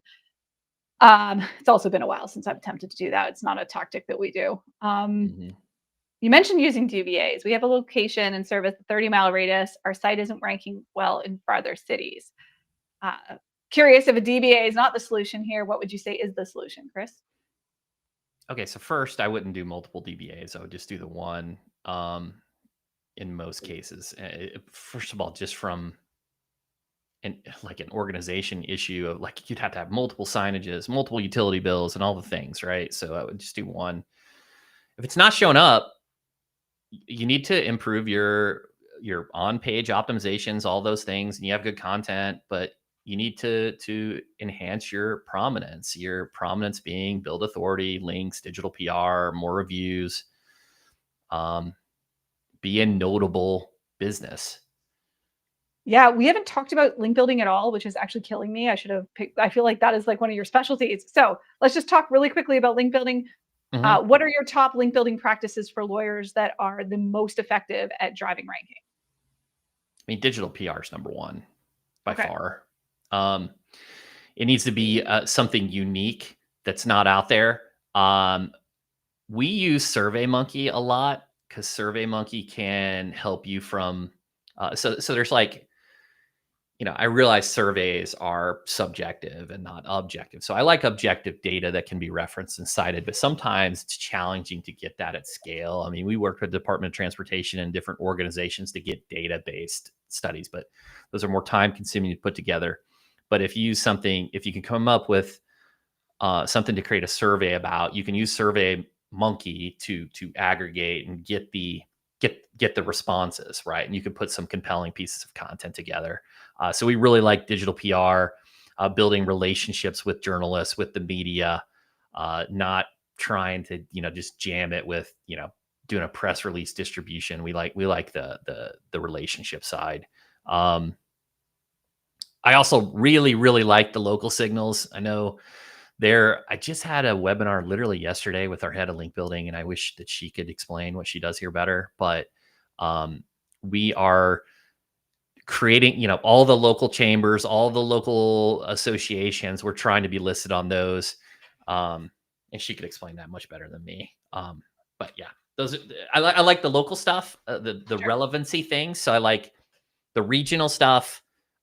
It's also been a while since I've attempted to do that. It's not a tactic that we do. Hmm. You mentioned using DBAs. We have a location and service a 30-mile radius. Our site isn't ranking well in farther cities. Uh, Curious if a DBA is not the solution here. What would you say is the solution, Chris? Okay, so first, I wouldn't do multiple DBAs. I would just do the one in most cases. First of all, just from an organization issue of like you'd have to have multiple signages, multiple utility bills, and all the things, right? So I would just do one. If it's not showing up, you need to improve your on-page optimizations, all those things, and you have good content, but you need to enhance your prominence. Your prominence being build authority, links, digital PR, more reviews, um, be a notable business. Yeah, we haven't talked about link building at all, which is actually killing me. I should have picked, I feel like that is like one of your specialties. So let's just talk really quickly about link building. Mhm. What are your top link building practices for lawyers that are the most effective at driving ranking? I mean, digital PR is number one by Okay. far. Um, it needs to be something unique that's not out there. We use SurveyMonkey a lot because SurveyMonkey can help you from. So there's like, I realize surveys are subjective and not objective. So I like objective data that can be referenced and cited, but sometimes it's challenging to get that at scale. I mean, we work with the Department of Transportation and different organizations to get data-based studies, but those are more time consuming to put together. But if you use something, if you can come up with something to create a survey about, you can use SurveyMonkey to aggregate and get the responses, right, and you can put some compelling pieces of content together. So we really like digital PR, building relationships with journalists, with the media, not trying to just jam it with doing a press release distribution. We like the relationship side. um, I also really like the local signals. I know I just had a webinar literally yesterday with our head of link building, and I wish that she could explain what she does here better. But um, we are creating, all the local chambers, all the local associations. We're trying to be listed on those. And she could explain that much better than me. But yeah, those are, I like the local stuff, the Sure. relevancy things. So I like the regional stuff.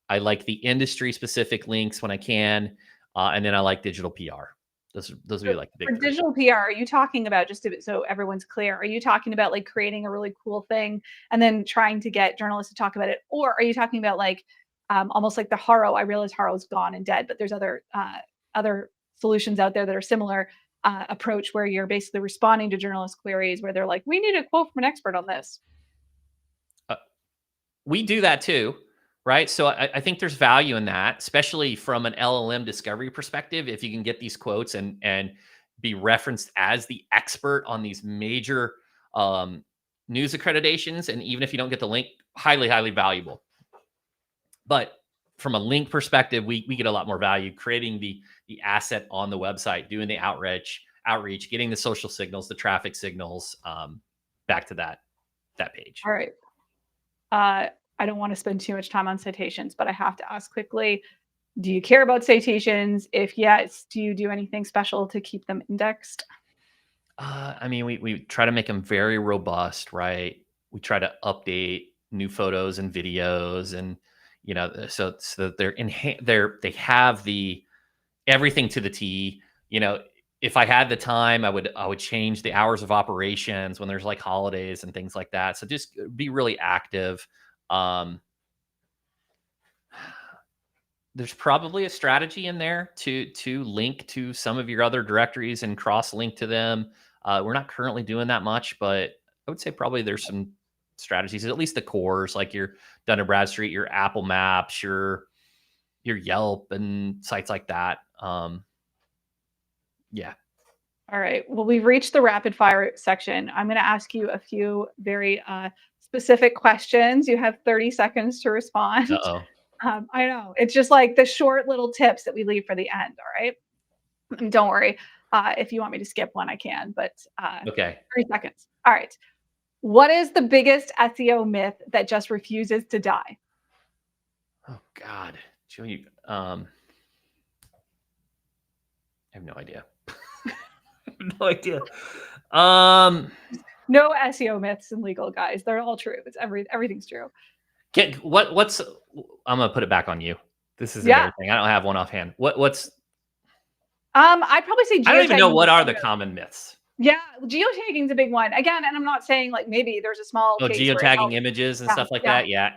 I like the industry specific links when I can, and then I like digital PR. Those would So be like the for big three. digital PR, are you talking about, just so everyone's clear, are you talking about like creating a really cool thing and then trying to get journalists to talk about it? Or are you talking about like almost like the Haro? I realize Haro's gone and dead, but there's other solutions out there that are similar approach where you're basically responding to journalist queries where they're like, we need a quote from an expert on this. Uh, we do that too, right? So I think there's value in that, especially from an LLM discovery perspective. If you can get these quotes and be referenced as the expert on these major um, news accreditations, and even if you don't get the link, highly valuable. But from a link perspective, we get a lot more value creating the asset on the website, doing the outreach, getting the social signals, the traffic signals, back to that page. All right. I don't want to spend too much time on citations, but I have to ask quickly, do you care about citations? If yes, do you do anything special to keep them indexed? I mean, we try to make them very robust, right? We try to update new photos and videos, and so that they have the everything to the T. If I had the time, I would change the hours of operations when there's like holidays and things like that. So just be really active. Um, there's probably a strategy in there to link to some of your other directories and cross link to them. We're not currently doing that much, but I would say probably there's some strategies, at least the cores, like your Dun& Bradstreet, your Apple Maps, your Yelp, and sites like that. Yeah. All right. Well, we've reached the rapid fire section. I'm going to ask you a few very specific questions. You have 30 seconds to respond. Uh-oh. I know. It's just like the short little tips that we leave for the end. All right. And don't worry. If you want me to skip one, I can, but uh, Okay. 30 seconds. All right. What is the biggest SEO myth that just refuses to die? Oh God. Joey, I have no idea. I have no idea. Um, No SEO myths in legal, guys. They're all true. It's everything's true. What's I'm gonna put it back on you. This is Yeah. embarrassing. I don't have one offhand. What's I'd probably say I don't even know geotagging what is are one the of those. common myths. Yeah, geotagging is a big one. Again, and I'm not saying like maybe there's a small Oh, case where it geotagging helps. images and Yeah, stuff like yeah. that. Yeah.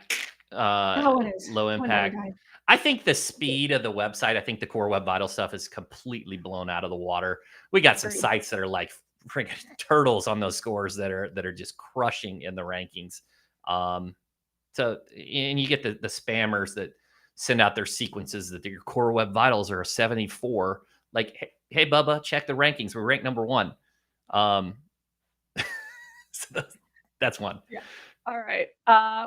That one is Low that one never impact. dies. I think the speed of the website, I think the core web vital stuff is completely blown out of the water. We got some Agreed. sites that are like freaking turtles on those scores that are just crushing in the rankings. Um, so and you get the spammers that send out their sequences that your core web vitals are a 74. Like, hey Bubba, check the rankings. We're ranked number 1. Um, so that's one. Yeah. All right.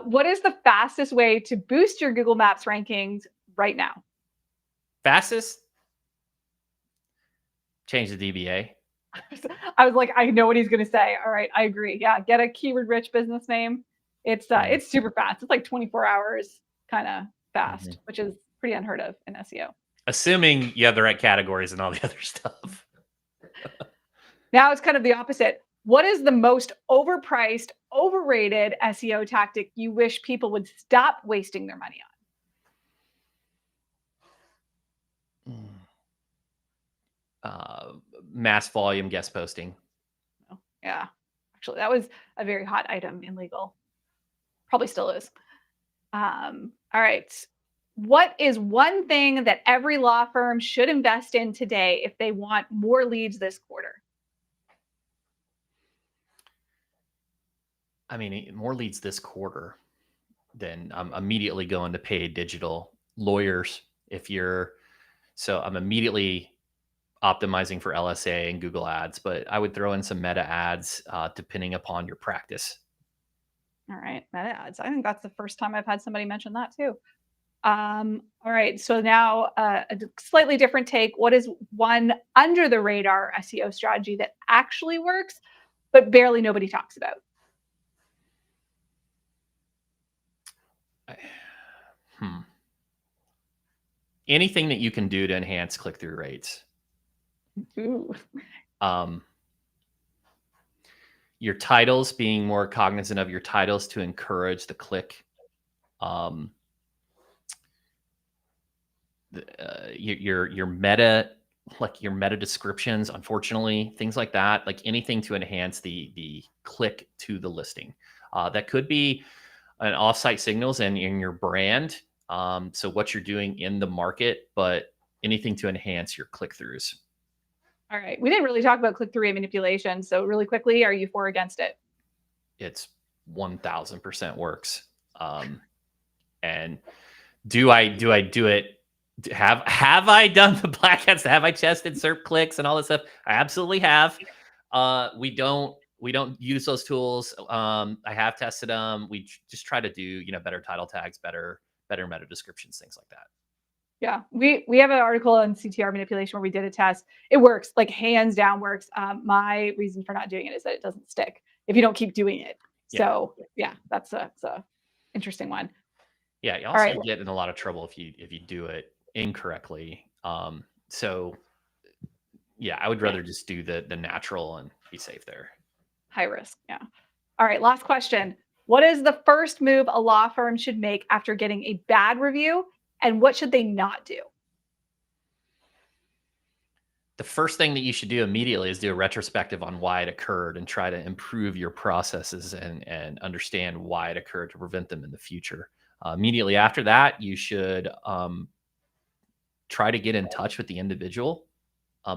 What is the fastest way to boost your Google Maps rankings right now? Fastest, change the DBA. I was like, I know what he's going to say. All right, I agree. Yeah, get a keyword-rich business name. It's super fast. It's like 24 hours, kind of fast, which is pretty unheard of in SEO. Assuming you have the right categories and all the other stuff. Now it's kind of the opposite. What is the most overpriced, overrated SEO tactic you wish people would stop wasting their money Mass volume guest posting. on? Yeah, actually, that was a very hot item in legal. Probably still is. All right. What is one thing that every law firm should invest in today if they want more leads this quarter? I mean, more leads this quarter, then I'm immediately going to paid digital lawyers. So I'm immediately optimizing for LSA and Google ads, but I would throw in some meta ads depending upon your practice. All right, meta ads. I think that's the first time I've had somebody mention that too. All right, so now a slightly different take. What is one under the radar SEO strategy that actually works, but barely nobody talks about? Anything that you can do to enhance click-through rates. Ooh. Your titles, being more cognizant of your titles to encourage the click. Your meta, like your meta descriptions, unfortunately, things like that, like anything to enhance the click to the listing. That could be an offsite signals and in your brand. So what you're doing in the market, but anything to enhance your click-throughs. All right. We didn't really talk about click-through rate manipulation. So really quickly, are you for or against it? It's 1000% works. And do I do it? Have I done the black hats? Have I tested SERP clicks and all this stuff? I absolutely have. We don't use those tools. I have tested them. We just try to do, better title tags, better meta descriptions, things like that. Yeah, we have an article on CTR manipulation where we did a test. It works, like hands down works. My reason for not doing it is that it doesn't stick if you don't keep doing it. So yeah, that's a interesting one. Yeah, you also get in a lot of trouble if you do it incorrectly. So yeah, I would rather just do the natural and be safe there. High risk. Yeah. All right. Last question. What is the first move a law firm should make after getting a bad review, and what should they not do? The first thing that you should do immediately is do a retrospective on why it occurred and try to improve your processes and understand why it occurred to prevent them in the future. Immediately after that, you should try to get in touch with the individual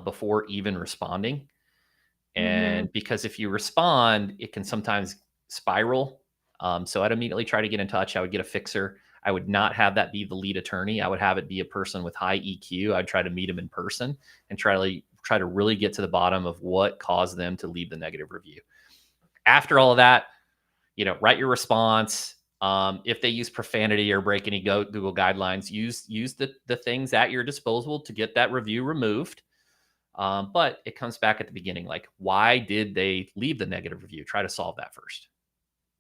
before even responding. And because if you respond, it can sometimes spiral. So I'd immediately try to get in touch. I would get a fixer. I would not have that be the lead attorney. I would have it be a person with high EQ. I'd try to meet them in person and try to really get to the bottom of what caused them to leave the negative review. After all of that, write your response. If they use profanity or break any Google guidelines, use the things at your disposal to get that review removed. But it comes back at the beginning, like, why did they leave the negative review? Try to solve that first.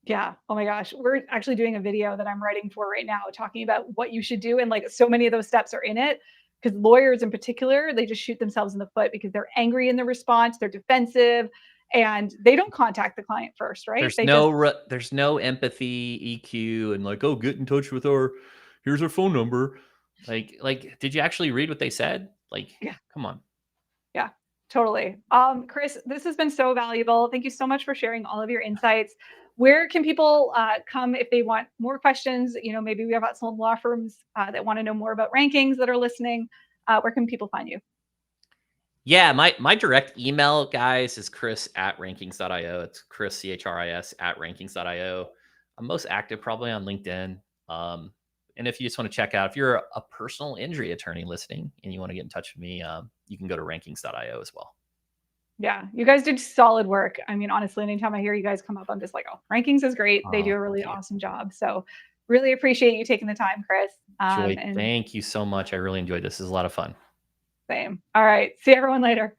Yeah. Oh my gosh. We're actually doing a video that I'm writing for right now talking about what you should do. And like so many of those steps are in it because lawyers in particular, they just shoot themselves in the foot because they're angry in the response. They're defensive. and they don't contact the client first, right? There's They just, there's no empathy, EQ, and like, oh, get in touch with our, here's our phone number. Did you actually read what they said? Like, yeah, come on. yeah, totally. Chris, this has been so valuable. Thank you so much for sharing all of your insights. Where can people come if they want more questions? Maybe we have some law firms that want to know more about rankings that are listening. Where can people find you? Yeah, my direct email, guys, is chris@rankings.io. It's Chris, CHRIS @rankings.io. I'm most active probably on LinkedIn. And if you just want to check out, if you're a personal injury attorney listening and you want to get in touch with me, you can go to rankings.io as well. Yeah, you guys did solid work. I mean, honestly, anytime I hear you guys come up, I'm just like, oh, rankings is great. They Oh, do a thank really you. awesome job. So, really appreciate you taking the time, Chris. Joy, And thank you so much. I really enjoyed this. This is a lot of fun. same. All right. See everyone later.